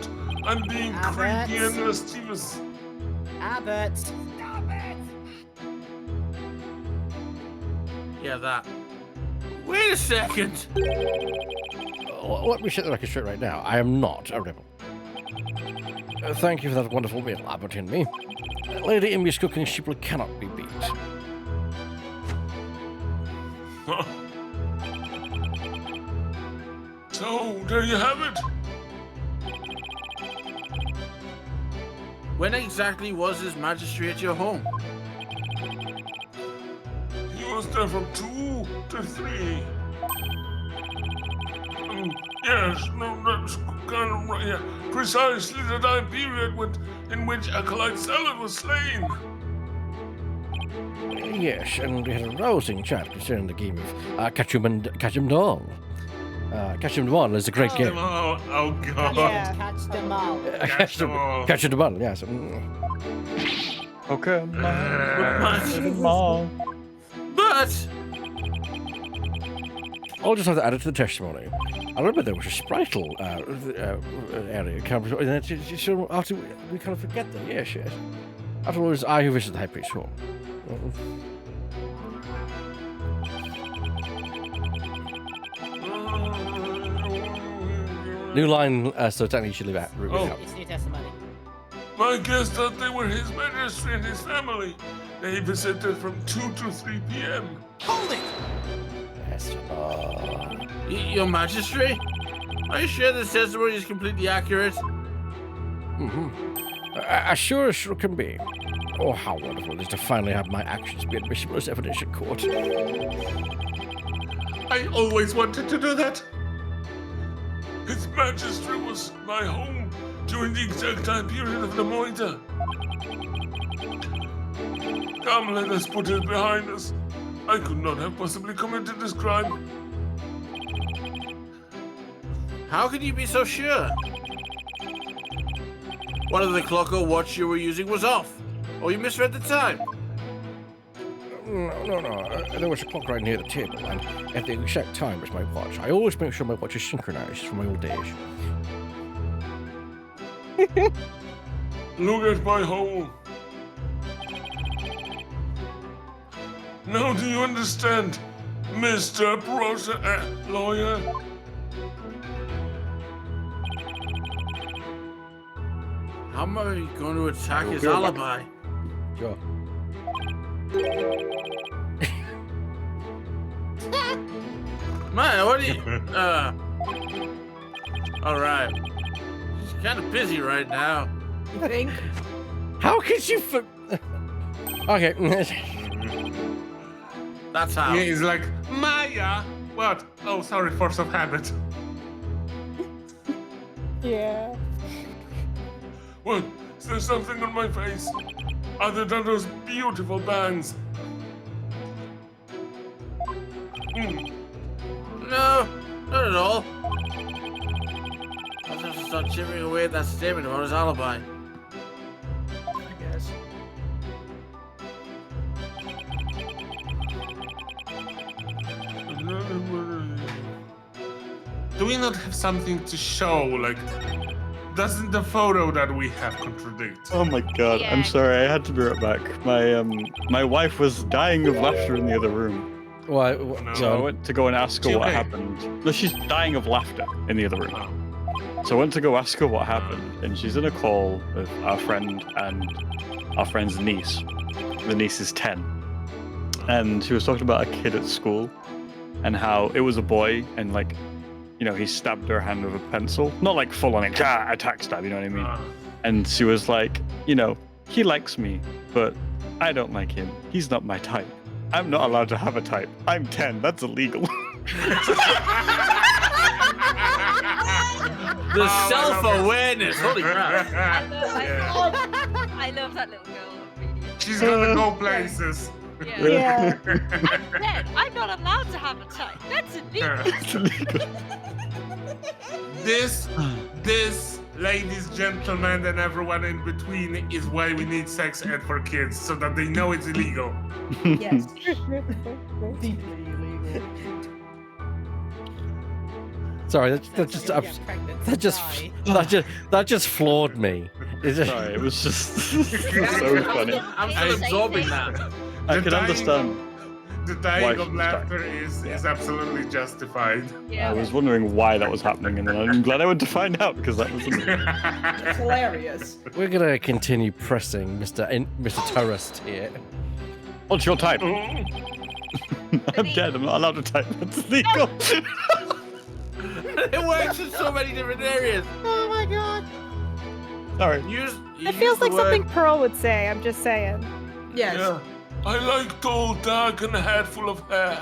I'm being creepy and mischievous. Albert. Yeah, that. Wait a second. Let me set the record straight right now. I am not a rebel. Thank you for that wonderful meal, Albert and me. Lady Imby's cooking simply cannot be beat. So, there you have it. When exactly was His Majesty at your home? He was there from 2 to 3. Yes, no, that's kind of right. Yeah, precisely the time period in which Acolyte Zealot was slain. Yes, and we had a rousing chat concerning the game of Catch 'em All. Catch 'em All is a great game. Oh God. Yeah. Catch them all. Catch them all. Catch 'em All, yes. Pokemon. But I'll just have to add it to the testimony. I remember there was a Spritel area. After we kind of forget that. Yes, yes. After all, it was I who visited the High Priest's home. New line, so technically you should leave out. It's new testimony. My guests thought they were His Majesty and his family. They visited from 2 to 3 p.m. Hold it! Yes, Your Majesty? Are you sure this testimony is completely accurate? As sure as sure can be. Oh, how wonderful it is to finally have my actions be admissible as evidence in court. I always wanted to do that. His Majesty was my home during the exact time period of the Moita. Come, let us put it behind us. I could not have possibly committed this crime. How can you be so sure? One of the clock or watch you were using was off, or you misread the time. No. There was a clock right near the table, and at the exact time was my watch. I always make sure my watch is synchronized from my old days. Look at my hole. Now do you understand, Mr. Lawyer? How am I going to attack his alibi? Sure. Man, what are you... Alright. She's kind of busy right now. You think? How could you Okay. That's how. Yeah, he's like, Maya! What? Oh, sorry, force of habit. Yeah. What? Is there something on my face? Other than those beautiful bangs? No, not at all. I'll have to start chipping away at that statement about his alibi. I guess. Do we not have something to show? Like, doesn't the photo that we have contradict? Oh my god, I'm sorry, I had to be right back. My wife was dying of laughter in the other room. Why? So I went to go and ask her what happened. No, she's dying of laughter in the other room. So I went to go ask her what happened, and she's in a call with our friend and our friend's niece. The niece is 10. And she was talking about a kid at school and how it was a boy and like, you know, he stabbed her hand with a pencil. Not like full on attack stab, you know what I mean? And she was like, you know, he likes me, but I don't like him. He's not my type. I'm not allowed to have a type. I'm 10. That's illegal. The self-awareness. Holy crap. I love that little girl. She's gonna go places. Yeah. I'm dead. I'm not allowed to have a type. That's illegal. This, ladies, gentlemen, and everyone in between is why we need sex ed for kids, so that they know it's illegal. Yes. Deeply illegal. Sorry, that just floored me. Sorry, it was just so funny. I'm still absorbing that. I can understand. The dying of laughter is absolutely justified. I was wondering why that was happening, and then I'm glad I went to find out because that was It's hilarious. We're gonna continue pressing Mr. Tourist here. What's your type? I'm dead. I'm not allowed to type. That's legal. It works in so many different areas. Oh my god. Sorry. It feels like something Pearl would say. I'm just saying. Yes. Yeah. I like tall, dark, and a head full of hair.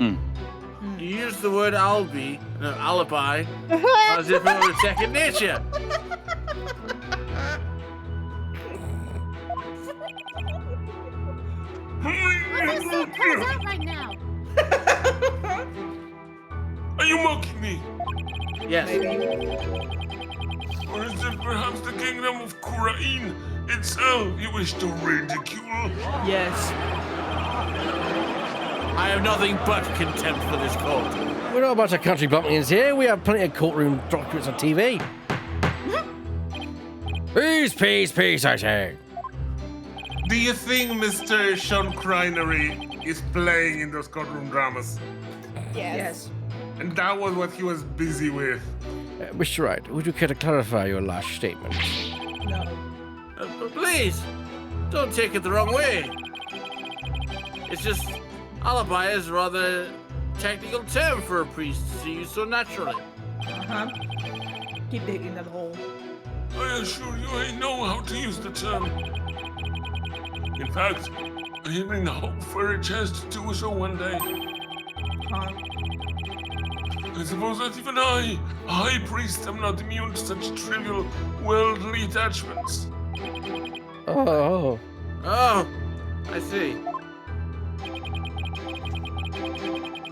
You use the word alibi as if it were second nature. Let's see what comes out right now. Are you mocking me? Yes. Or is it perhaps the kingdom of Kurain itself you wish to ridicule? Yes. I have nothing but contempt for this court. We're not a bunch of country bumpkins here. We have plenty of courtroom documents on TV. Peace, I say. Do you think Mr. Sean Crinery is playing in those courtroom dramas? Yes. And that was what he was busy with. Mr. Wright, would you care to clarify your last statement? No. But please, don't take it the wrong way. It's just, alibi is a rather technical term for a priest to use so naturally. Uh-huh. Keep digging that hole. I assure you I know how to use the term. In fact, I even hope for a chance to do so one day. Huh? I suppose that even I, a high priest, am not immune to such trivial worldly attachments. Oh. Oh, I see.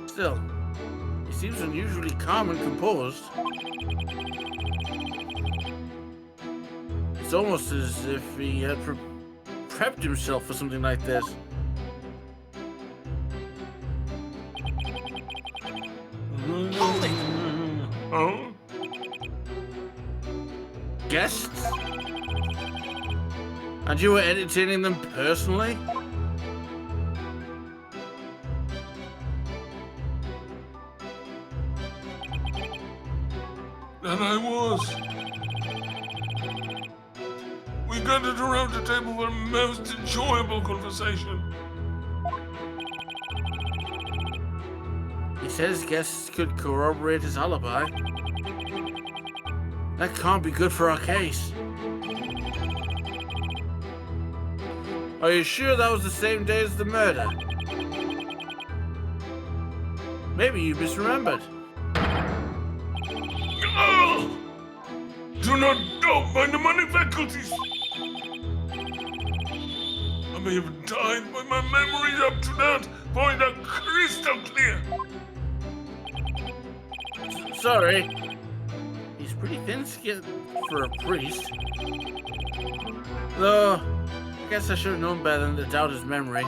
Still, he seems unusually calm and composed. It's almost as if he had prepped himself for something like this. Oh? Guests? And you were entertaining them personally? And I was. We gathered around the table for a most enjoyable conversation. He says guests could corroborate his alibi. That can't be good for our case. Are you sure that was the same day as the murder? Maybe you misremembered. Oh! Do not doubt my mnemonic faculties. I may have died, but my memories up to that point are crystal clear. Sorry. He's pretty thin-skinned for a priest. Though, I guess I should have known better than to doubt his memory.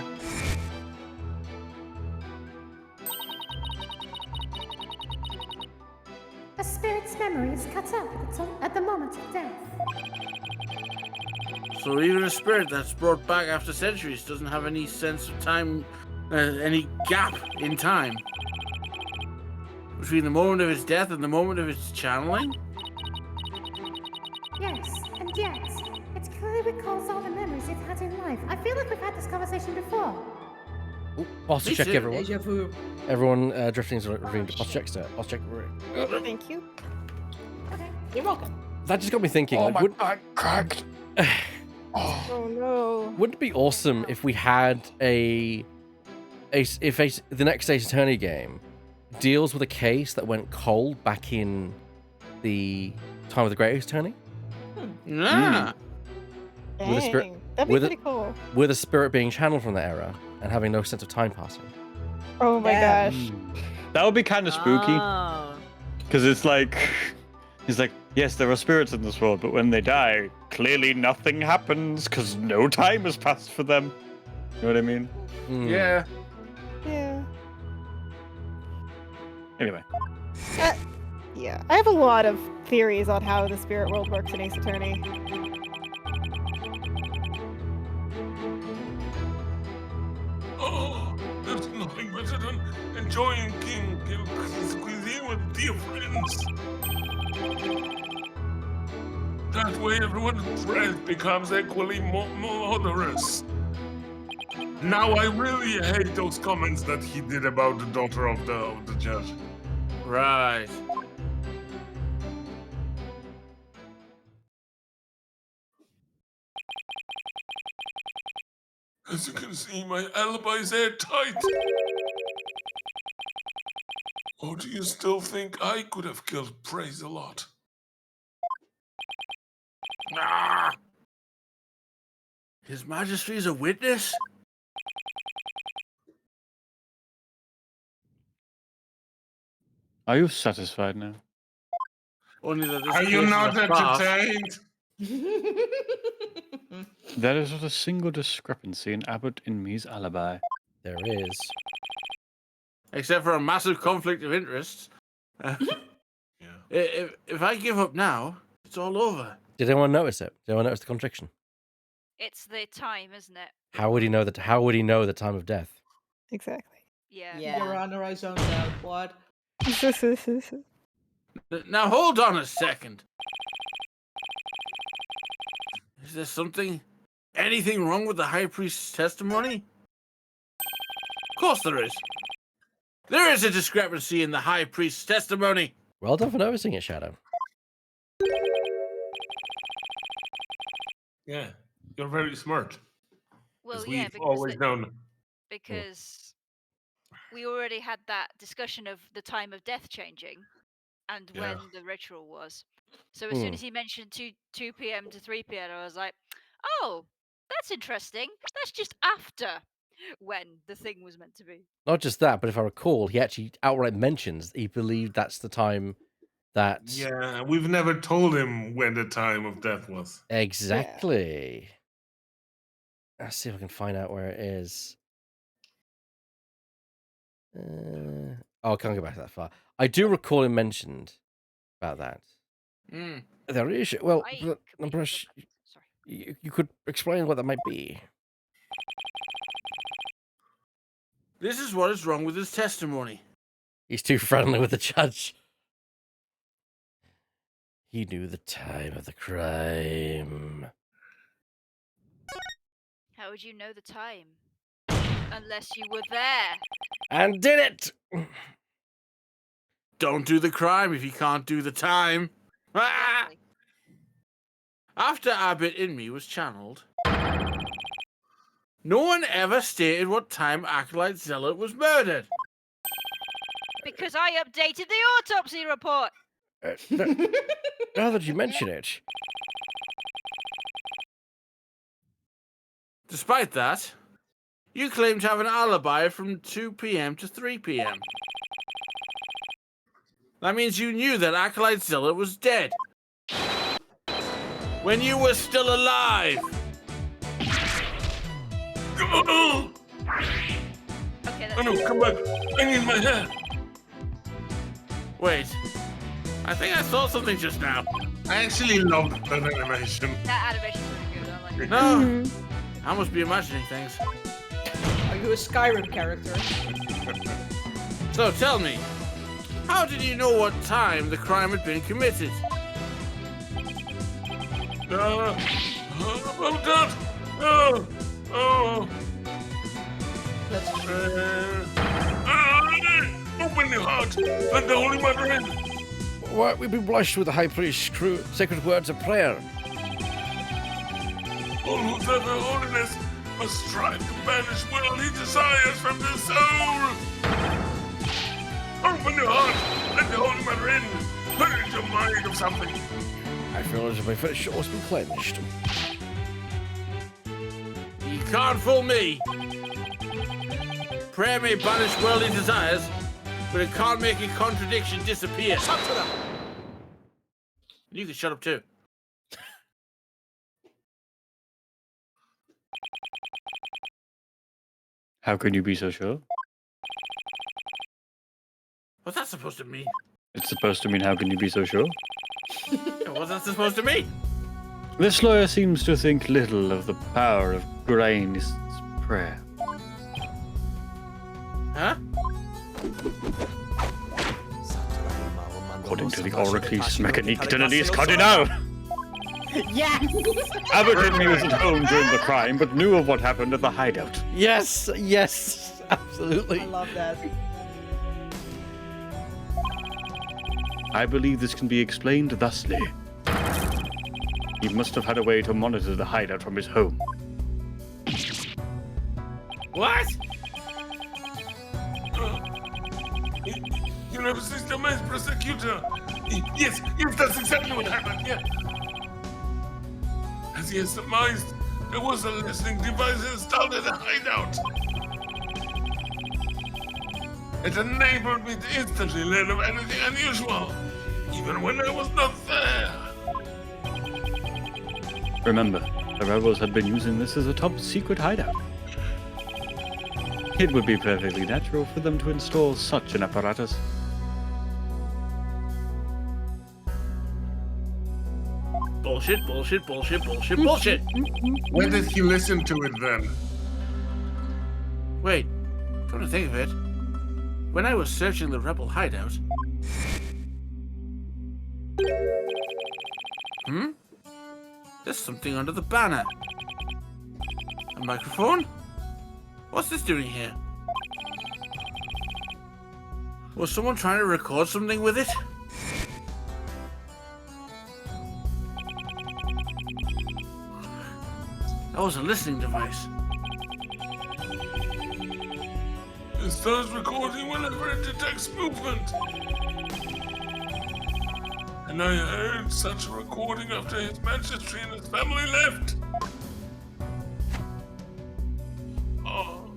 A spirit's memory is cut out at the moment of death. So even a spirit that's brought back after centuries doesn't have any sense of time, any gap in time between the moment of his death and the moment of its channeling? Yes, and yet, it clearly recalls all the memories it had in life. I feel like we've had this conversation before. Posture check, everyone. Deja vu. Everyone, drifting's ravine to posture check, sir. Posture check. Thank you. Okay, you're welcome. That just got me thinking. Oh, like, my would, back cracked. Oh no. wouldn't it be awesome if we had the next Ace Attorney game deals with a case that went cold back in the time of the Great Ace Attorney? Yeah. With a spirit- Dang, that'd be with a- pretty cool. With a spirit being channeled from that era and having no sense of time passing. Oh my Yeah. gosh. That would be kind of spooky. Oh. Because it's like, he's like, yes, there are spirits in this world, but when they die, clearly nothing happens because no time has passed for them. You know what I mean? Hmm. Yeah. Yeah. Anyway. Yeah. I have a lot of theories on how the spirit world works in Ace Attorney. Oh, there's nothing better than enjoying King Gil's cuisine with dear friends. That way everyone's breath becomes equally moderous. Now I really hate those comments that he did about the daughter of the judge. Right. As you can see, my alibi's airtight. Or do you still think I could have killed Praise a lot? Ah! His Majesty is a witness? Are you satisfied now? Only that this Are you case is not a farce. entertained? There is not a single discrepancy in Abbott and me's alibi. There is. Except for a massive conflict of interests. If I give up now, it's all over. Did anyone notice it? Did anyone notice the contradiction? It's the time, isn't it? How would he know that? How would he know the time of death? Exactly. Yeah. Your Honor, I zoned out. What? Now hold on a second. Is there anything wrong with the High Priest's testimony? Of course there is. There is a discrepancy in the High Priest's testimony. Well done for noticing it, Shadow. Yeah, you're very smart. Well, As yeah, we've because always known. because we already had that discussion of the time of death changing, and Yeah. when the ritual was. So as soon as he mentioned 2 p.m. to 3 p.m., I was like, oh, that's interesting. That's just after when the thing was meant to be. Not just that, but if I recall, he actually outright mentions he believed that's the time that. Yeah, we've never told him when the time of death was. Exactly. Let's see if I can find out where it is. I can't go back that far. I do recall him mentioned about that. Hmm. There is. Well, I could maybe go Brush, back- Sorry. you could explain what that might be. This is what is wrong with his testimony. He's too friendly with the judge. He knew the time of the crime. How would you know the time? Unless you were there. And did it! Don't do the crime if you can't do the time. Ah! Exactly. After Abbott in me was channeled, no one ever stated what time Acolyte Zealot was murdered. Because I updated the autopsy report. Now that you mention it, Despite that, you claim to have an alibi from 2 p.m. to 3 p.m. That means you knew that Acolyte Zealot was dead when you were still alive. Oh, Okay, oh that's no, come back. I need my hair. Wait, I think I saw something just now. I actually love that animation. that animation's really good. I like it. No, I must be imagining things. Are you a Skyrim character? So tell me, how did you know what time the crime had been committed? Oh God! Oh! That's Open your heart, let the Holy Mother in. why we've been blessed with the High Priest's sacred words of prayer. All who serve her holiness must strive to banish worldly desires from their soul. Open your heart, let the Holy Mother in. Purge your mind of something. I feel as if my flesh has been cleansed. You can't fool me. Prayer may banish worldly desires, but it can't make a contradiction disappear. Shut up! You can shut up too. How can you be so sure? What's that supposed to mean? It's supposed to mean how can you be so sure? What's that supposed to mean? This lawyer seems to think little of the power of Grain's prayer. Huh? According to the Oracles Mechanique Tenedis Cardinal, Yes! Abbott and me was at home during the crime, but knew of what happened at the hideout. Yes, yes, absolutely. I love that. I believe this can be explained thusly. He must have had a way to monitor the hideout from his home. What? You know, Sister Mass Prosecutor. Yes, that's exactly what happened, yeah. As he has surmised, there was a listening device installed at the hideout. It enabled me to instantly learn of anything unusual, even when I was not there. Remember, the rebels had been using this as a top secret hideout. It would be perfectly natural for them to install such an apparatus. Bullshit, bullshit, bullshit, bullshit, bullshit. When did he listen to it then? Wait, come to think of it, when I was searching the rebel hideout... There's something under the banner. A microphone? What's this doing here? Was someone trying to record something with it? That was a listening device. It starts recording whenever it detects movement. And I heard such a recording after His Majesty and his family left. Oh.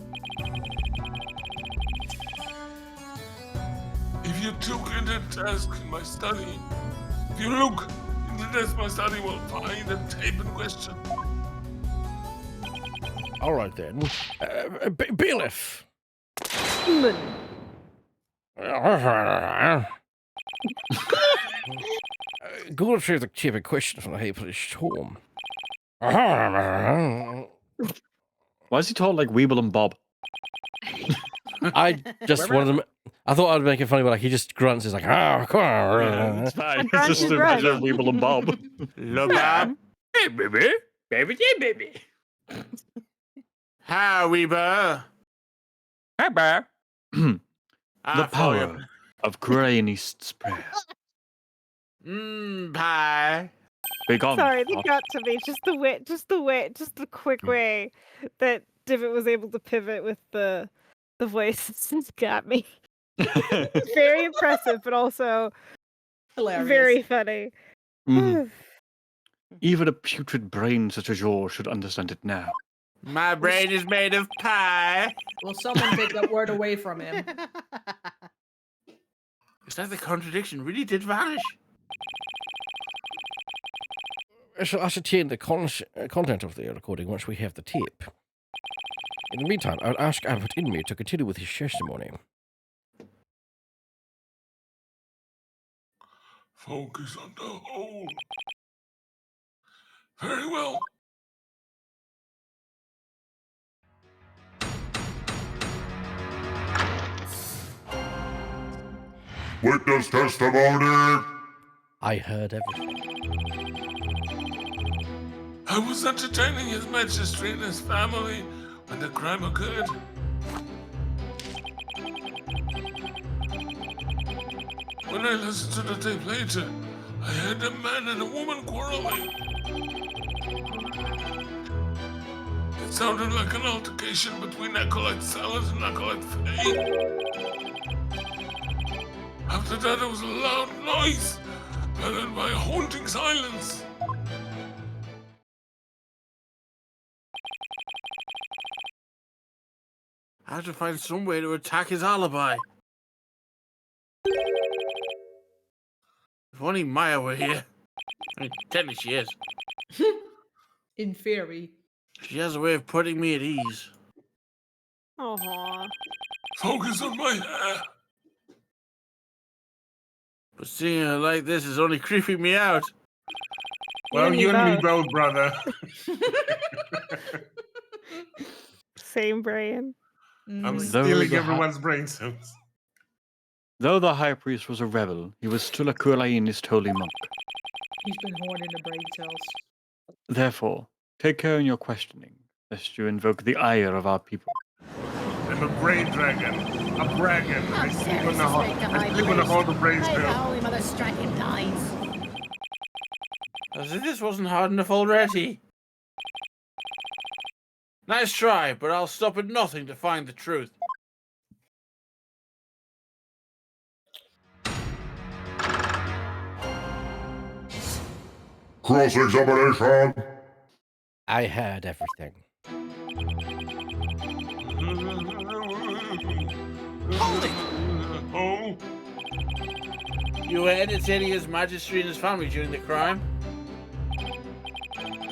If you took in the task in my study, if you look in the desk my study will find the tape in question. All right then. Bailiff. Go through the type question från Hejpelish Torm. Why is he talking like Weeble and Bob? I just wanted to. I thought I'd make it funny, but like he just grunts. He's like, Yeah, it's fine. It's just a picture of Weeble and Bob. Bob. Hey, baby. Baby, yeah, baby. Hi, Weber. Hey, bear. The I power of Grey East's prayer. Pie. Big on. Sorry, they got to me. Just the quick way that Divot was able to pivot with the voice got me. Very impressive, but also Hilarious. very funny. Even a putrid brain such as yours should understand it now. My brain is made of pie. Will someone take that word away from him? It's like the contradiction really did vanish. I shall ascertain the content of the recording once we have the tape. In the meantime, I'll ask Abbot Inmate to continue with his testimony. Focus on the hole. Very well. Witness testimony. I heard everything. I was entertaining His Majesty and his family when the crime occurred. When I listened to the tape later, I heard a man and a woman quarreling. It sounded like an altercation between Acolyte Salad and Acolyte Faye. After that, there was a loud noise, followed by a haunting silence. I have to find some way to attack his alibi. If only Maya were here. I mean, technically she is. In theory. She has a way of putting me at ease. Aww. Focus on my hair. But seeing her like this is only creeping me out. Well, you and me both, brother. Same brain. I'm stealing everyone's brain cells. Though the high priest was a rebel, he was still a Kulainist holy monk. He's been horned in the brain cells. Therefore, take care in your questioning, lest you invoke the ire of our people. I'm a brain dragon. A dragon. I sleep on the hall of brain May the cells. Holy Mother strike him dies. As if this wasn't hard enough already. Nice try, but I'll stop at nothing to find the truth. Cross-examination. I heard everything. Hold it! Oh, You were entertaining His Majesty and his family during the crime?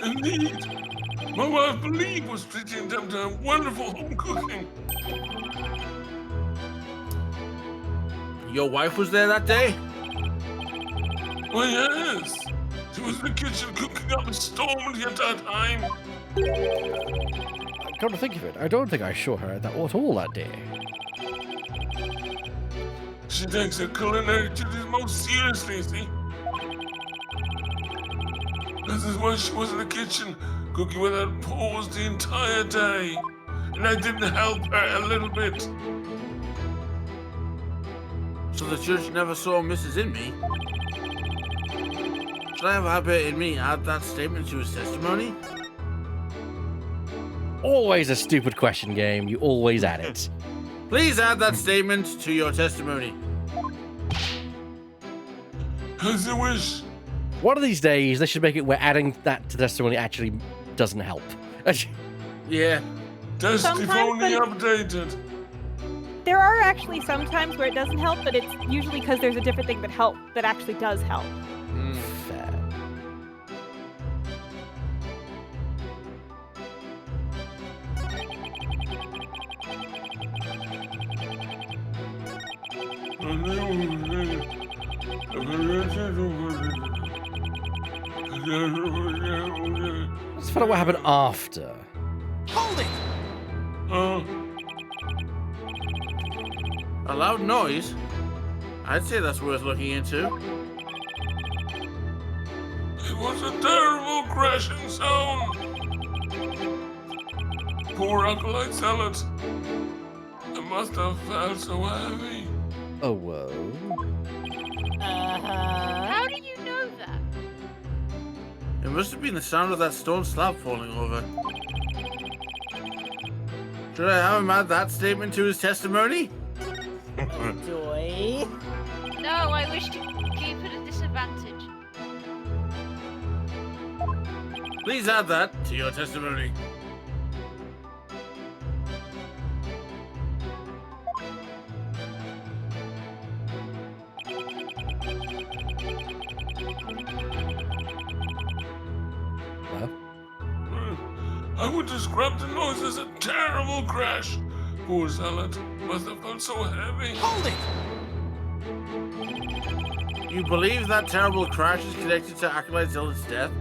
indeed. My wife Believe was treating them to wonderful home cooking. Your wife was there that day? Why, yes. She was in the kitchen cooking up a storm the entire time. Come to think of it, I don't think I saw her at all that day. She takes her culinary duties most seriously, see? This is why she was in the kitchen, cooking without pause the entire day. And I didn't help her a little bit. So the judge never saw Mrs. Inmate? Should I have Abbott Inmate add that statement to his testimony? Always a stupid question game, you always add it. Please add that statement to your testimony. As you wish. One of these days, they should make it where adding that to testimony actually doesn't help. Yeah. Testimony updated. There are actually some times where it doesn't help, but it's usually because there's a different thing that actually does help. Fair. Let's find out what happened after. Hold it! A loud noise? I'd say that's worth looking into. It was a terrible crashing sound. Poor Acolyte Zealot. It must have felt so heavy. Oh, whoa. How do you know that? It must have been the sound of that stone slab falling over. Should I have him add that statement to his testimony? Joy. No, I wish to keep it a disadvantage. Please add that to your testimony. I would describe the noise as a terrible crash. Poor Zealot must have felt so heavy. Hold it! You believe that terrible crash is connected to Acolyte Zealot's death?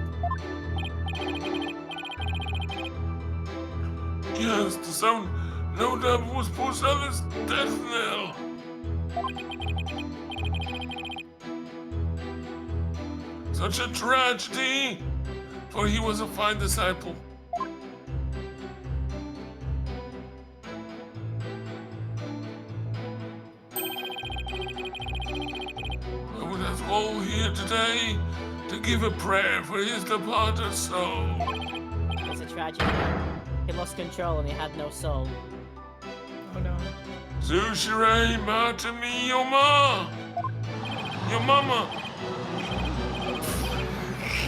Yes, the sound no doubt was poor Zealot's death knell. Such a tragedy, for he was a fine disciple. I would ask all here today to give a prayer for his departed soul. It's a tragedy. He lost control and he had no soul. Oh no. Zushirei Matami Yoma! Your mama!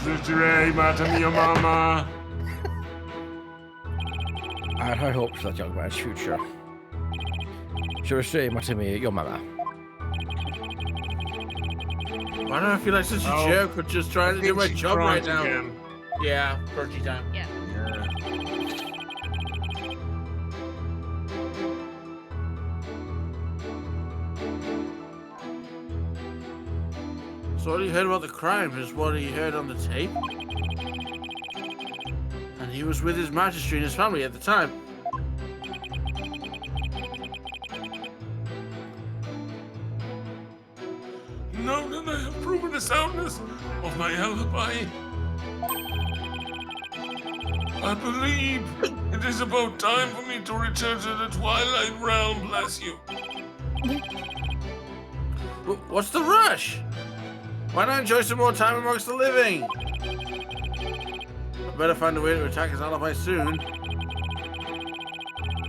Zushirei Matami Your mama! I had high hopes for that young man's future. Shurashei Matami, your mama. Why do I feel like such a jerk for just trying to do my job right now? Again. Yeah, purgy time. Yeah. So all he heard about the crime is what he heard on the tape? And he was with his majesty and his family at the time. Now that I have proven the soundness of my alibi, I believe it is about time for me to return to the Twilight Realm, bless you. What's the rush? Why not enjoy some more time amongst the living? I better find a way to attack his alibi soon.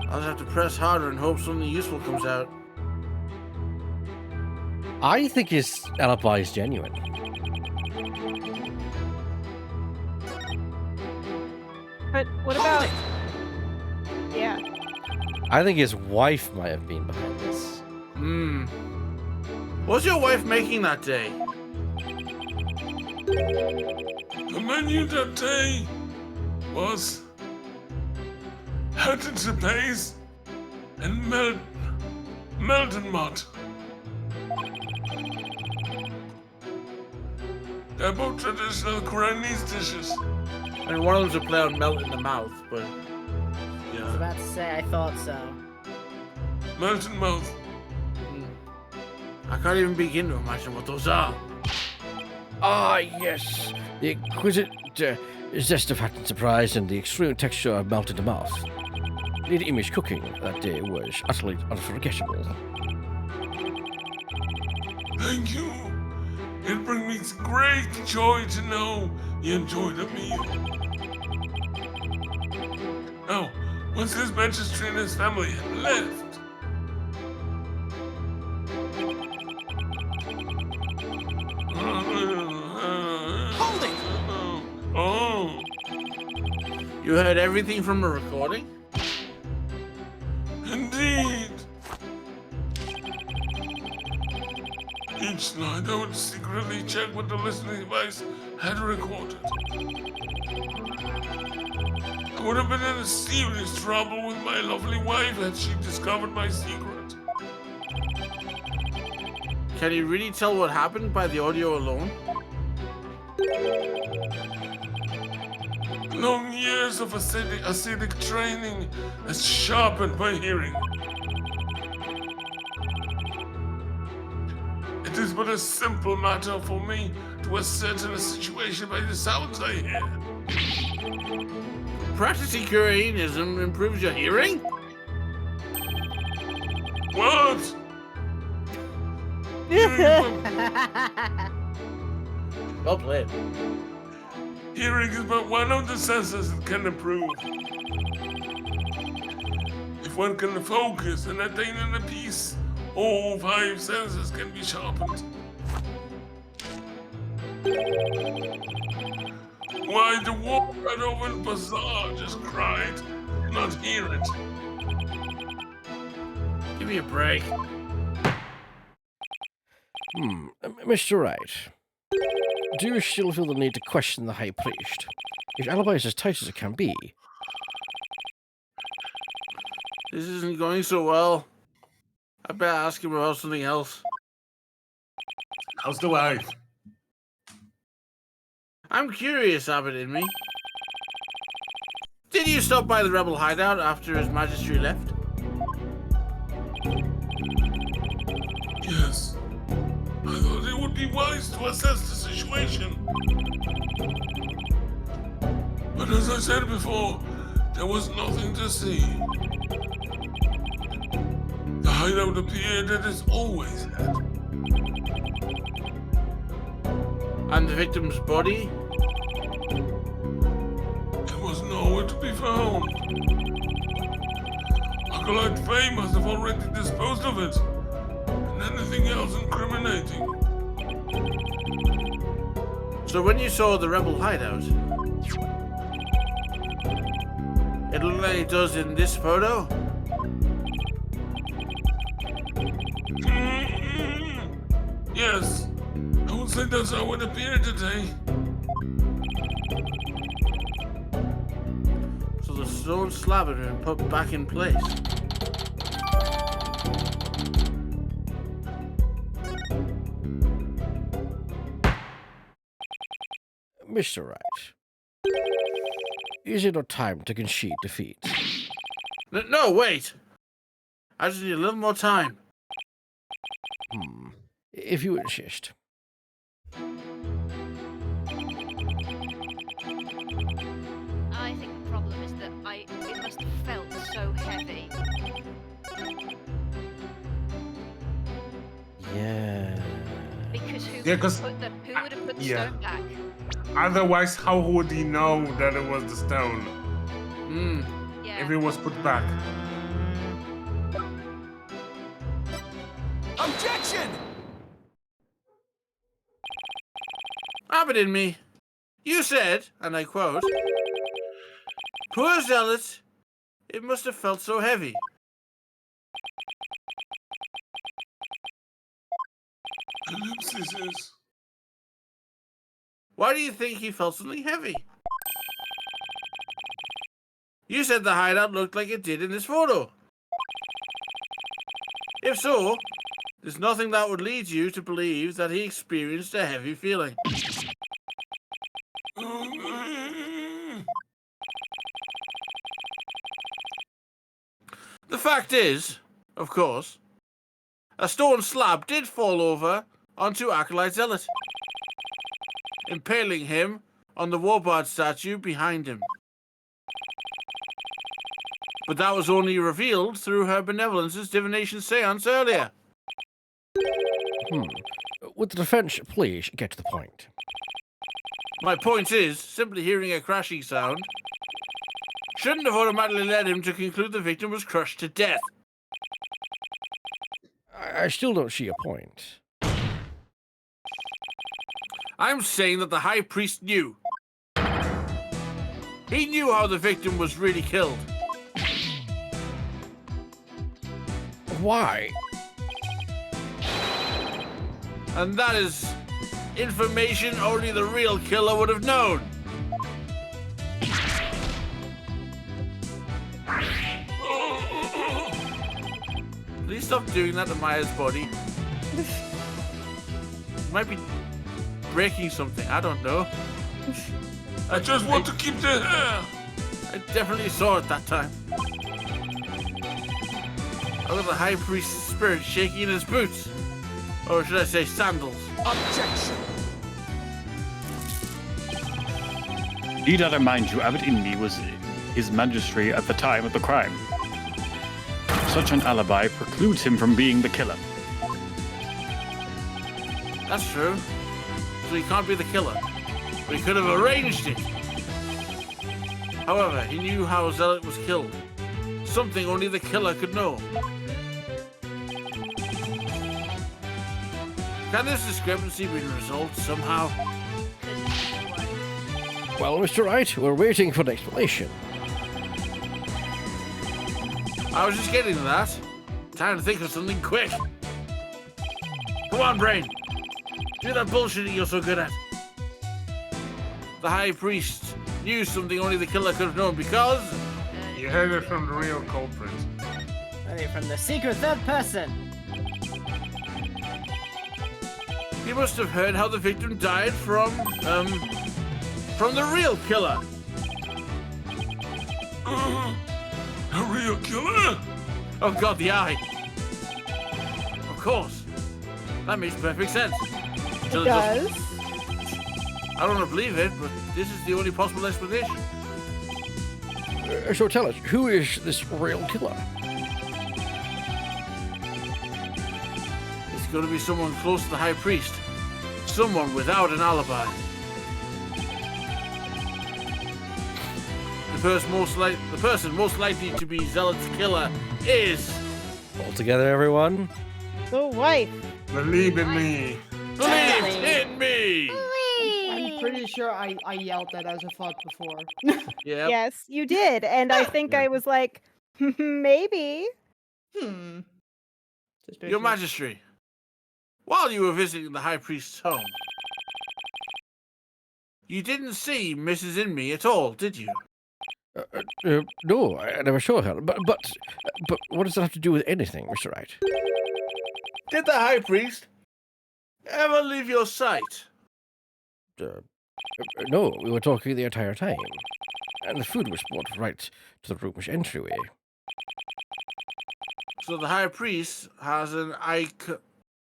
I'll just have to press harder and hope something useful comes out. I think his alibi is genuine. But what about? Yeah. I think his wife might have been behind this. What was your wife making that day? The menu that day was Hatton Pace and Melton Mott. They're both traditional Koreanese dishes. I mean, one of them's a play on melt in the mouth, but I was yeah. about to say, I thought so. Melton Mouth. I can't even begin to imagine what those are. Ah, yes. The exquisite zest of Hatton surprise and the extreme texture of melted mouth. Lady Image cooking that day was utterly unforgettable. Thank you. It brings me great joy to know you enjoyed the meal. Now, once his majesty and his family had left, You heard everything from a recording? Indeed. Each night I would secretly check what the listening device had recorded. I would have been in serious trouble with my lovely wife had she discovered my secret. Can you really tell what happened by the audio alone? Long years of acidic training has sharpened my hearing. It is but a simple matter for me to ascertain a situation by the sounds I hear. Practicing Koreanism improves your hearing? What? Well played. Hearing is but one of the senses that can improve. If one can focus and attain inner peace, all 5 senses can be sharpened. Why the wolf right over the bazaar just cried, not hear it. Give me a break. Mr. Wright, do you still feel the need to question the High Priest? His alibi is as tight as it can be. This isn't going so well. I better ask him about something else. How's the wife? I'm curious, Abbot in me. Did you stop by the rebel hideout after His Majesty left? Yes. I thought it would be wise to assess the situation. But as I said before, there was nothing to see. The hideout appeared as it's always had. And the victim's body? It was nowhere to be found. Acolyte Faye must have already disposed of it. And anything else incriminating. So when you saw the rebel hideout, it looked like it does in this photo? Yes. I would say that's how it appeared today. So the stone slab had been put back in place. Mr. Wright, is it not time to concede defeat? No, wait! I just need a little more time. If you insist. I think the problem is that it must have felt so heavy. Yeah. Because who Yeah, would 'cause- have put the yeah. stone back? Otherwise, how would he know that it was the stone? Yeah. If it was put back. Objection! Abbot in me, you said, and I quote, "Poor zealot, it must have felt so heavy." Ellipses. Why do you think he felt something heavy? You said the hideout looked like it did in this photo. If so, there's nothing that would lead you to believe that he experienced a heavy feeling. The fact is, of course, a stone slab did fall over onto Acolyte Zealot, impaling him on the Warbard statue behind him. But that was only revealed through her benevolence's divination seance earlier. Would the defense please get to the point? My point is, simply hearing a crashing sound shouldn't have automatically led him to conclude the victim was crushed to death. I still don't see your point. I'm saying that the High Priest knew. He knew how the victim was really killed. Why? And that is information only the real killer would have known. Please stop doing that to Maya's body. You might be breaking something, I don't know. I just want to keep the hair. I definitely saw it that time. I got the high priest's spirit shaking in his boots. Or should I say sandals? Objection. Need I remind you, Abbot Inmi was his magistrate at the time of the crime. Such an alibi precludes him from being the killer. That's true. So he can't be the killer. But he could have arranged it. However, he knew how Zealot was killed. Something only the killer could know. Can this discrepancy be resolved somehow? Well, Mr. Wright, we're waiting for an explanation. I was just getting to that. Time to think of something quick. Come on, brain. Do that bullshitting you're so good at. The High Priest knew something only the killer could have known because... You heard it from the real culprit. Heard it from the secret third person. He must have heard how the victim died from the real killer. A real killer? Oh God, the eye. Of course. That makes perfect sense. It does. I don't want to believe it, but this is the only possible explanation. So tell us, who is this real killer? It's going to be someone close to the High Priest. Someone without an alibi. The person most likely to be Zealot's killer is... All together, everyone? The wife. Believe in me. Believe in me! I'm pretty sure I yelled that as a thought before. Yep. Yes, you did. And I think I was like, maybe. Your Majesty, while you were visiting the High Priest's home, you didn't see Mrs. Inmi at all, did you? No, I never saw her. But what does that have to do with anything, Mr. Wright? Did the High Priest ever leave your sight? No, we were talking the entire time. And the food was brought right to the room's entryway. So the High Priest has an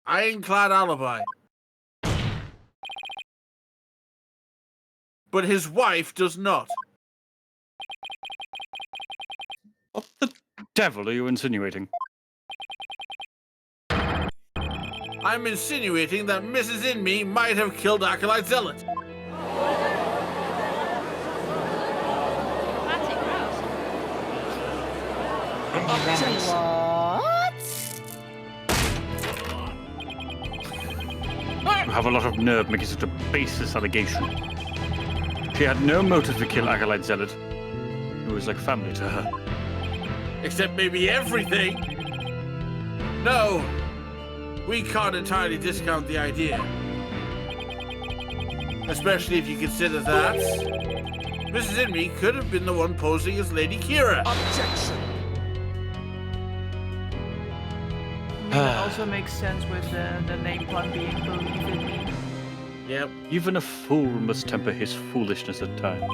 ironclad alibi. But his wife does not. What the devil are you insinuating? I'm insinuating that Mrs. Inmi might have killed Acolyte Zealot. You have a lot of nerve making such a baseless allegation. She had no motive to kill Acolyte Zealot. It was like family to her. Except maybe everything. No, we can't entirely discount the idea. Especially if you consider that Mrs. Inmi could have been the one posing as Lady Kira. Objection. That also makes sense with the name pun being Believe in Me. Yep. Even a fool must temper his foolishness at times.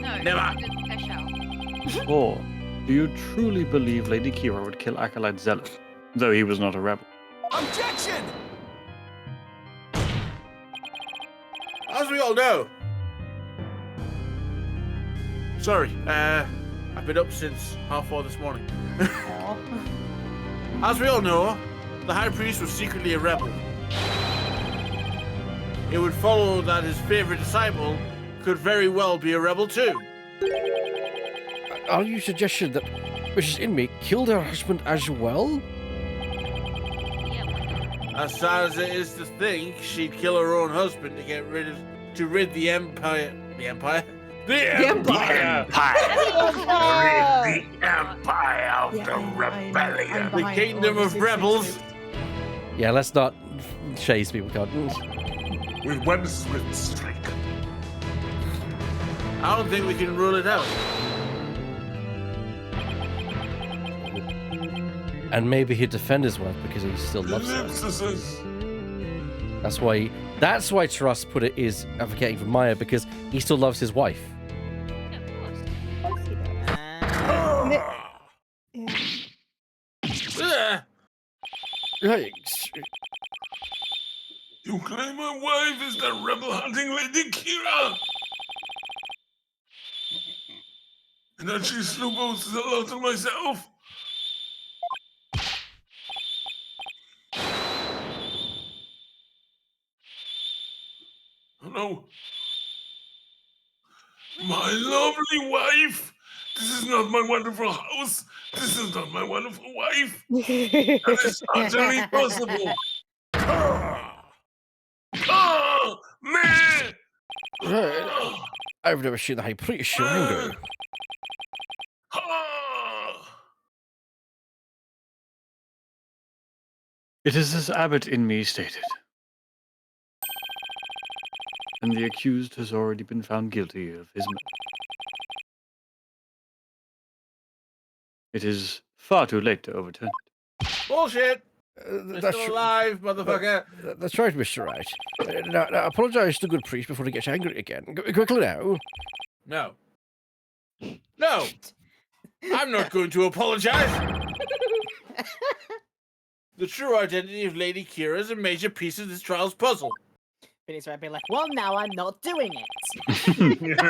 No, Never. I shall. Or do you truly believe Lady Kira would kill Acolyte Zealot, though he was not a rebel? Objection. As we all know. Sorry, I've been up since 4:30 this morning. As we all know, the High Priest was secretly a rebel. It would follow that his favorite disciple could very well be a rebel too. Are you suggesting that Mrs. Inmi killed her husband as well? As sad as it is to think she'd kill her own husband to rid the The Empire. The empire of Yeah, the I'm rebellion. The behind kingdom all of this rebels. Yeah, let's not chase people. God. With one swift strike. I don't think we can rule it out. And maybe he'd defend his wife because he still loves her. Ellipses. That's why Trust put it is advocating for Maya, because he still loves his wife. Yeah, of course. Of course he does. Yeah. Yikes. You claim my wife is the rebel hunting Lady Kira? And that she slew both Zealot and myself? Oh no. My lovely wife! This is not my wonderful house! This is not my wonderful wife! That is utterly impossible! Man! Right. I've never seen the High Priest show anger. It is as Abbot in me stated. And the accused has already been found guilty of his murder. It is far too late to overturn it. Bullshit! You're That's still tr- alive, motherfucker. That's right, Mr. Wright. Now apologise to the good priest before he gets angry again. Quickly now. No. No! I'm not going to apologize! The true identity of Lady Kira is a major piece of this trial's puzzle. Phoenix Wright being like, well, now I'm not doing it. Admit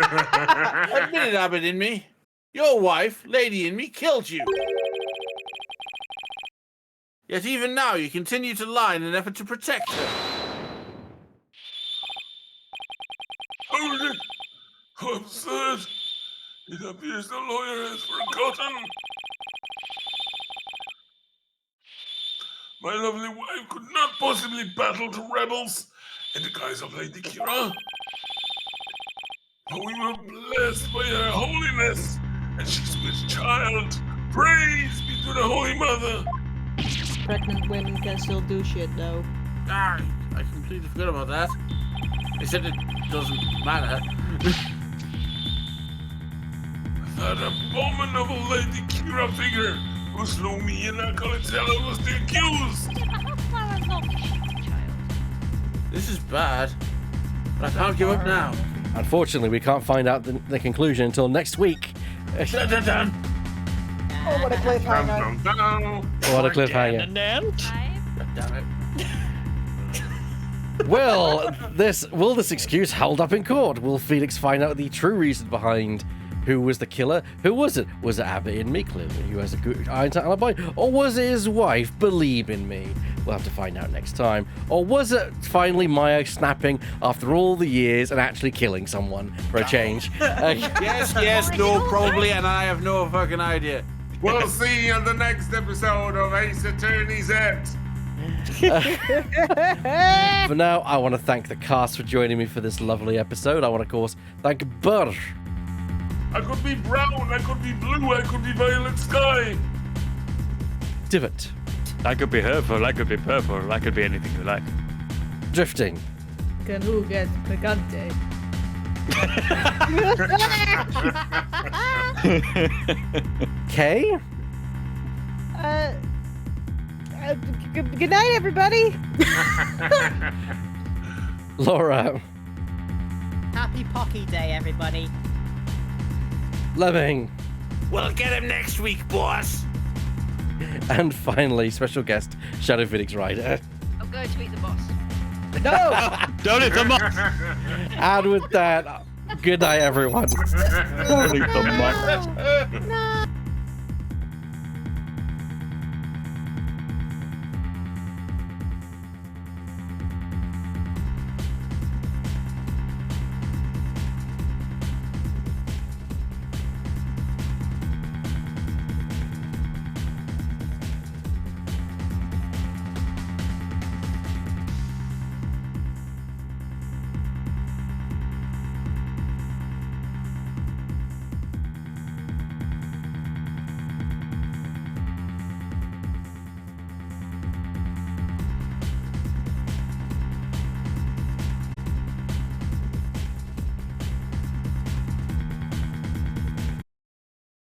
it, Abbot in me. Your wife, Lady in me, killed you. Yet even now you continue to lie in an effort to protect her. Hold it! How absurd! It appears the lawyer has forgotten. My lovely wife could not possibly battle the rebels in the guise of Lady Kira. But we were blessed by her holiness, and she's with child. Praise be to the Holy Mother. Pregnant women can still do shit though. Ah, I completely forgot about that. They said it doesn't matter. That abominable Lady Kira figure who slew me and Acolitella was the accused. Flower's not the shitty child. This is bad, but I can't give up now. Unfortunately, we can't find out the conclusion until next week. Dun, dun, dun. Oh, what a cliffhanger. What a cliffhanger. Damn it. Will this excuse hold up in court? Will Felix find out the true reason behind who was the killer? Who was it? Was it Abbott in me, clearly, who has a good iron-tight alibi? Or was it his wife, Believe in Me? We'll have to find out next time. Or was it finally Maya snapping after all the years and actually killing someone for a change? Yes, no, probably, and I have no fucking idea. We'll see you on the next episode of Ace Attorney's End. For now, I want to thank the cast for joining me for this lovely episode. I want to, of course, thank Burr. I could be brown, I could be blue, I could be violet sky. Divot. That could be purple, that could be purple, that could be anything you like. Drifting. Can who get picante? Kay? Good night, everybody. Laura. Happy Pocky Day, everybody. Lemming. We'll get him next week, boss. And finally, special guest, Shadow Phoenix Rider. I'm going to meet the boss. No! Don't eat the moth! And with that, good night, everyone. Don't eat the moth. No.